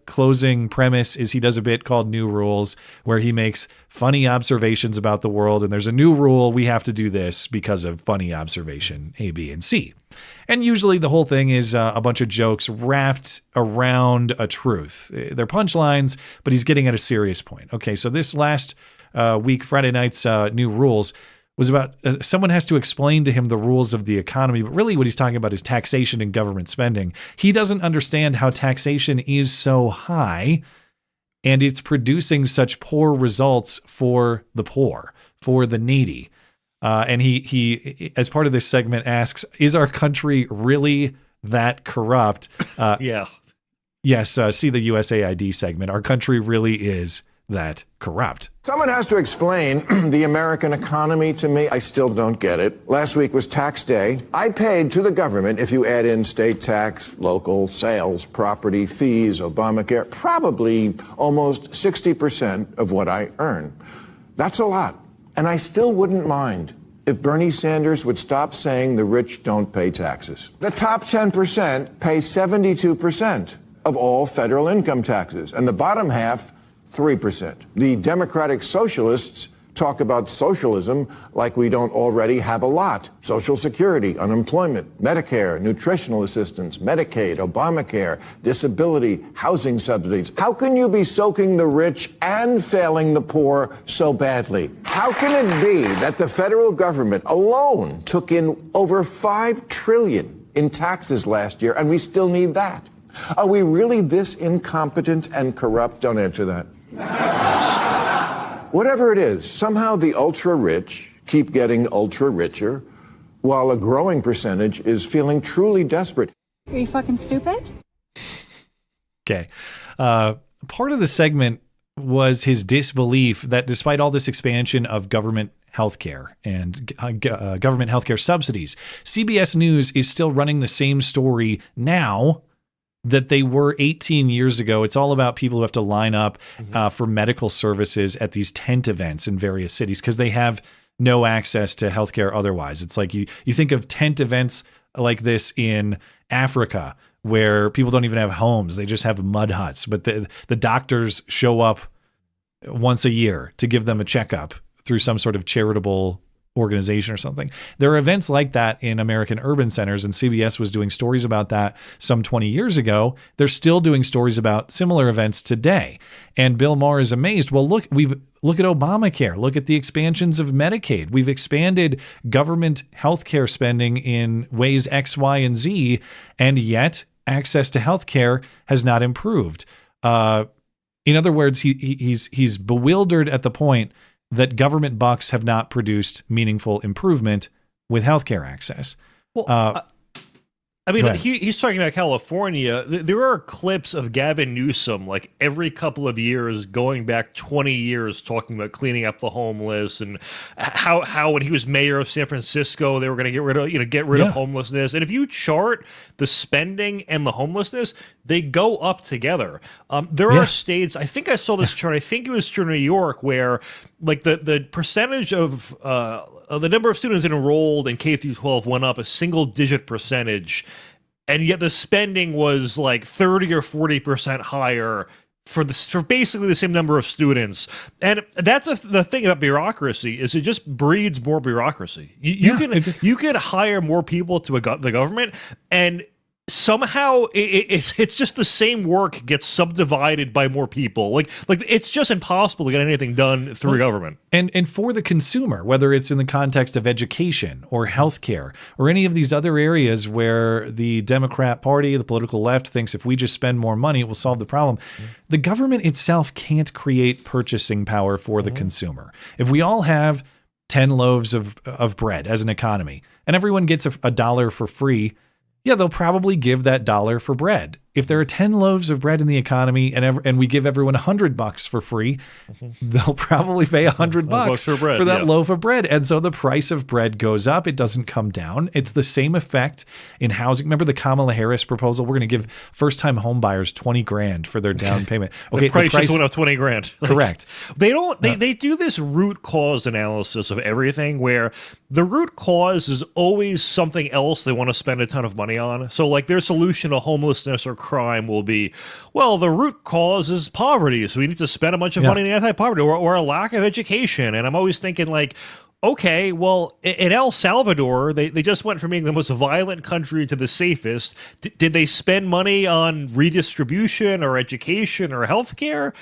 closing premise is he does a bit called New Rules, where he makes funny observations about the world. And there's a new rule. We have to do this because of funny observation A, B, and C. And usually the whole thing is a bunch of jokes wrapped around a truth. They're punchlines, but he's getting at a serious point. Okay, so this last week, Friday night's New Rules was about someone has to explain to him the rules of the economy, but really what he's talking about is taxation and government spending. He doesn't understand how taxation is so high and it's producing such poor results for the poor, for the needy. And he, as part of this segment, asks, is our country really that corrupt? Yeah. Yes, see the USAID segment. Our country really is that corrupt. Someone has to explain the American economy to me. I still don't get it. Last week was tax day. I paid to the government, if you add in state tax, local sales, property, fees, Obamacare, probably almost 60% of what I earn. That's a lot. And I still wouldn't mind if Bernie Sanders would stop saying the rich don't pay taxes. The top 10% pay 72% of all federal income taxes, and the bottom half 3%. The Democratic Socialists talk about socialism like we don't already have a lot. Social Security, unemployment, Medicare, nutritional assistance, Medicaid, Obamacare, disability, housing subsidies. How can you be soaking the rich and failing the poor so badly? How can it be that the federal government alone took in over $5 trillion in taxes last year, and we still need that? Are we really this incompetent and corrupt? Don't answer that. Whatever it is, somehow the ultra-rich keep getting ultra-richer, while a growing percentage is feeling truly desperate. Are you fucking stupid? Okay. Part of the segment was his disbelief that despite all this expansion of government healthcare and government healthcare subsidies, CBS News is still running the same story now that they were 18 years ago. It's all about people who have to line up for medical services at these tent events in various cities because they have no access to healthcare otherwise. It's like you think of tent events like this in Africa where people don't even have homes. They just have mud huts, but the doctors show up once a year to give them a checkup through some sort of charitable organization or something. There are events like that in American urban centers, and CBS was doing stories about that some 20 years ago. They're still doing stories about similar events today. And Bill Maher is amazed. Well, look at Obamacare. Look at the expansions of Medicaid. We've expanded government healthcare spending in ways X, Y, and Z, and yet access to healthcare has not improved. In other words, he's bewildered at the point that government bucks have not produced meaningful improvement with healthcare access. Well, I mean, he's talking about California. There are clips of Gavin Newsom like every couple of years going back 20 years talking about cleaning up the homeless and how when he was mayor of San Francisco, they were going to get rid of homelessness. And if you chart the spending and the homelessness, they go up together. There are states, I think I saw this chart, I think it was true in New York, where like the percentage of the number of students enrolled in K through 12 went up a single digit percentage, and yet the spending was like 30 or 40% higher for basically the same number of students. And that's the thing about bureaucracy is it just breeds more bureaucracy. You can hire more people to the government, and somehow it's just the same work gets subdivided by more people. Like it's just impossible to get anything done through government. And for the consumer, whether it's in the context of education or healthcare or any of these other areas where the Democrat Party, the political left, thinks if we just spend more money, it will solve the problem. The government itself can't create purchasing power for the consumer. If we all have 10 loaves of bread as an economy and everyone gets a dollar for free, yeah, they'll probably give that dollar for bread. If there are 10 loaves of bread in the economy and we give everyone $100 for free, they'll probably pay $100 for that loaf of bread. And so the price of bread goes up. It doesn't come down. It's the same effect in housing. Remember the Kamala Harris proposal? We're going to give first-time home buyers $20,000 for their down payment. Okay, the price just went up $20,000. Correct. They do this root cause analysis of everything where the root cause is always something else they want to spend a ton of money on. So like their solution to homelessness or crime will be, well, the root cause is poverty, so we need to spend a bunch of money in anti-poverty or a lack of education. And I'm always thinking like, okay, well, in El Salvador, they just went from being the most violent country to the safest. Did they spend money on redistribution or education or healthcare?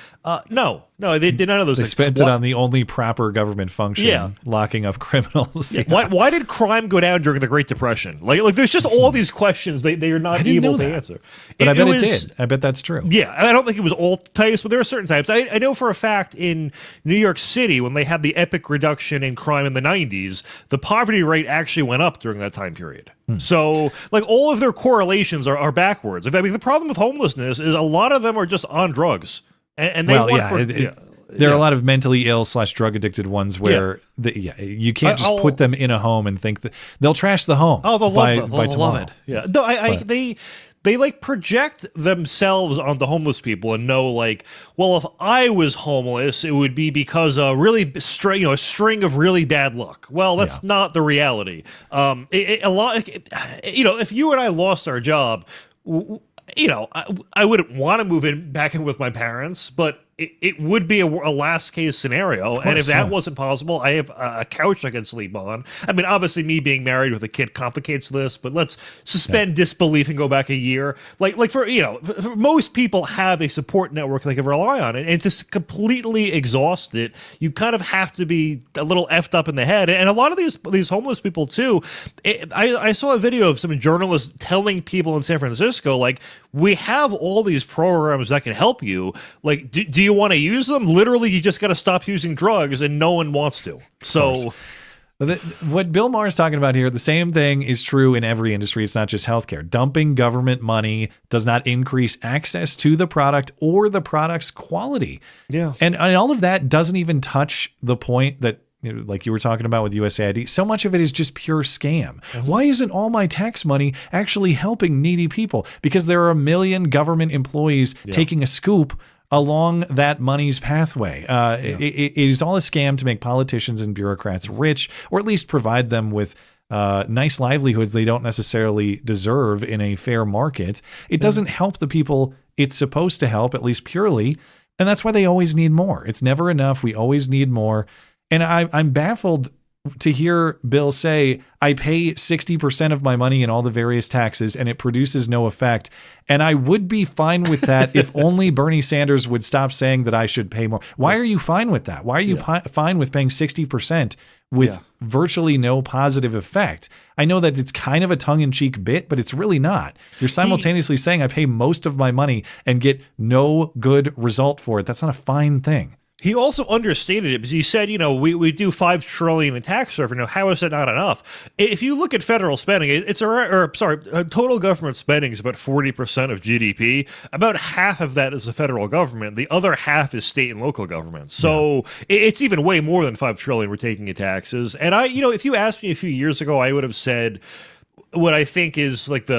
No, they did none of those things. They spent it on the only proper government function, locking up criminals. Why did crime go down during the Great Depression? Like there's just all these questions they are not able to answer. But I bet it did. I bet that's true. Yeah, I don't think it was all types, but there are certain types. I know for a fact in New York City, when they had the epic reduction in crime in the 90s, the poverty rate actually went up during that time period. So like all of their correlations are backwards. I mean, the problem with homelessness is a lot of them are just on drugs. And they there are a lot of mentally ill / drug addicted ones where you can't just put them in a home and think that they'll trash the home. Oh, they'll love it. Yeah. No, they like project themselves onto homeless people and know like, well, if I was homeless, it would be because a string of really bad luck. Well, that's not the reality. If you and I lost our job, I wouldn't want to move back in with my parents, but it would be a last case scenario. And if that wasn't possible, I have a couch I can sleep on. I mean, obviously me being married with a kid complicates this, but let's suspend disbelief and go back a year. Like for most people have a support network they can rely on, and to completely exhaust it, you kind of have to be a little effed up in the head. And a lot of these homeless people too, I saw a video of some journalists telling people in San Francisco, like, we have all these programs that can help you. Like, do you want to use them? Literally, you just got to stop using drugs, and no one wants to. So what Bill Maher is talking about here, the same thing is true in every industry. It's not just healthcare. Dumping government money does not increase access to the product or the product's quality. Yeah. And all of that doesn't even touch the point that, like you were talking about with USAID, so much of it is just pure scam. Why isn't all my tax money actually helping needy people? Because there are 1 million government employees taking a scoop along that money's pathway. It is all a scam to make politicians and bureaucrats rich, or at least provide them with nice livelihoods they don't necessarily deserve in a fair market. It doesn't help the people it's supposed to help, at least purely, and that's why they always need more. It's never enough. We always need more. And I'm baffled to hear Bill say, I pay 60% of my money in all the various taxes and it produces no effect. And I would be fine with that if only Bernie Sanders would stop saying that I should pay more. Why are you fine with that? Why are you fine with paying 60% with virtually no positive effect? I know that it's kind of a tongue-in-cheek bit, but it's really not. You're simultaneously saying I pay most of my money and get no good result for it. That's not a fine thing. He also understated it because he said, we do $5 trillion in tax revenue. How is that not enough? If you look at federal spending, total government spending is about 40% of GDP. About half of that is the federal government. The other half is state and local governments. So it's even way more than $5 trillion we're taking in taxes. And if you asked me a few years ago, I would have said what I think is like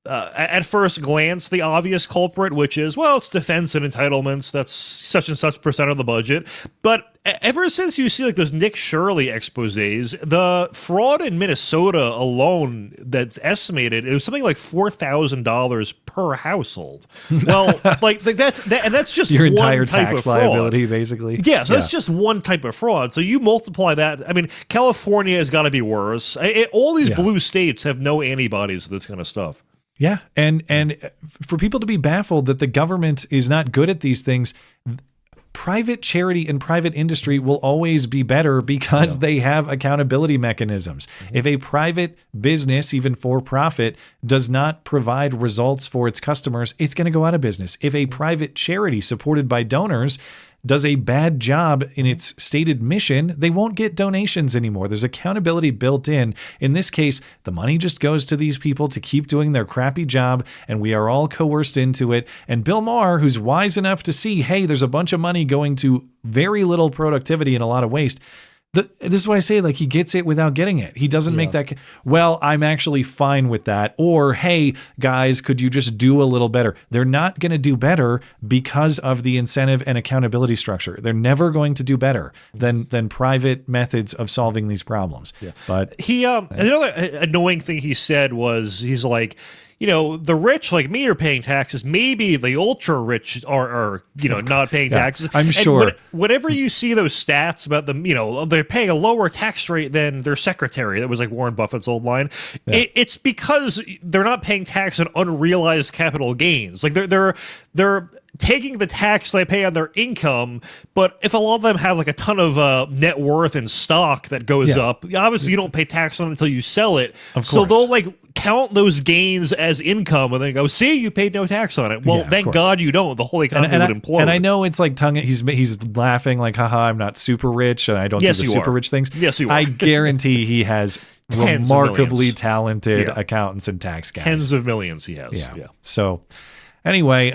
at first glance, the obvious culprit, which is, well, it's defense and entitlements. That's such and such % of the budget. But ever since you see like those Nick Shirley exposés, the fraud in Minnesota alone that's estimated, it was something like $4,000 per household. Well, that's just your one entire type tax of fraud. liability, basically. Yeah, so that's just one type of fraud. So you multiply that. I mean, California has got to be worse. All these blue states have no antibodies to this kind of stuff. Yeah, and for people to be baffled that the government is not good at these things, private charity and private industry will always be better because they have accountability mechanisms. If a private business, even for profit, does not provide results for its customers, it's going to go out of business. If a private charity supported by donors does a bad job in its stated mission, they won't get donations anymore. There's accountability built in. In this case, the money just goes to these people to keep doing their crappy job, and we are all coerced into it. And Bill Maher, who's wise enough to see, hey, there's a bunch of money going to very little productivity and a lot of waste. This is why I say, like, he gets it without getting it. He doesn't make that, well, I'm actually fine with that. Or, hey, guys, could you just do a little better? They're not going to do better because of the incentive and accountability structure. They're never going to do better than private methods of solving these problems. Yeah. But another annoying thing he said was, he's like, the rich like me are paying taxes. Maybe the ultra rich are not paying taxes. I'm sure. Whenever you see those stats about them, they're paying a lower tax rate than their secretary. That was like Warren Buffett's old line. Yeah. It's because they're not paying tax on unrealized capital gains. Like they're taking the tax they pay on their income, but if a lot of them have like a ton of net worth and stock that goes up, obviously you don't pay tax on it until you sell it. So they'll like count those gains as income and then go, see, you paid no tax on it. Well, thank God you don't. The whole economy would implode. And I know it's like he's laughing like, haha, I'm not super rich and I don't do the super rich things. Yes, you are. I guarantee he has remarkably talented accountants and tax guys. Tens of millions he has. Yeah. So anyway,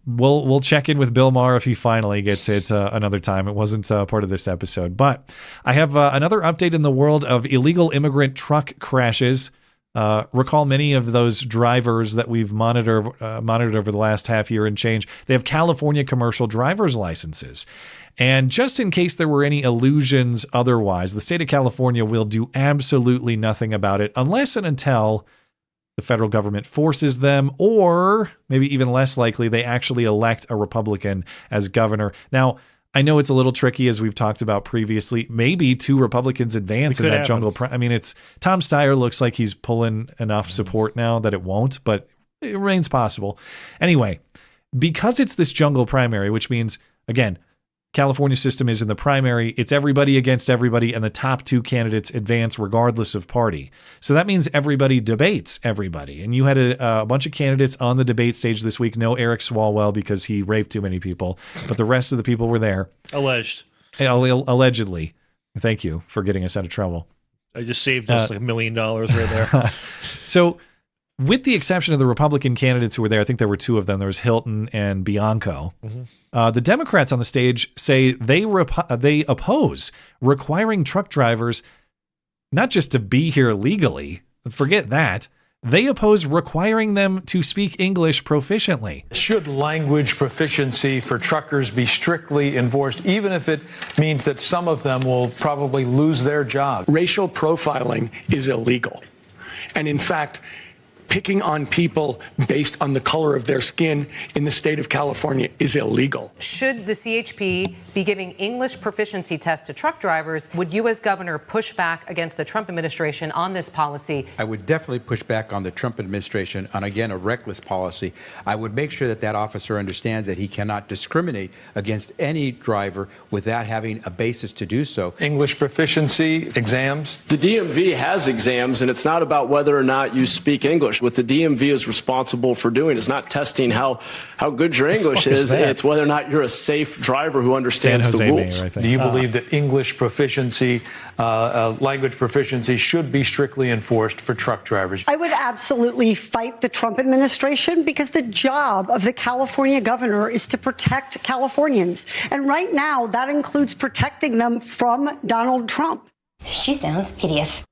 we'll check in with Bill Maher if he finally gets it another time. It wasn't part of this episode. But I have another update in the world of illegal immigrant truck crashes. Recall many of those drivers that we've monitored over the last half year and change. They have California commercial driver's licenses. And just in case there were any illusions otherwise, the state of California will do absolutely nothing about it unless and until the federal government forces them, or maybe even less likely, they actually elect a Republican as governor. Now, I know it's a little tricky, as we've talked about previously. Maybe 2 Republicans advance in that jungle. I mean, it's Tom Steyer looks like he's pulling enough support now that it won't, but it remains possible. Anyway, because it's this jungle primary, which means, again, California system is in the primary. It's everybody against everybody, and the top 2 candidates advance regardless of party. So that means everybody debates everybody. And you had a bunch of candidates on the debate stage this week. No Eric Swalwell because he raped too many people, but the rest of the people were there. Allegedly. Thank you for getting us out of trouble. I just saved us like $1 million right there. So, with the exception of the Republican candidates who were there, I think there were 2 of them. There was Hilton and Bianco. The Democrats on the stage say they oppose requiring truck drivers not just to be here legally, forget that. They oppose requiring them to speak English proficiently. Should language proficiency for truckers be strictly enforced, even if it means that some of them will probably lose their job? Racial profiling is illegal. And in fact, picking on people based on the color of their skin in the state of California is illegal. Should the CHP be giving English proficiency tests to truck drivers? Would you as governor push back against the Trump administration on this policy? I would definitely push back on the Trump administration on, again, a reckless policy. I would make sure that that officer understands that he cannot discriminate against any driver without having a basis to do so. English proficiency exams? The DMV has exams, and it's not about whether or not you speak English. What the DMV is responsible for doing is not testing how good your English is. It's whether or not you're a safe driver who understands the rules. Mayor, do you believe that English proficiency, language proficiency, should be strictly enforced for truck drivers? I would absolutely fight the Trump administration because the job of the California governor is to protect Californians. And right now, that includes protecting them from Donald Trump. She sounds hideous.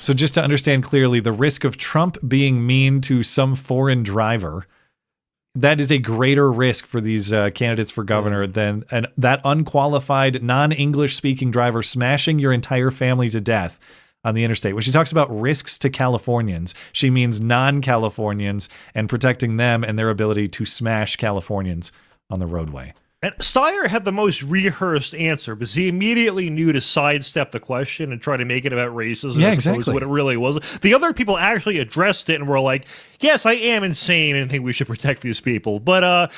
So just to understand clearly, the risk of Trump being mean to some foreign driver, that is a greater risk for these candidates for governor than that unqualified, non-English speaking driver smashing your entire family to death on the interstate. When she talks about risks to Californians, she means non-Californians and protecting them and their ability to smash Californians on the roadway. And Steyer had the most rehearsed answer because he immediately knew to sidestep the question and try to make it about racism as opposed to what it really was. The other people actually addressed it and were like, yes, I am insane and think we should protect these people. But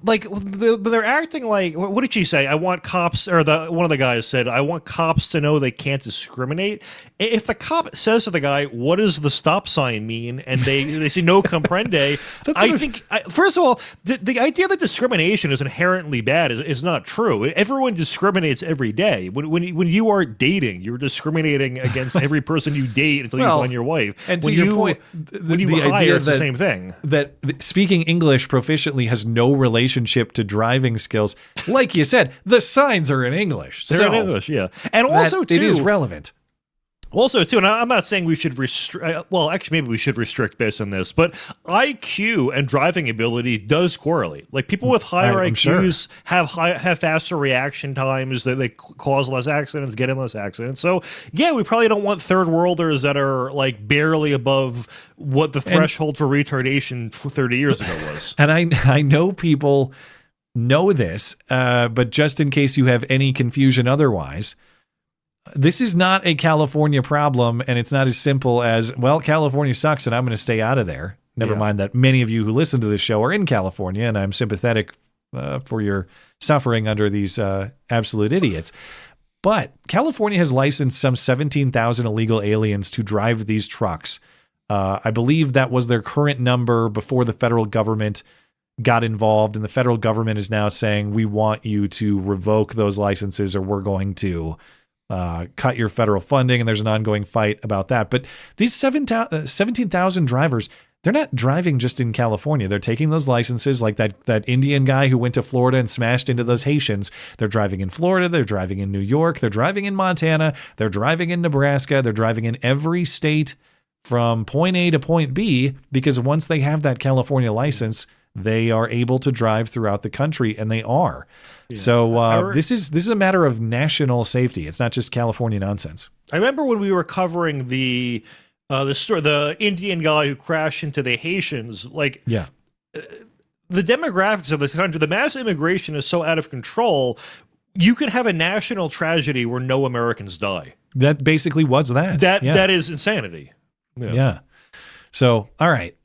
like they're acting like, what did she say? I want cops, or one of the guys said, I want cops to know they can't discriminate. If the cop says to the guy, what does the stop sign mean? And they say no comprende. I think, first of all, the idea that discrimination is inherently bad is not true. Everyone discriminates every day. When you are dating, you're discriminating against every person you date until you find your wife. And to your point, when you hire, it's the same thing. That speaking English proficiently has no relationship to driving skills. Like you said, the signs are in English. They're in English, yeah. And also, too, it is relevant. Also, too, and I'm not saying we should restrict, well, actually, maybe we should restrict based on this, but IQ and driving ability does correlate. Like, people with higher IQs have faster reaction times, they cause less accidents, get in less accidents. So, yeah, we probably don't want third worlders that are, like, barely above what the threshold for retardation 30 years ago was. And I know people know this, but just in case you have any confusion otherwise, this is not a California problem, and it's not as simple as, well, California sucks and I'm going to stay out of there. Never mind that many of you who listen to this show are in California, and I'm sympathetic for your suffering under these absolute idiots. But California has licensed some 17,000 illegal aliens to drive these trucks. I believe that was their current number before the federal government got involved, and the federal government is now saying, we want you to revoke those licenses or we're going to cut your federal funding, and there's an ongoing fight about that. But these 17,000 drivers, they're not driving just in California. They're taking those licenses like that Indian guy who went to Florida and smashed into those Haitians. They're driving in Florida. They're driving in New York. They're driving in Montana. They're driving in Nebraska. They're driving in every state from point A to point B, because once they have that California license, they are able to drive throughout the country, and they are. Yeah. So this is a matter of national safety. It's not just California nonsense. I remember when we were covering the story, the Indian guy who crashed into the Haitians. Like, yeah, the demographics of this country, the mass immigration is so out of control. You could have a national tragedy where no Americans die. That basically was that. That is insanity. Yeah. So, all right.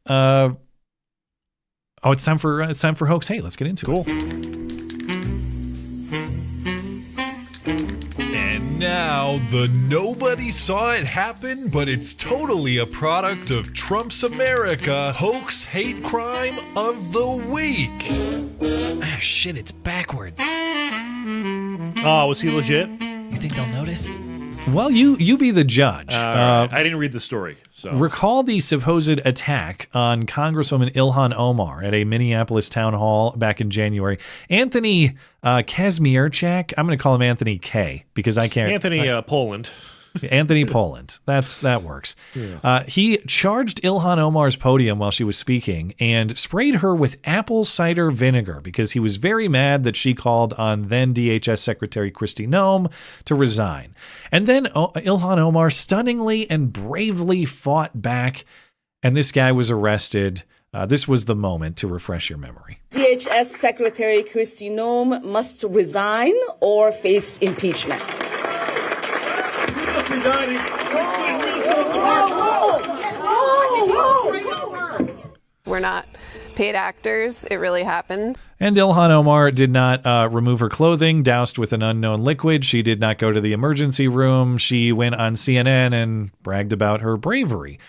It's time for Hoax. Hey, let's get into it. And now the nobody saw it happen, but it's totally a product of Trump's America hoax hate crime of the week. Ah, shit, it's backwards. Oh, was he legit? You think they'll notice? Well, you be the judge. Right. I didn't read the story. So recall the supposed attack on Congresswoman Ilhan Omar at a Minneapolis town hall back in January. Anthony Kazmierczak, I'm going to call him Anthony K because I can't. Anthony Poland. Anthony Poland. That works. Yeah. He charged Ilhan Omar's podium while she was speaking and sprayed her with apple cider vinegar because he was very mad that she called on then DHS Secretary Kristi Noem to resign. And then Ilhan Omar stunningly and bravely fought back, and this guy was arrested. This was the moment to refresh your memory. DHS Secretary Kristi Noem must resign or face impeachment. We're not paid actors. It really happened. And Ilhan Omar did not remove her clothing, doused with an unknown liquid. She did not go to the emergency room. She went on CNN and bragged about her bravery.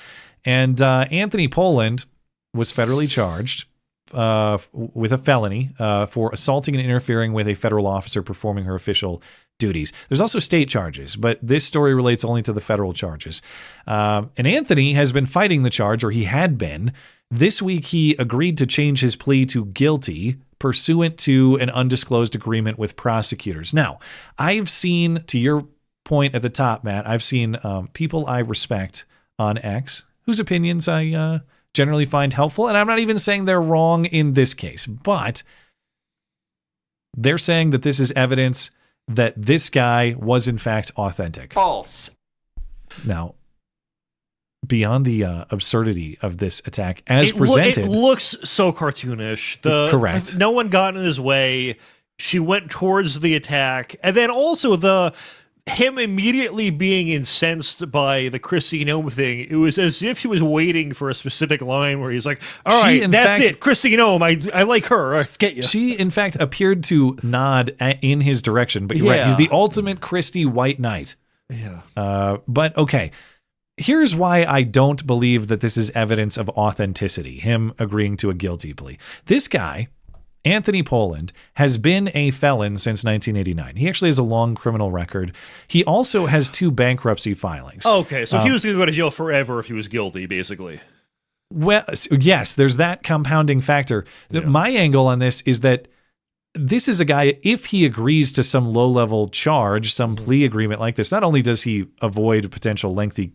And Anthony Poland was federally charged with a felony for assaulting and interfering with a federal officer performing her official duties. There's also state charges, but this story relates only to the federal charges. And Anthony has been fighting the charge, or he had been. This week, he agreed to change his plea to guilty pursuant to an undisclosed agreement with prosecutors. Now, I've seen, to your point at the top, Matt, I've seen people I respect on X whose opinions I generally find helpful. And I'm not even saying they're wrong in this case, but they're saying that this is evidence that this guy was in fact authentic. False. Now, beyond the absurdity of this attack as presented, it looks so cartoonish. Correct. No one got in his way. She went towards the attack, and then also him immediately being incensed by the Kristi Noem thing. It was as if he was waiting for a specific line where he's like, all right, that's it. Kristi Noem, I like her. Let's get you. She, in fact, appeared to nod in his direction. But you're right. He's the ultimate Kristi White Knight. Yeah. But okay. Here's why I don't believe that this is evidence of authenticity, him agreeing to a guilty plea. This guy, Anthony Poland, has been a felon since 1989. He actually has a long criminal record. He also has 2 bankruptcy filings. Okay, so he was going to go to jail forever if he was guilty, basically. Well, yes, there's that compounding factor. My angle on this is that this is a guy, if he agrees to some low-level charge, some plea agreement like this, not only does he avoid a potential lengthy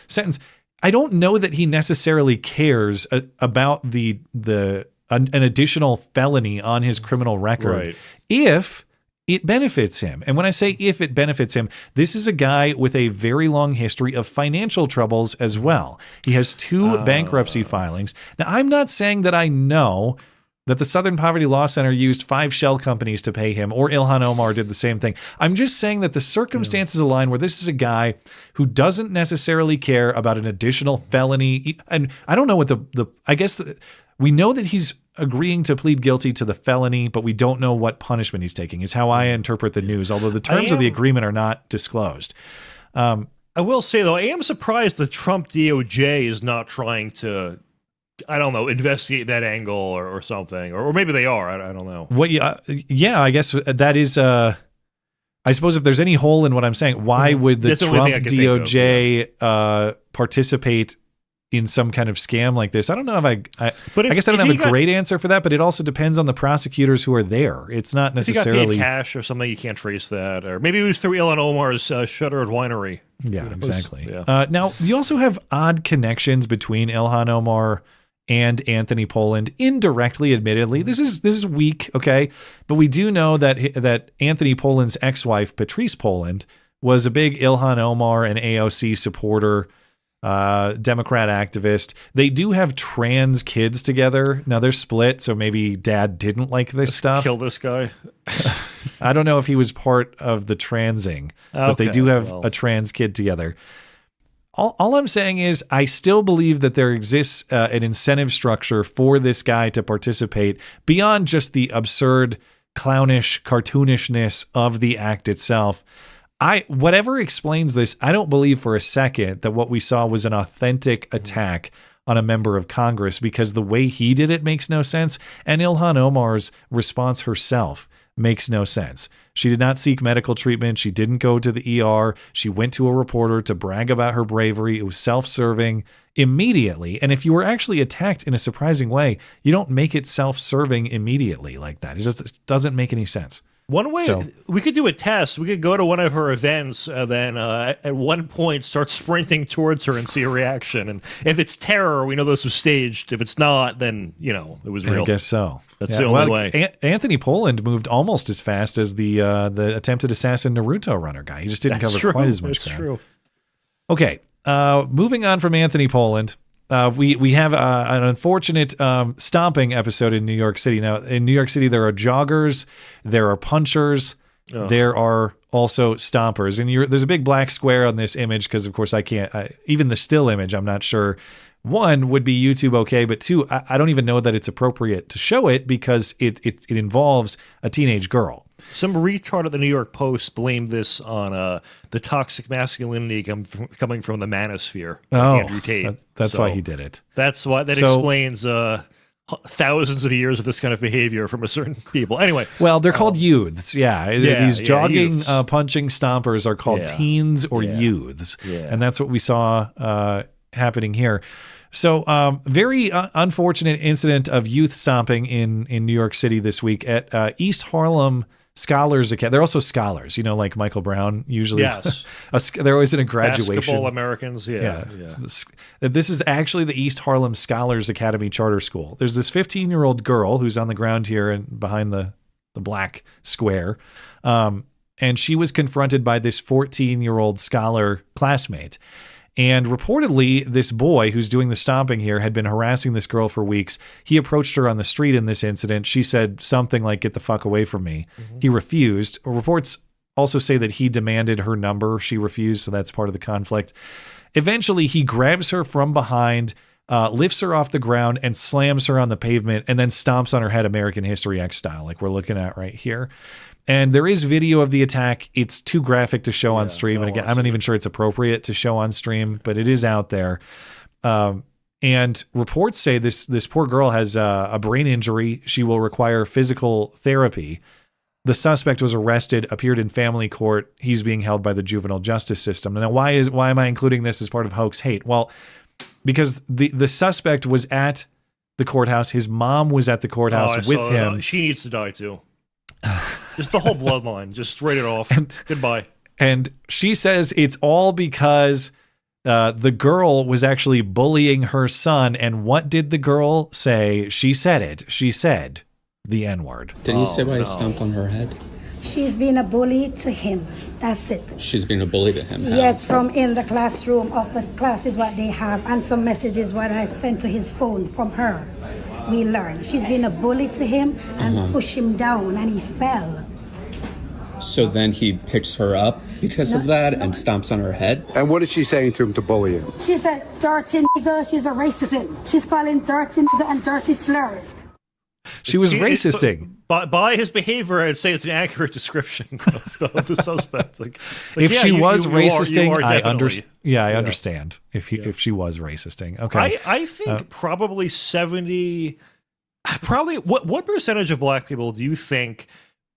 sentence, I don't know that he necessarily cares about an additional felony on his criminal record if it benefits him. And when I say if it benefits him, this is a guy with a very long history of financial troubles as well. He has 2 bankruptcy filings. Now, I'm not saying that I know that the Southern Poverty Law Center used 5 shell companies to pay him, or Ilhan Omar did the same thing. I'm just saying that the circumstances align where this is a guy who doesn't necessarily care about an additional felony. And I don't know what I guess we know that he's agreeing to plead guilty to the felony, but we don't know what punishment he's taking, is how I interpret the news, although the terms of the agreement are not disclosed. I will say, though, I am surprised the Trump DOJ is not trying to, I don't know, investigate that angle or something, or maybe they are. I don't know. What? Yeah, I guess that is. I suppose if there's any hole in what I'm saying, why would the Trump DOJ participate in some kind of scam like this? I don't know if I guess I don't have a great answer for that, but it also depends on the prosecutors who are there. It's not necessarily if he got paid cash or something. You can't trace that, or maybe it was through Ilhan Omar's Shuttered Winery. Yeah, exactly. Now you also have odd connections between Ilhan Omar and Anthony Poland indirectly, admittedly. This is weak, okay? But we do know that Anthony Poland's ex-wife, Patrice Poland, was a big Ilhan Omar and AOC supporter, Democrat activist. They do have trans kids together. Now they're split, so maybe dad didn't like this stuff. Kill this guy. I don't know if he was part of the transing, but they do have a trans kid together. All I'm saying is I still believe that there exists an incentive structure for this guy to participate beyond just the absurd, clownish, cartoonishness of the act itself. Whatever explains this, I don't believe for a second that what we saw was an authentic attack on a member of Congress, because the way he did it makes no sense, and Ilhan Omar's response herself makes no sense. She did not seek medical treatment. She didn't go to the ER. She went to a reporter to brag about her bravery. It was self-serving immediately. And if you were actually attacked in a surprising way, you don't make it self-serving immediately like that. It just doesn't make any sense. One way we could do a test. We could go to one of her events, then at one point start sprinting towards her and see a reaction. And if it's terror, we know this was staged. If it's not, then it was real. I guess so. That's the only way. Anthony Poland moved almost as fast as the attempted assassin Naruto runner guy. He just didn't cover quite as much ground. True. Okay, moving on from Anthony Poland. We have an unfortunate stomping episode in New York City. Now, in New York City, there are joggers, there are punchers, there are also stompers. And there's a big black square on this image because, of course, I can't even the still image. I'm not sure. One, would be YouTube okay, but two, I don't even know that it's appropriate to show it because it involves a teenage girl. Some retard at the New York Post blamed this on the toxic masculinity coming from the manosphere. Andrew Tate. That's why he did it. That explains thousands of years of this kind of behavior from a certain people. Anyway. Well, they're called youths. These jogging, punching stompers are called teens or youths. Yeah. And that's what we saw happening here. So very unfortunate incident of youth stomping in New York City this week at East Harlem Scholars Academy. They're also scholars, like Michael Brown usually. Yes. They're always in a graduation. Basketball Americans, yeah. This is actually the East Harlem Scholars Academy charter school. There's this 15-year-old girl who's on the ground here and behind the black square. And she was confronted by this 14-year-old scholar classmate. And reportedly, this boy who's doing the stomping here had been harassing this girl for weeks. He approached her on the street in this incident. She said something like, "Get the fuck away from me." Mm-hmm. He refused. Reports also say that he demanded her number. She refused, so that's part of the conflict. Eventually, he grabs her from behind, lifts her off the ground, and slams her on the pavement, and then stomps on her head American History X style, like we're looking at right here. And there is video of the attack. It's too graphic to show on stream. And again, I'm not even sure it's appropriate to show on stream, but it is out there. And reports say this poor girl has a brain injury. She will require physical therapy. The suspect was arrested, appeared in family court. He's being held by the juvenile justice system. Now, why am I including this as part of Hoax Hate? Well, because the suspect was at the courthouse. His mom was at the courthouse with him. She needs to die too. Just the whole bloodline. Just write it off. Goodbye. And she says it's all because the girl was actually bullying her son. And what did the girl say? She said it. She said the N-word. Did he say why he stomped on her head? She's been a bully to him. That's it. She's been a bully to him? Yes, from in the classroom of the classes what they have, and some messages what I sent to his phone from her. We learned. She's been a bully to him and pushed him down, and he fell. So then he picks her up because of that and stomps on her head? And what is she saying to him to bully him? She said, dirty nigga. She's a racist. She's calling dirty nigga and dirty slurs. She was racisting. By his behavior, I'd say it's an accurate description of the suspect. If she was racisting, I understand. Yeah, I understand. If she was racisting, okay. I think probably 70. Probably what percentage of black people do you think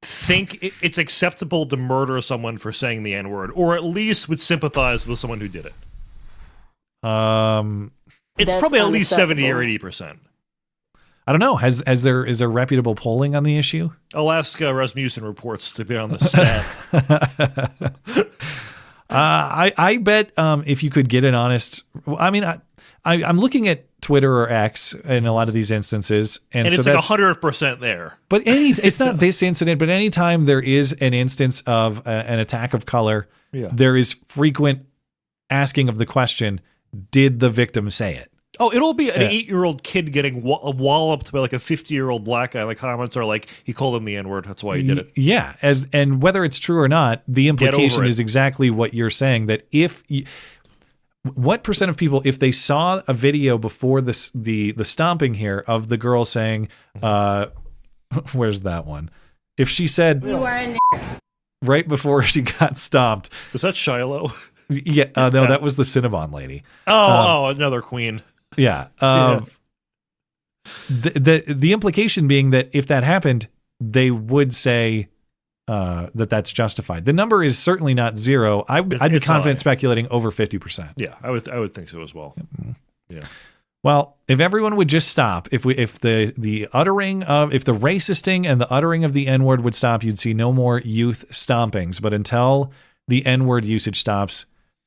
it's acceptable to murder someone for saying the N-word, or at least would sympathize with someone who did it? It's probably at least 70 or 80%. I don't know. Is there reputable polling on the issue? Alaska Rasmussen reports to be on the stat. I bet if you could get an honest, I mean, I'm looking at Twitter or X in a lot of these instances. And so it's like that's 100% there. But it's not this incident, but anytime there is an instance of an attack of color, there is frequent asking of the question, did the victim say it? Oh, it'll be an 8-year-old kid getting walloped by like a 50-year-old black guy. The comments are like, he called him the N-word. That's why he did it. Yeah. And whether it's true or not, the implication is exactly what you're saying, that what percent of people, if they saw a video before the stomping here of the girl saying, where's that one? If she said, You are a right before she got stomped. Was that Shiloh? Yeah. No, that was the Cinnabon lady. Another queen. Yeah. The implication being that if that happened, they would say that's justified. The number is certainly not zero. I'd be confident speculating over 50%. Yeah, I would think so as well. Yeah. Well, if everyone would just stop, if the uttering of, if the racisting and the uttering of the N-word would stop, you'd see no more youth stompings. But until the N-word usage stops,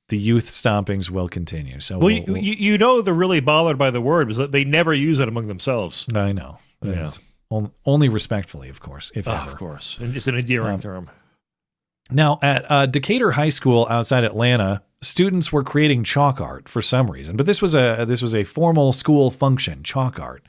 the youth stompings will continue. So you know they're really bothered by the word because they never use it among themselves. I know. Yeah. Only respectfully, of course, if ever. Of course. It's an endearing term. Now, at Decatur High School outside Atlanta, students were creating chalk art for some reason, but this was a formal school function, chalk art.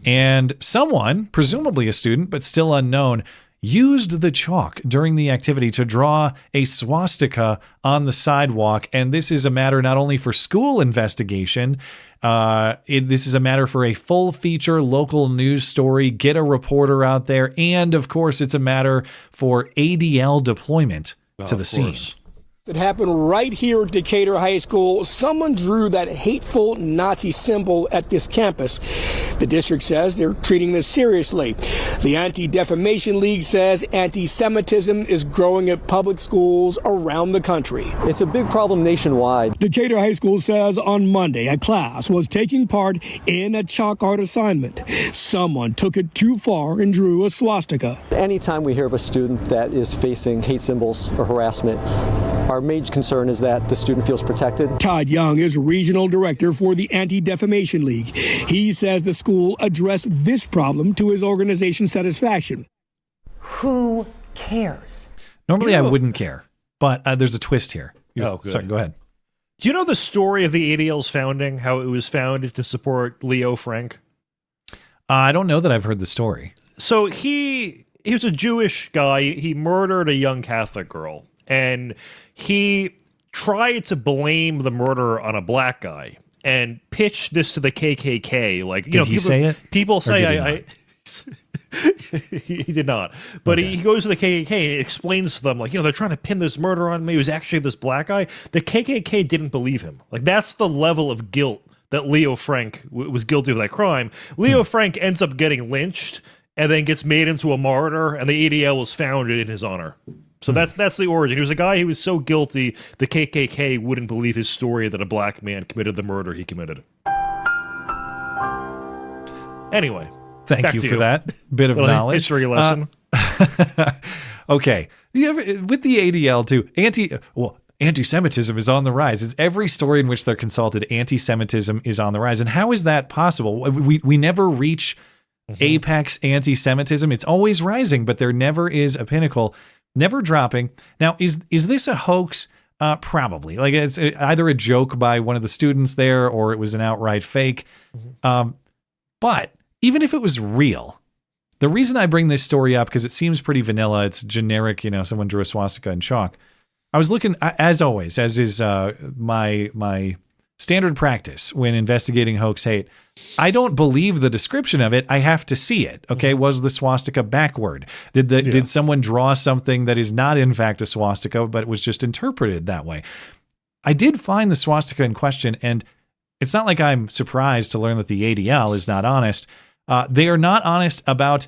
And someone, presumably a student, but still unknown, used the chalk during the activity to draw a swastika on the sidewalk. And this is a matter not only for school investigation, this is a matter for a full feature local news story, get a reporter out there, and of course it's a matter for ADL deployment to the scene. It happened right here at Decatur High School. Someone drew that hateful Nazi symbol at this campus. The district says they're treating this seriously. The Anti-Defamation League says anti-Semitism is growing at public schools around the country. It's a big problem nationwide. Decatur High School says on Monday a class was taking part in a chalk art assignment. Someone took it too far and drew a swastika. Anytime we hear of a student that is facing hate symbols or harassment, our major concern is that the student feels protected. Todd Young is regional director for the Anti-Defamation League. He says the school addressed this problem to his organization's satisfaction. Who cares? Normally I wouldn't care, but there's a twist here. Good. Sorry, go ahead. Do you know the story of the ADL's founding, how it was founded to support Leo Frank? I don't know that I've heard the story. So he was a Jewish guy. He murdered a young Catholic girl. And he tried to blame the murder on a black guy and pitched this to the KKK. Like, did he say it? People say he did not. But he goes to the KKK and explains to them, like, they're trying to pin this murder on me. It was actually this black guy. The KKK didn't believe him. Like, that's the level of guilt that Leo Frank was guilty of that crime. Leo Frank ends up getting lynched and then gets made into a martyr, and the ADL was founded in his honor. So that's the origin. He was a guy who was so guilty, the KKK wouldn't believe his story that a black man committed the murder he committed. Anyway. Thank you for that bit of knowledge. History lesson. Okay. With the ADL, too, anti-Semitism is on the rise. It's every story in which they're consulted, anti-Semitism is on the rise. And how is that possible? We never reach apex anti-Semitism. It's always rising, but there never is a pinnacle. Never dropping. Now, is this a hoax? Probably. Like, it's either a joke by one of the students there or it was an outright fake. But even if it was real, the reason I bring this story up, because it seems pretty vanilla, it's generic, someone drew a swastika in chalk. I was looking, as always, as is my standard practice when investigating hoax hate, I don't believe the description of it. I have to see it. Okay. Was the swastika backward? Did someone draw something that is not in fact a swastika, but it was just interpreted that way? I did find the swastika in question, and it's not like I'm surprised to learn that the ADL is not honest. They are not honest about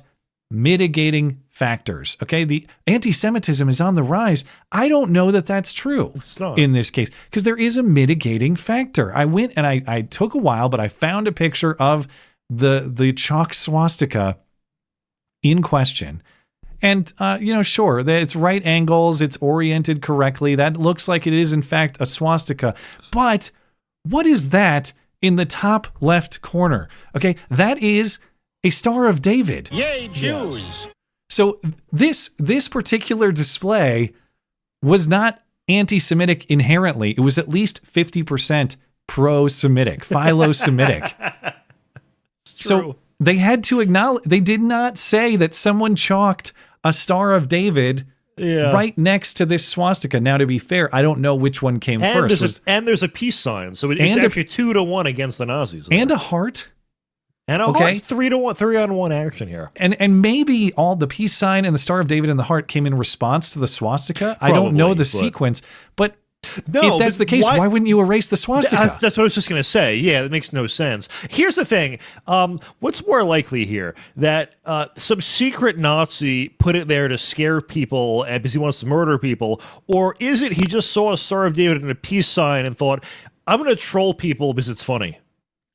mitigating factors. Okay. The anti-Semitism is on the rise. I don't know that that's true in this case, because there is a mitigating factor. I went and I took a while, but I found a picture of the chalk swastika in question. And, sure, it's right angles. It's oriented correctly. That looks like it is, in fact, a swastika. But what is that in the top left corner. Okay, that is a Star of David. Yay, Jews! So this particular display was not anti-Semitic inherently. It was at least 50% pro-Semitic, philo-Semitic. So they had to acknowledge, they did not say that someone chalked a Star of David right next to this swastika. Now, to be fair, I don't know which one came first. There's a peace sign, so it's actually 2-1 against the Nazis. And a heart. And a heart, 3-1, 3-on-1 action here. And maybe all the peace sign and the Star of David and the heart came in response to the swastika. I don't know the sequence, but if that's the case, why wouldn't you erase the swastika? That's what I was just going to say. Yeah, that makes no sense. Here's the thing. What's more likely here? That some secret Nazi put it there to scare people and because he wants to murder people? Or is it he just saw a Star of David and a peace sign and thought, I'm going to troll people because it's funny?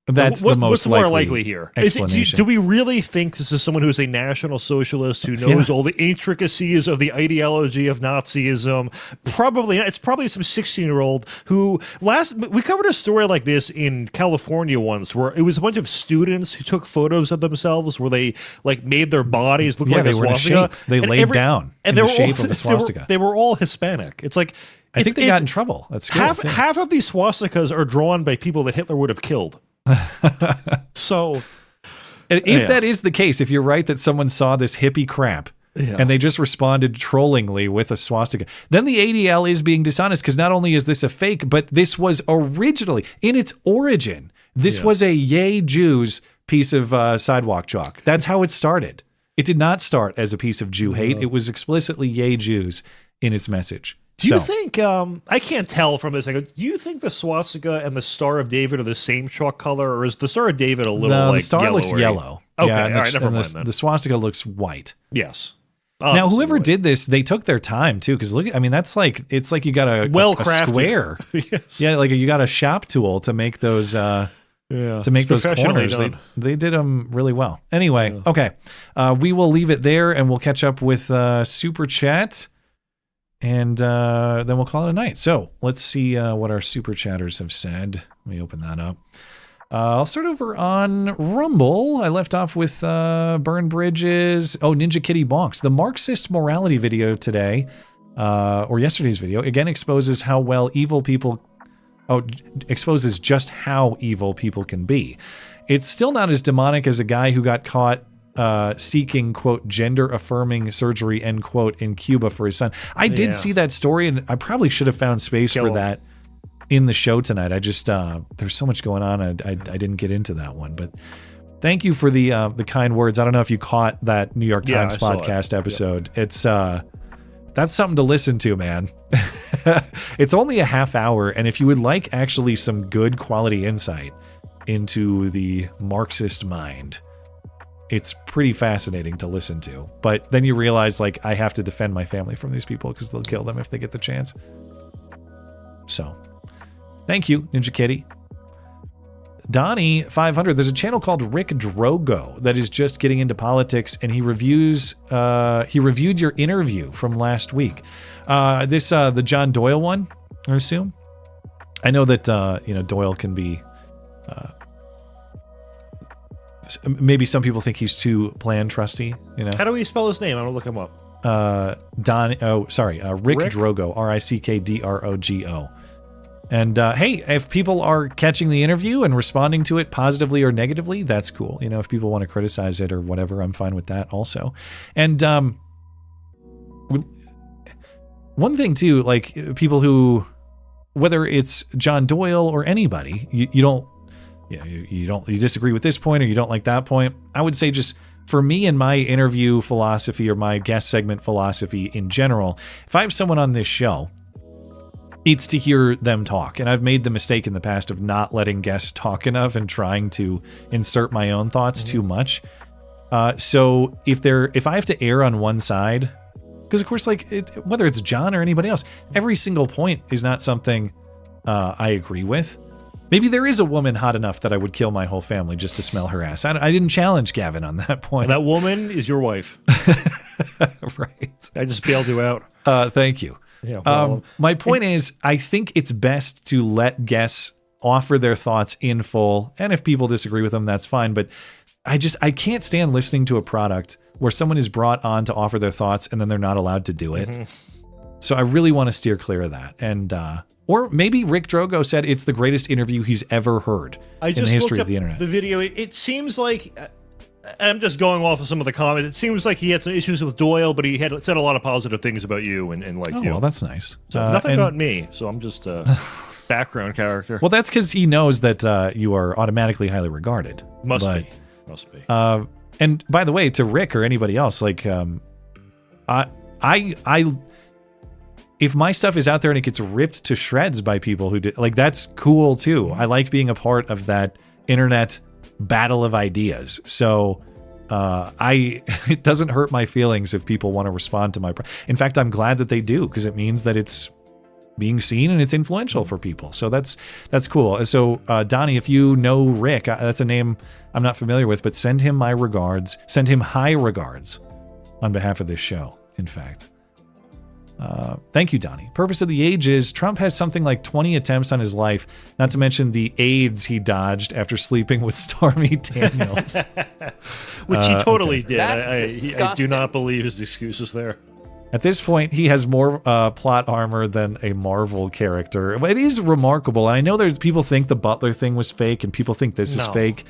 That's the most what's more likely here? Explanation. Do we really think this is someone who is a National Socialist who knows all the intricacies of the ideology of Nazism? Probably not. It's probably some 16-year-old who we covered a story like this in California once, where it was a bunch of students who took photos of themselves where they like made their bodies look like a swastika. They laid down in the shape of a swastika. They were all Hispanic. It's like I think they got in trouble. That's half of these swastikas are drawn by people that Hitler would have killed. So if that is the case, if you're right that someone saw this hippie crap and they just responded trollingly with a swastika, then the ADL is being dishonest, because not only is this a fake, but this was originally, in its origin, this was a Yay Jews piece of sidewalk chalk. That's how it started. It did not start as a piece of Jew hate. It was explicitly Yay Jews in its message. Do you think, I can't tell from this, do you think the swastika and the Star of David are the same chalk color, or is the Star of David a little the Star looks yellow. Okay, all right, never mind then. The swastika looks white. Yes. Now, whoever did this, they took their time too, because look, I mean, it's like you got a square. Yes. Yeah, like you got a shop tool to make those those corners. They did them really well. Anyway, okay, we will leave it there, and we'll catch up with Super Chat. And then we'll call it a night. So let's see what our Super Chatters have said. Let me open that up. I'll start over on Rumble. I left off with Burn Bridges. Oh, Ninja Kitty Bonks. The Marxist morality video today, or yesterday's video, again exposes how well evil people... exposes just how evil people can be. It's still not as demonic as a guy who got caught seeking, quote, gender-affirming surgery, end quote, in Cuba for his son. I did see that story, and I probably should have found space for that in the show tonight. I just, there's so much going on, I didn't get into that one. But thank you for the kind words. I don't know if you caught that New York Times podcast episode. It's, that's something to listen to, man. It's only a half hour, and if you would like actually some good quality insight into the Marxist mind, it's pretty fascinating to listen to. But then you realize, like, I have to defend my family from these people because they'll kill them if they get the chance. So, thank you, Ninja Kitty. Donnie 500. There's a channel called Rick Drogo that is just getting into politics, and he reviewed your interview from last week. The John Doyle one, I assume. I know that Doyle can be. Maybe some people think he's too plan trusty. How do we spell his name? I'm gonna look him up. Rick Drogo, RICKDROGO. And hey, if people are catching the interview and responding to it positively or negatively, that's cool. If people want to criticize it or whatever, I'm fine with that also. And one thing too, like people who, whether it's John Doyle or anybody, you disagree with this point or you don't like that point. I would say just for me and my interview philosophy or my guest segment philosophy in general, if I have someone on this show, it's to hear them talk. And I've made the mistake in the past of not letting guests talk enough and trying to insert my own thoughts too much. So if I have to err on one side, because of course, whether it's John or anybody else, every single point is not something I agree with. Maybe there is a woman hot enough that I would kill my whole family just to smell her ass. I didn't challenge Gavin on that point. And that woman is your wife. Right. I just bailed you out. Thank you. Yeah, well, my point is, I think it's best to let guests offer their thoughts in full. And if people disagree with them, that's fine. But I can't stand listening to a product where someone is brought on to offer their thoughts and then they're not allowed to do it. So I really want to steer clear of that. And, or maybe Rick Drogo said it's the greatest interview he's ever heard in the history of the internet. The video, it seems like, I'm just going off of some of the comments. It seems like he had some issues with Doyle, but he had said a lot of positive things about you and liked you. Well, that's nice. So nothing about me. So I'm just a background character. Well, that's because he knows that you are automatically highly regarded. Must be. And by the way, to Rick or anybody else, like, if my stuff is out there and it gets ripped to shreds by people who did, like, that's cool too. I like being a part of that internet battle of ideas. So it doesn't hurt my feelings if people want to respond to my. In fact, I'm glad that they do, because it means that it's being seen and it's influential for people. So that's cool. So Donnie, if you know Rick, that's a name I'm not familiar with, but send him my regards. Send him high regards on behalf of this show. In fact. Thank you, Donnie. Purpose of the age is Trump has something like 20 attempts on his life, not to mention the AIDS he dodged after sleeping with Stormy Daniels. Which he totally did. That's I do not believe his excuses there. At this point, he has more plot armor than a Marvel character. It is remarkable. And I know there's people think the Butler thing was fake and people think this is fake.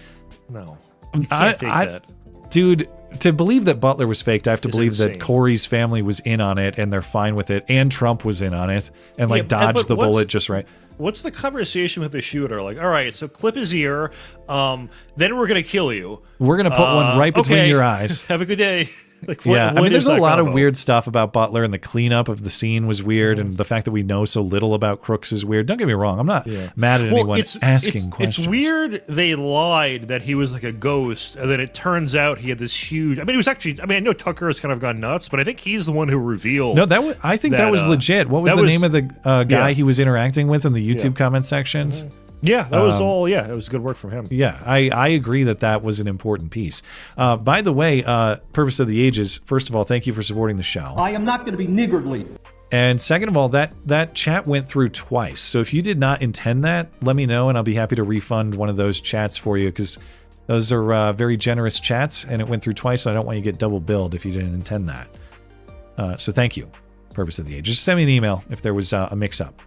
No. You can't fake that. Dude, to believe that Butler was faked, I have to believe insane. that Corey's family was in on it and they're fine with it, and Trump was in on it and dodged the bullet just right. What's the conversation with the shooter? Like, all right, so clip his ear, then we're going to kill you. We're going to put one right between your eyes. Have a good day. Like, I mean, there's a lot of weird stuff about Butler, and the cleanup of the scene was weird, and the fact that we know so little about Crooks is weird. Don't get me wrong. I'm not mad at anyone asking questions. It's weird they lied that he was like a ghost, and then it turns out he had this huge... I mean, it was actually... I mean, I know Tucker has kind of gone nuts, but I think he's the one who revealed... No, I think that was legit. What was the name of the guy he was interacting with in the YouTube comment sections? Yeah, that was all. Yeah, it was good work from him. Yeah, I agree that was an important piece. By the way, purpose of the ages. First of all, thank you for supporting the show. I am not going to be niggardly. And second of all, that chat went through twice. So if you did not intend that, let me know, and I'll be happy to refund one of those chats for you, because those are very generous chats, and it went through twice. So I don't want you to get double billed if you didn't intend that. So thank you, purpose of the ages. Just send me an email if there was a mix-up.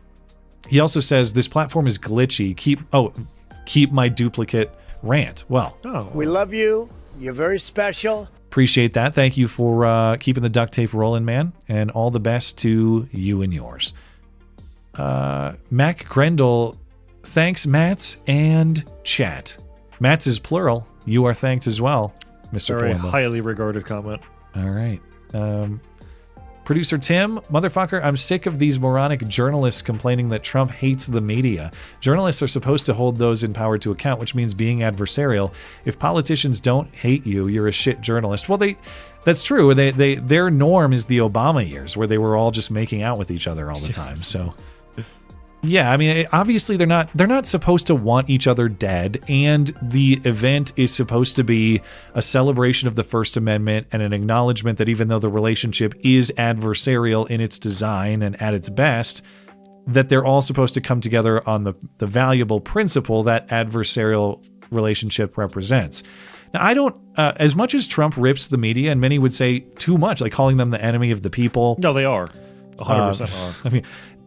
He also says this platform is glitchy. Keep my duplicate rant. Well, we love you. You're very special. Appreciate that. Thank you for keeping the duct tape rolling, man, and all the best to you and yours. Mac Grendel, thanks, Mats and chat. Mats is plural. You are thanked as well, Mr. Very Palumbo. highly regarded comment. All right. Producer Tim, motherfucker, I'm sick of these moronic journalists complaining that Trump hates the media. Journalists are supposed to hold those in power to account, which means being adversarial. If politicians don't hate you, you're a shit journalist. Well, that's true. Their norm is the Obama years, where they were all just making out with each other all the time. So, yeah, I mean, obviously they're not supposed to want each other dead, and the event is supposed to be a celebration of the First Amendment and an acknowledgement that even though the relationship is adversarial in its design and at its best, that they're all supposed to come together on the valuable principle that adversarial relationship represents. Now, I don't, as much as Trump rips the media, and many would say too much, like calling them the enemy of the people. No, they are. 100% are. I mean,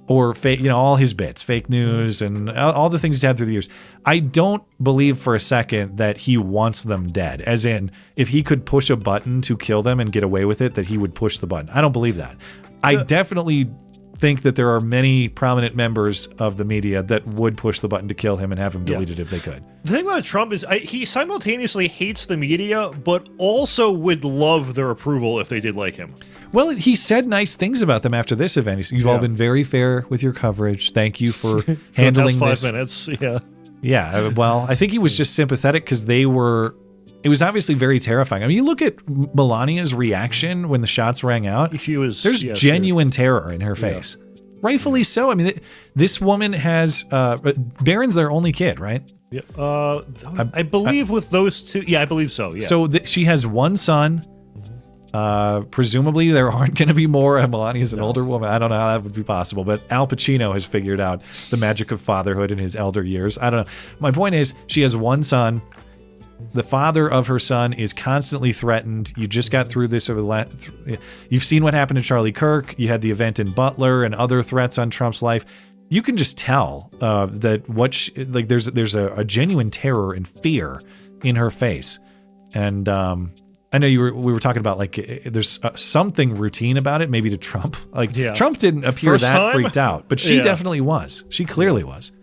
or fake, all his bits, fake news, and all the things he's had through the years. I don't believe for a second that he wants them dead. As in, if he could push a button to kill them and get away with it, that he would push the button. I don't believe that. I definitely think that there are many prominent members of the media that would push the button to kill him and have him deleted if they could. The thing about Trump is he simultaneously hates the media, but also would love their approval if they did like him. Well, he said nice things about them after this event. You've all been very fair with your coverage. Thank you for handling the this. 5 minutes, yeah. Yeah, well, I think he was just sympathetic because it was obviously very terrifying. I mean, you look at Melania's reaction when the shots rang out. There's genuine terror in her face. Rightfully so. I mean, this woman has, Barron's their only kid, right? Yeah. I believe with those two. Yeah, I believe so. Yeah. So she has one son Presumably there aren't going to be more. Melania's an older woman. I don't know how that would be possible, but Al Pacino has figured out the magic of fatherhood in his elder years. I don't know. My point is, she has one son. The father of her son is constantly threatened. You just got through this over the last. You've seen what happened to Charlie Kirk. You had the event in Butler and other threats on Trump's life. You can just tell that there's a genuine terror and fear in her face, and I know we were talking about there's something routine about it, maybe to Trump. Trump didn't appear that freaked out, but she definitely was. She clearly was.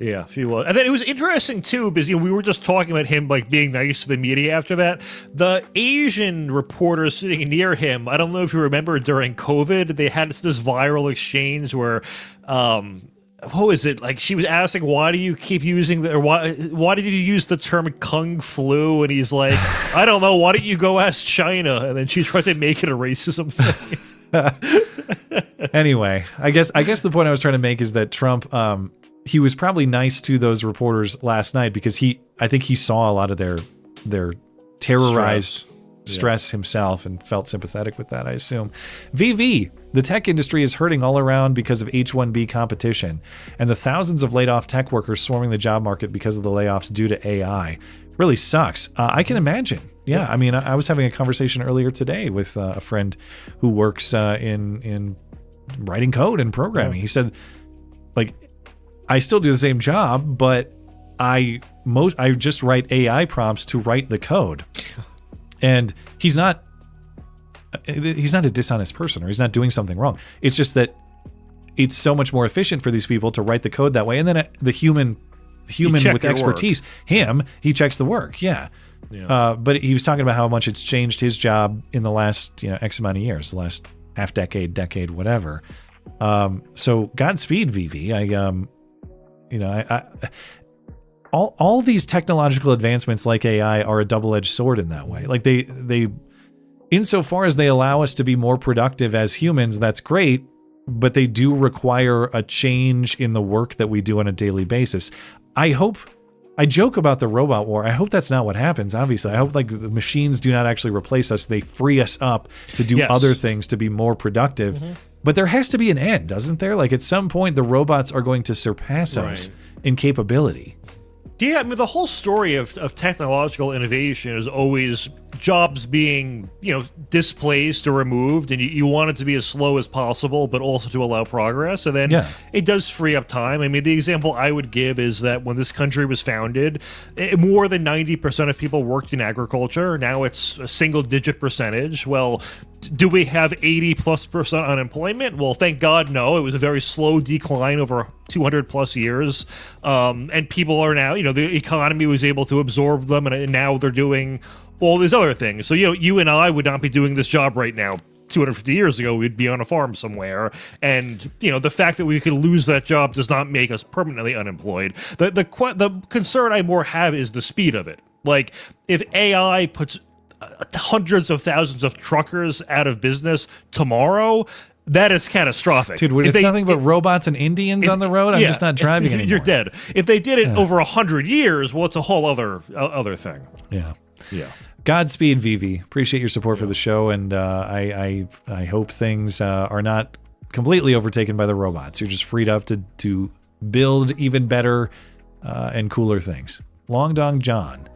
Yeah, she was. And then it was interesting too, because we were just talking about him being nice to the media after that. The Asian reporter sitting near him, I don't know if you remember during COVID, they had this viral exchange where what was it? She was asking, why do you keep using why did you use the term Kung Flu? And he's like, I don't know, why don't you go ask China? And then she tried to make it a racism thing. Anyway, I guess the point I was trying to make is that Trump, he was probably nice to those reporters last night because I think he saw a lot of their terrorized stress himself and felt sympathetic with that, I assume. VV, the tech industry is hurting all around because of H-1B competition and the thousands of laid off tech workers swarming the job market because of the layoffs due to AI. Really sucks. I can imagine. Yeah. I mean, I was having a conversation earlier today with a friend who works in writing code and programming. He said, I still do the same job, but I just write AI prompts to write the code. And he's not a dishonest person, or he's not doing something wrong. It's just that it's so much more efficient for these people to write the code that way. And then the human with expertise, he checks the work. Yeah. But he was talking about how much it's changed his job in the last, X amount of years, the last half decade, whatever. So Godspeed, VV. All these technological advancements like AI are a double-edged sword in that way. They insofar as they allow us to be more productive as humans, that's great, but they do require a change in the work that we do on a daily basis. I joke about the robot war. I hope that's not what happens, obviously. I hope the machines do not actually replace us. They free us up to do other things, to be more productive. Mm-hmm. But there has to be an end, doesn't there? At some point, the robots are going to surpass us in capability. Yeah, I mean, the whole story of technological innovation is always jobs being, displaced or removed, and you want it to be as slow as possible, but also to allow progress. And then it does free up time. I mean, the example I would give is that when this country was founded, more than 90% of people worked in agriculture. Now it's a single-digit percentage. Well, do we have 80+% unemployment? Well, thank God, no. It was a very slow decline over 200 plus years. And people are now, the economy was able to absorb them, and now they're doing all these other things. So, you and I would not be doing this job right now. 250 years ago, we'd be on a farm somewhere. And, the fact that we could lose that job does not make us permanently unemployed. The concern I more have is the speed of it. If AI puts hundreds of thousands of truckers out of business tomorrow, that is catastrophic. Dude, it's nothing but robots and Indians on the road. I'm just not driving anymore. You're dead. If they did it over 100 years, well, it's a whole other thing. Yeah. Yeah. Godspeed, Vivi. Appreciate your support for the show, and I hope things are not completely overtaken by the robots. You're just freed up to build even better and cooler things. Long Dong John.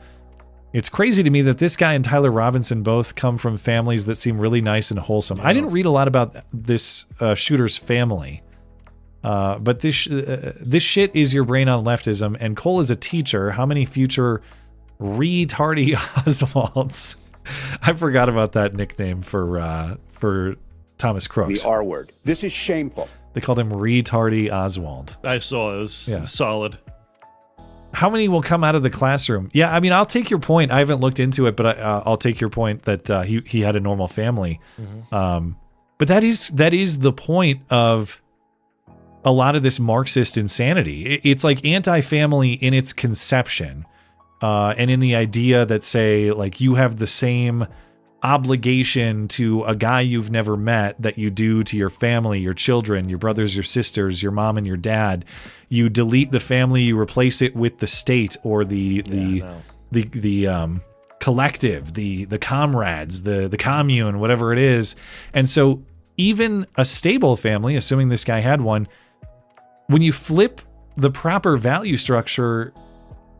It's crazy to me that this guy and Tyler Robinson both come from families that seem really nice and wholesome. I didn't read a lot about this shooter's family, but this shit is your brain on leftism, and Cole is a teacher. How many future retardy Oswalds? I forgot about that nickname for Thomas Crooks. The R word. This is shameful. They called him Retardy Oswald. I saw it. It was solid. How many will come out of the classroom? Yeah, I mean, I'll take your point. I haven't looked into it, but I'll take your point that he had a normal family. Mm-hmm. But that is the point of a lot of this Marxist insanity. It's like anti-family in its conception, and in the idea that, say, you have the same obligation to a guy you've never met that you do to your family, your children, your brothers, your sisters, your mom and your dad. You delete the family, you replace it with the state or the collective, the comrades, the commune, whatever it is. And so even a stable family, assuming this guy had one, when you flip the proper value structure,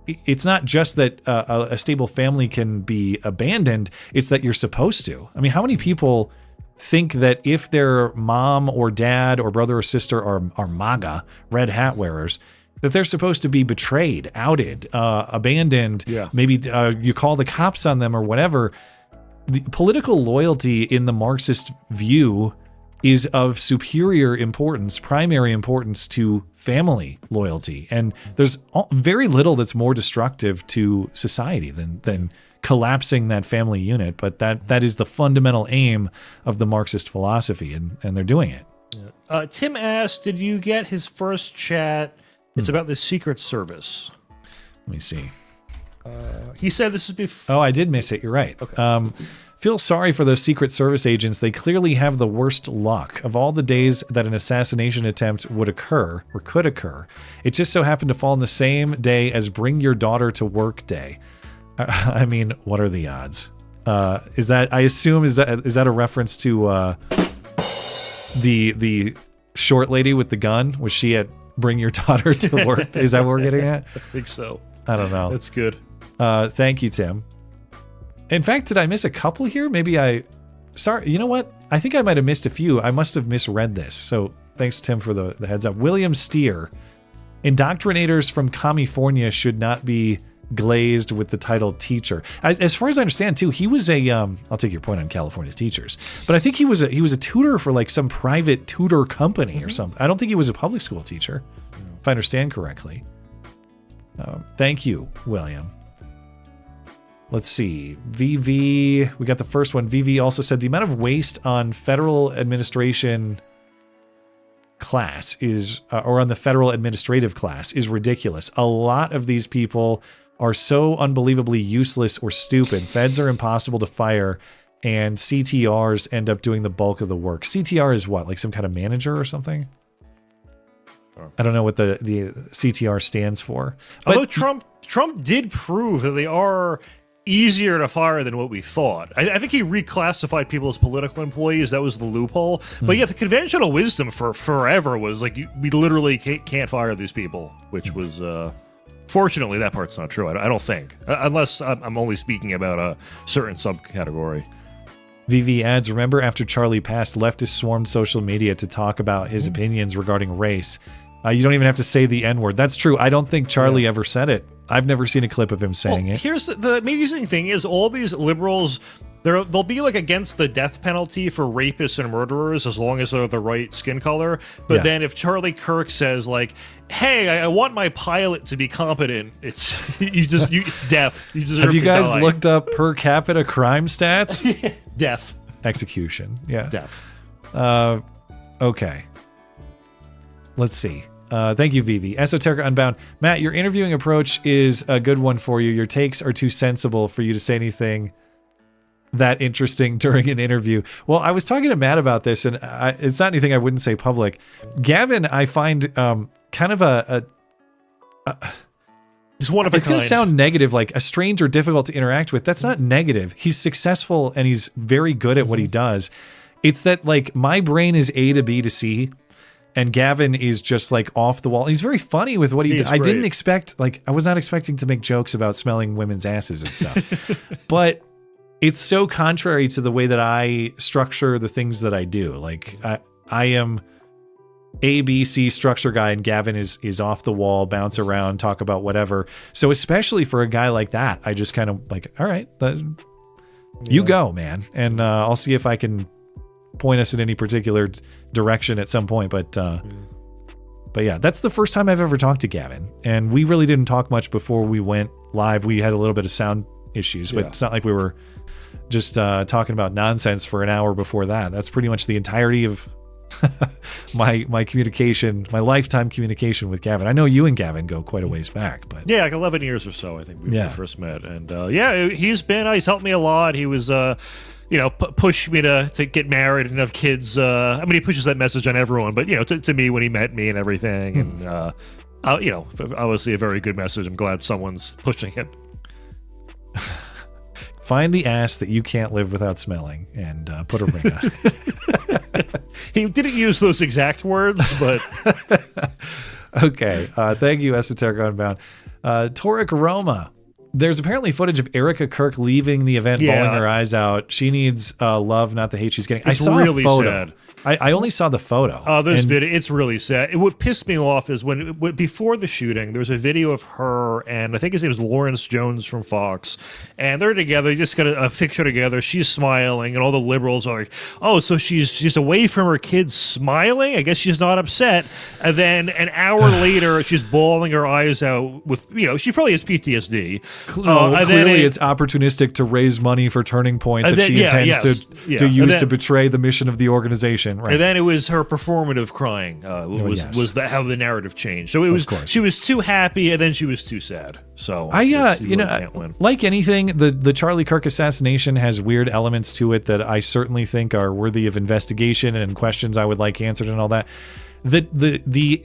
it's not just that a stable family can be abandoned, it's that you're supposed to. I mean, how many people think that if their mom or dad or brother or sister are MAGA, red hat wearers, that they're supposed to be betrayed, outed, abandoned, maybe you call the cops on them or whatever. The political loyalty in the Marxist view is of superior importance, primary importance to family loyalty. And there's very little that's more destructive to society than collapsing that family unit. But that is the fundamental aim of the Marxist philosophy, and they're doing it. Tim asked, did you get his first chat? It's about the Secret Service. Let me see. He said this is before. Oh, I did miss it. You're right. Okay. Feel sorry for those Secret Service agents. They clearly have the worst luck. Of all the days that an assassination attempt would occur or could occur, it just so happened to fall on the same day as Bring Your Daughter to Work Day. I mean, what are the odds? Is that, I assume, is that a reference to the short lady with the gun? Was she at Bring Your Daughter to Work? Is that what we're getting at? I think so. I don't know. That's good. Thank you, Tim. In fact, did I miss a couple here? Sorry, you know what? I think I might have missed a few. I must have misread this. So thanks, Tim, for the heads up. William Steer. Indoctrinators from California should not be glazed with the title teacher. As far as I understand, too, he was I'll take your point on California teachers, but I think he was a tutor for like some private tutor company or something. I don't think he was a public school teacher, if I understand correctly. Thank you, William. Let's see. VV, we got the first one. VV also said the amount of waste on federal administration class is, or on the federal administrative class, is ridiculous. A lot of these people are so unbelievably useless or stupid. Feds are impossible to fire, and CTRs end up doing the bulk of the work. CTR is what, like some kind of manager or something? I don't know what the CTR stands for. Although Trump did prove that they are easier to fire than what we thought. I think he reclassified people as political employees. That was the loophole. But yeah, the conventional wisdom for forever was like, we literally can't fire these people, which was, fortunately, that part's not true. I don't think, unless I'm only speaking about a certain subcategory. VV adds, remember after Charlie passed, leftists swarmed social media to talk about his opinions regarding race. You don't even have to say the N-word. That's true. I don't think Charlie ever said it. I've never seen a clip of him saying it. Here's the amazing thing is all these liberals, they'll be like against the death penalty for rapists and murderers as long as they're the right skin color. But then if Charlie Kirk says like, hey, I want my pilot to be competent, it's death. You deserve to die. Have you guys looked up per capita crime stats? Death. Execution. Yeah. Death. Okay. Let's see. Thank you, Vivi. Esoterica Unbound. Matt, your interviewing approach is a good one for you. Your takes are too sensible for you to say anything that interesting during an interview. Well, I was talking to Matt about this, and it's not anything I wouldn't say public. Gavin, I find kind of He's one of a it's going to kind. sound negative, like a stranger difficult to interact with. That's not negative. He's successful, and he's very good at what he does. It's that, like, my brain is A to B to C, and Gavin is just like off the wall. He's very funny with what he does. I didn't expect, like, I was not expecting to make jokes about smelling women's asses and stuff. But it's so contrary to the way that I structure the things that I do. Like, I am A, B, C structure guy, and Gavin is off the wall, bounce around, talk about whatever. So especially for a guy like that, I just kind of like, all right, you go, man. And I'll see if I can point us in any particular direction at some point. But yeah, that's the first time I've ever talked to Gavin. And we really didn't talk much before we went live. We had a little bit of sound issues, but it's not like we were just talking about nonsense for an hour before that. That's pretty much the entirety of my communication, my lifetime communication with Gavin. I know you and Gavin go quite a ways back, but yeah, like 11 years or so, I think we first met. And he's helped me a lot. He was push me to get married and have kids. I mean, he pushes that message on everyone, but to me when he met me and everything, and obviously a very good message. I'm glad someone's pushing it. Find the ass that you can't live without smelling and put a ring on it. He didn't use those exact words, but... Okay. Thank you, Esoteric Unbound. Toric Roma. There's apparently footage of Erica Kirk leaving the event, bawling her eyes out. She needs love, not the hate she's getting. It's I saw really a photo. sad. I only saw the photo. Oh, there's video. It's really sad. What pissed me off is when before the shooting, there was a video of her and I think his name is Lawrence Jones from Fox, and they're together. They just got a picture together. She's smiling, and all the liberals are like, "Oh, so she's away from her kids, smiling. I guess she's not upset." And then an hour later, she's bawling her eyes out with she probably has PTSD. Clearly, it's opportunistic to raise money for Turning Point that she intends to use to betray the mission of the organization. Right. And then it was her performative crying. Was that how the narrative changed? So it was. She was too happy, and then she was too sad. So can't win. Like anything, the Charlie Kirk assassination has weird elements to it that I certainly think are worthy of investigation and questions I would like answered and all that. But the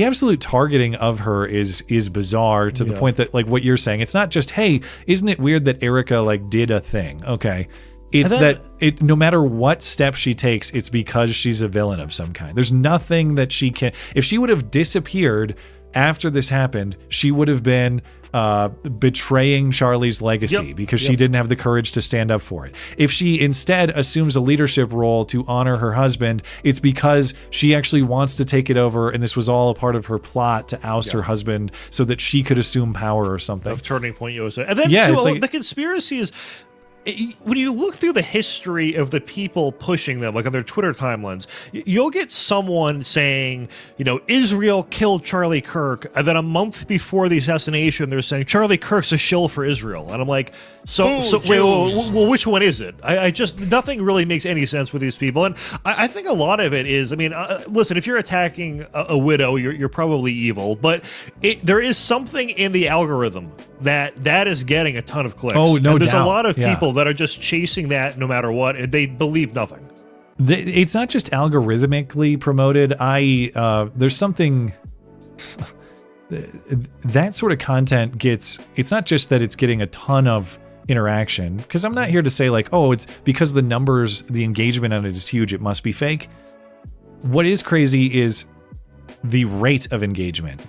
absolute targeting of her is bizarre to the point that, like what you're saying, it's not just, hey, isn't it weird that Erica did a thing? Okay. It's no matter what step she takes, it's because she's a villain of some kind. There's nothing that she can. If she would have disappeared after this happened, she would have been betraying Charlie's legacy because she didn't have the courage to stand up for it. If she instead assumes a leadership role to honor her husband, it's because she actually wants to take it over, and this was all a part of her plot to oust her husband so that she could assume power or something. Of Turning Point USA. And then the conspiracy is... When you look through the history of the people pushing them, like on their Twitter timelines, you'll get someone saying, Israel killed Charlie Kirk, and then a month before the assassination, they're saying Charlie Kirk's a shill for Israel, and I'm like, well, which one is it? I just nothing really makes any sense with these people, and I think a lot of it is, listen, if you're attacking a widow, you're probably evil, but there is something in the algorithm that is getting a ton of clicks. Oh, no doubt. There's a lot of people that are just chasing that no matter what, and they believe nothing. It's not just algorithmically promoted. There's something that sort of content gets. It's not just that it's getting a ton of interaction, because I'm not here to say it's because the numbers, the engagement on it is huge, it must be fake. What is crazy is the rate of engagement.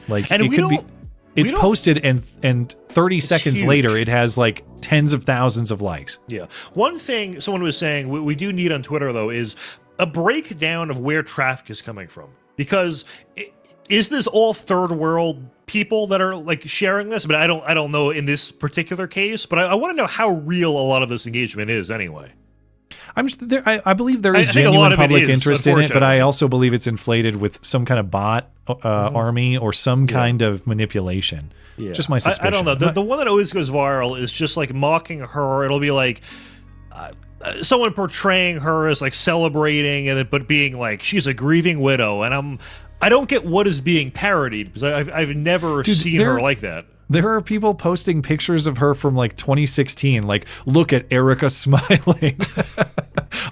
It's posted and 30 seconds later it has tens of thousands of likes. Yeah. One thing someone was saying we do need on Twitter though is a breakdown of where traffic is coming from, because is this all third world people that are sharing this? But I don't know in this particular case, but I want to know how real a lot of this engagement is anyway. I believe there is genuine public interest in it, but I also believe it's inflated with some kind of bot army or some kind of manipulation. Yeah. Just my suspicion. I don't know. The one that always goes viral is just mocking her. It'll be someone portraying her as celebrating, but being she's a grieving widow, and I don't get what is being parodied, because I've never seen her like that. There are people posting pictures of her from 2016, look at Erica smiling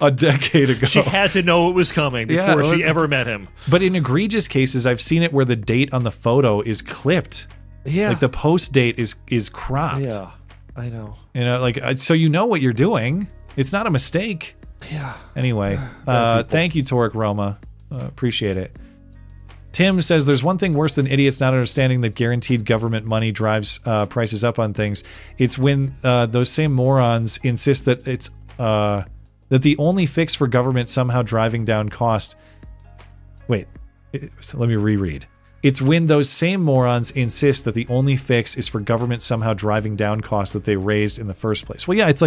a decade ago. She had to know it was coming before she ever met him. But in egregious cases, I've seen it where the date on the photo is clipped. Yeah. The post date is cropped. Yeah, I know. So you know what you're doing. It's not a mistake. Yeah. Anyway, thank you, Toric Roma. Appreciate it. Tim says there's one thing worse than idiots not understanding that guaranteed government money drives prices up on things. It's when those same morons insist that it's that the only fix for government somehow driving down cost. Wait, so let me reread. It's when those same morons insist that the only fix is for government somehow driving down costs that they raised in the first place. Well, yeah, it's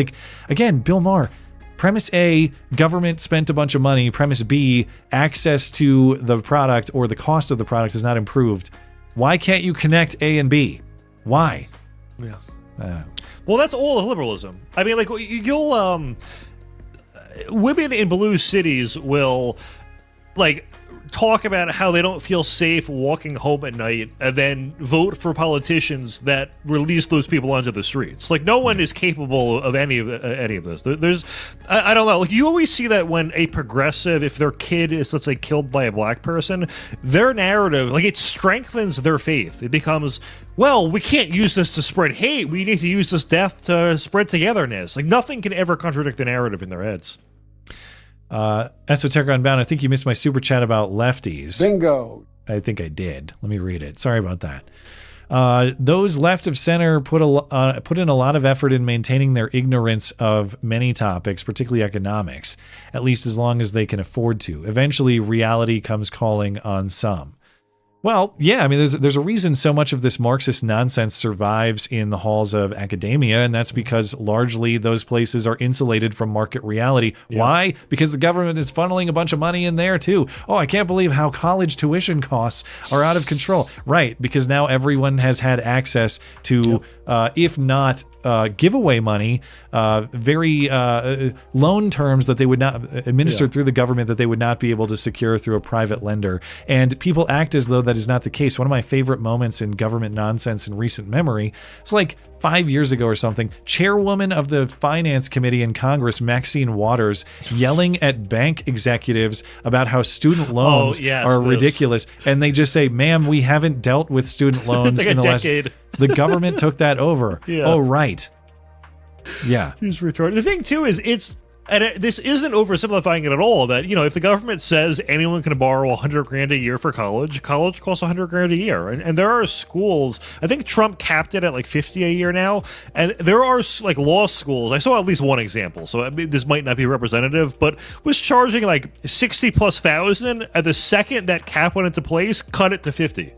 again, Bill Maher. Premise A, government spent a bunch of money. Premise B, access to the product or the cost of the product is not improved. Why can't you connect A and B? Why? Yeah. Well, that's all of liberalism. you'll women in blue cities will talk about how they don't feel safe walking home at night and then vote for politicians that release those people onto the streets. Like, no one is capable of any of this. I don't know. Like, you always see that when a progressive, if their kid is, let's say, killed by a black person, their narrative, like, it strengthens their faith. It becomes, well, we can't use this to spread hate. We need to use this death to spread togetherness. Like, nothing can ever contradict the narrative in their heads. Esoteric Unbound, I think you missed my super chat about lefties. Bingo. I think I did. Let me read it. Sorry about that. Those left of center put in a lot of effort in maintaining their ignorance of many topics, particularly economics, at least as long as they can afford to. Eventually, reality comes calling on some. Well, yeah, I mean, there's a reason so much of this Marxist nonsense survives in the halls of academia, and that's because largely those places are insulated from market reality. Yeah. Why? Because the government is funneling a bunch of money in there, too. Oh, I can't believe how college tuition costs are out of control. Right, because now everyone has had access to, if not giveaway money, very loan terms that they would not, administered through the government that they would not be able to secure through a private lender. And people act as though that is not the case. One of my favorite moments in government nonsense in recent memory, it's like 5 years ago or something, chairwoman of the finance committee in Congress, Maxine Waters, yelling at bank executives about how student loans are ridiculous. And they just say, ma'am, we haven't dealt with student loans like in the decade. The government took that over. Yeah. Oh, right. Yeah. He's retarded. The thing, too, is this isn't oversimplifying it at all, that, you know, if the government says anyone can borrow $100,000 a year for college costs $100,000 a year. And there are schools, I think Trump capped it at like $50 a year now. And there are like law schools. I saw at least one example, so I mean, this might not be representative, but was charging like $60,000+, and the second that cap went into place, cut it to $50,000.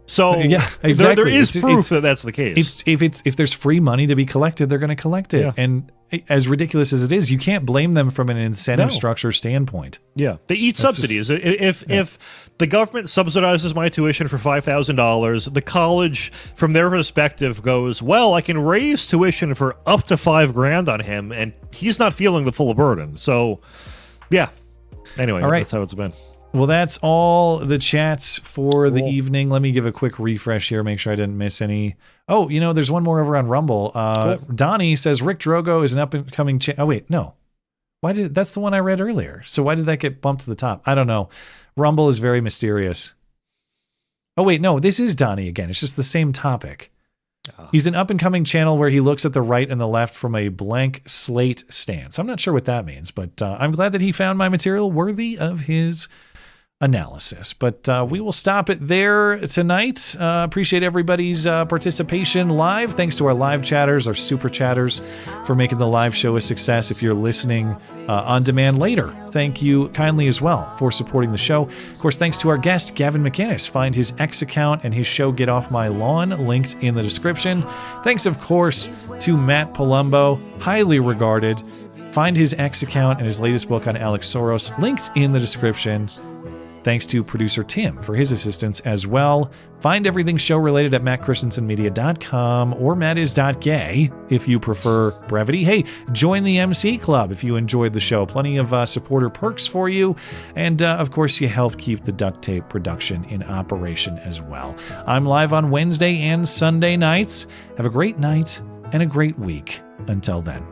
So yeah, exactly. there is proof that that's the case. If there's free money to be collected, they're going to collect it. Yeah. And as ridiculous as it is, you can't blame them from an incentive structure standpoint. Yeah, they eat subsidies. If the government subsidizes my tuition for $5,000, the college, from their perspective, goes, well, I can raise tuition for up to $5,000 on him, and he's not feeling the full burden. So, yeah. Anyway, all right. That's how it's been. Well, that's all the chats for the evening. Let me give a quick refresh here, make sure I didn't miss any. Oh, you know, there's one more over on Rumble. Donnie says Rick Drogo is an up-and-coming... Oh, wait, no. That's the one I read earlier. So why did that get bumped to the top? I don't know. Rumble is very mysterious. Oh, wait, no, this is Donnie again. It's just the same topic. He's an up-and-coming channel where he looks at the right and the left from a blank slate stance. I'm not sure what that means, but I'm glad that he found my material worthy of his analysis. But we will stop it there tonight. Appreciate everybody's participation live. Thanks to our live chatters, our super chatters, for making the live show a success. If you're listening on demand later, thank you kindly as well for supporting the show. Of course, thanks to our guest, Gavin McInnes. Find his X account and his show Get Off My Lawn linked in the description. Thanks, of course, to Matt Palumbo, highly regarded. Find his X account and his latest book on Alex Soros linked in the description. Thanks to producer Tim for his assistance as well. Find everything show-related at mattchristiansenmedia.com or mattis.gay if you prefer brevity. Hey, join the MC Club if you enjoyed the show. Plenty of supporter perks for you. And, of course, you help keep the duct tape production in operation as well. I'm live on Wednesday and Sunday nights. Have a great night and a great week. Until then.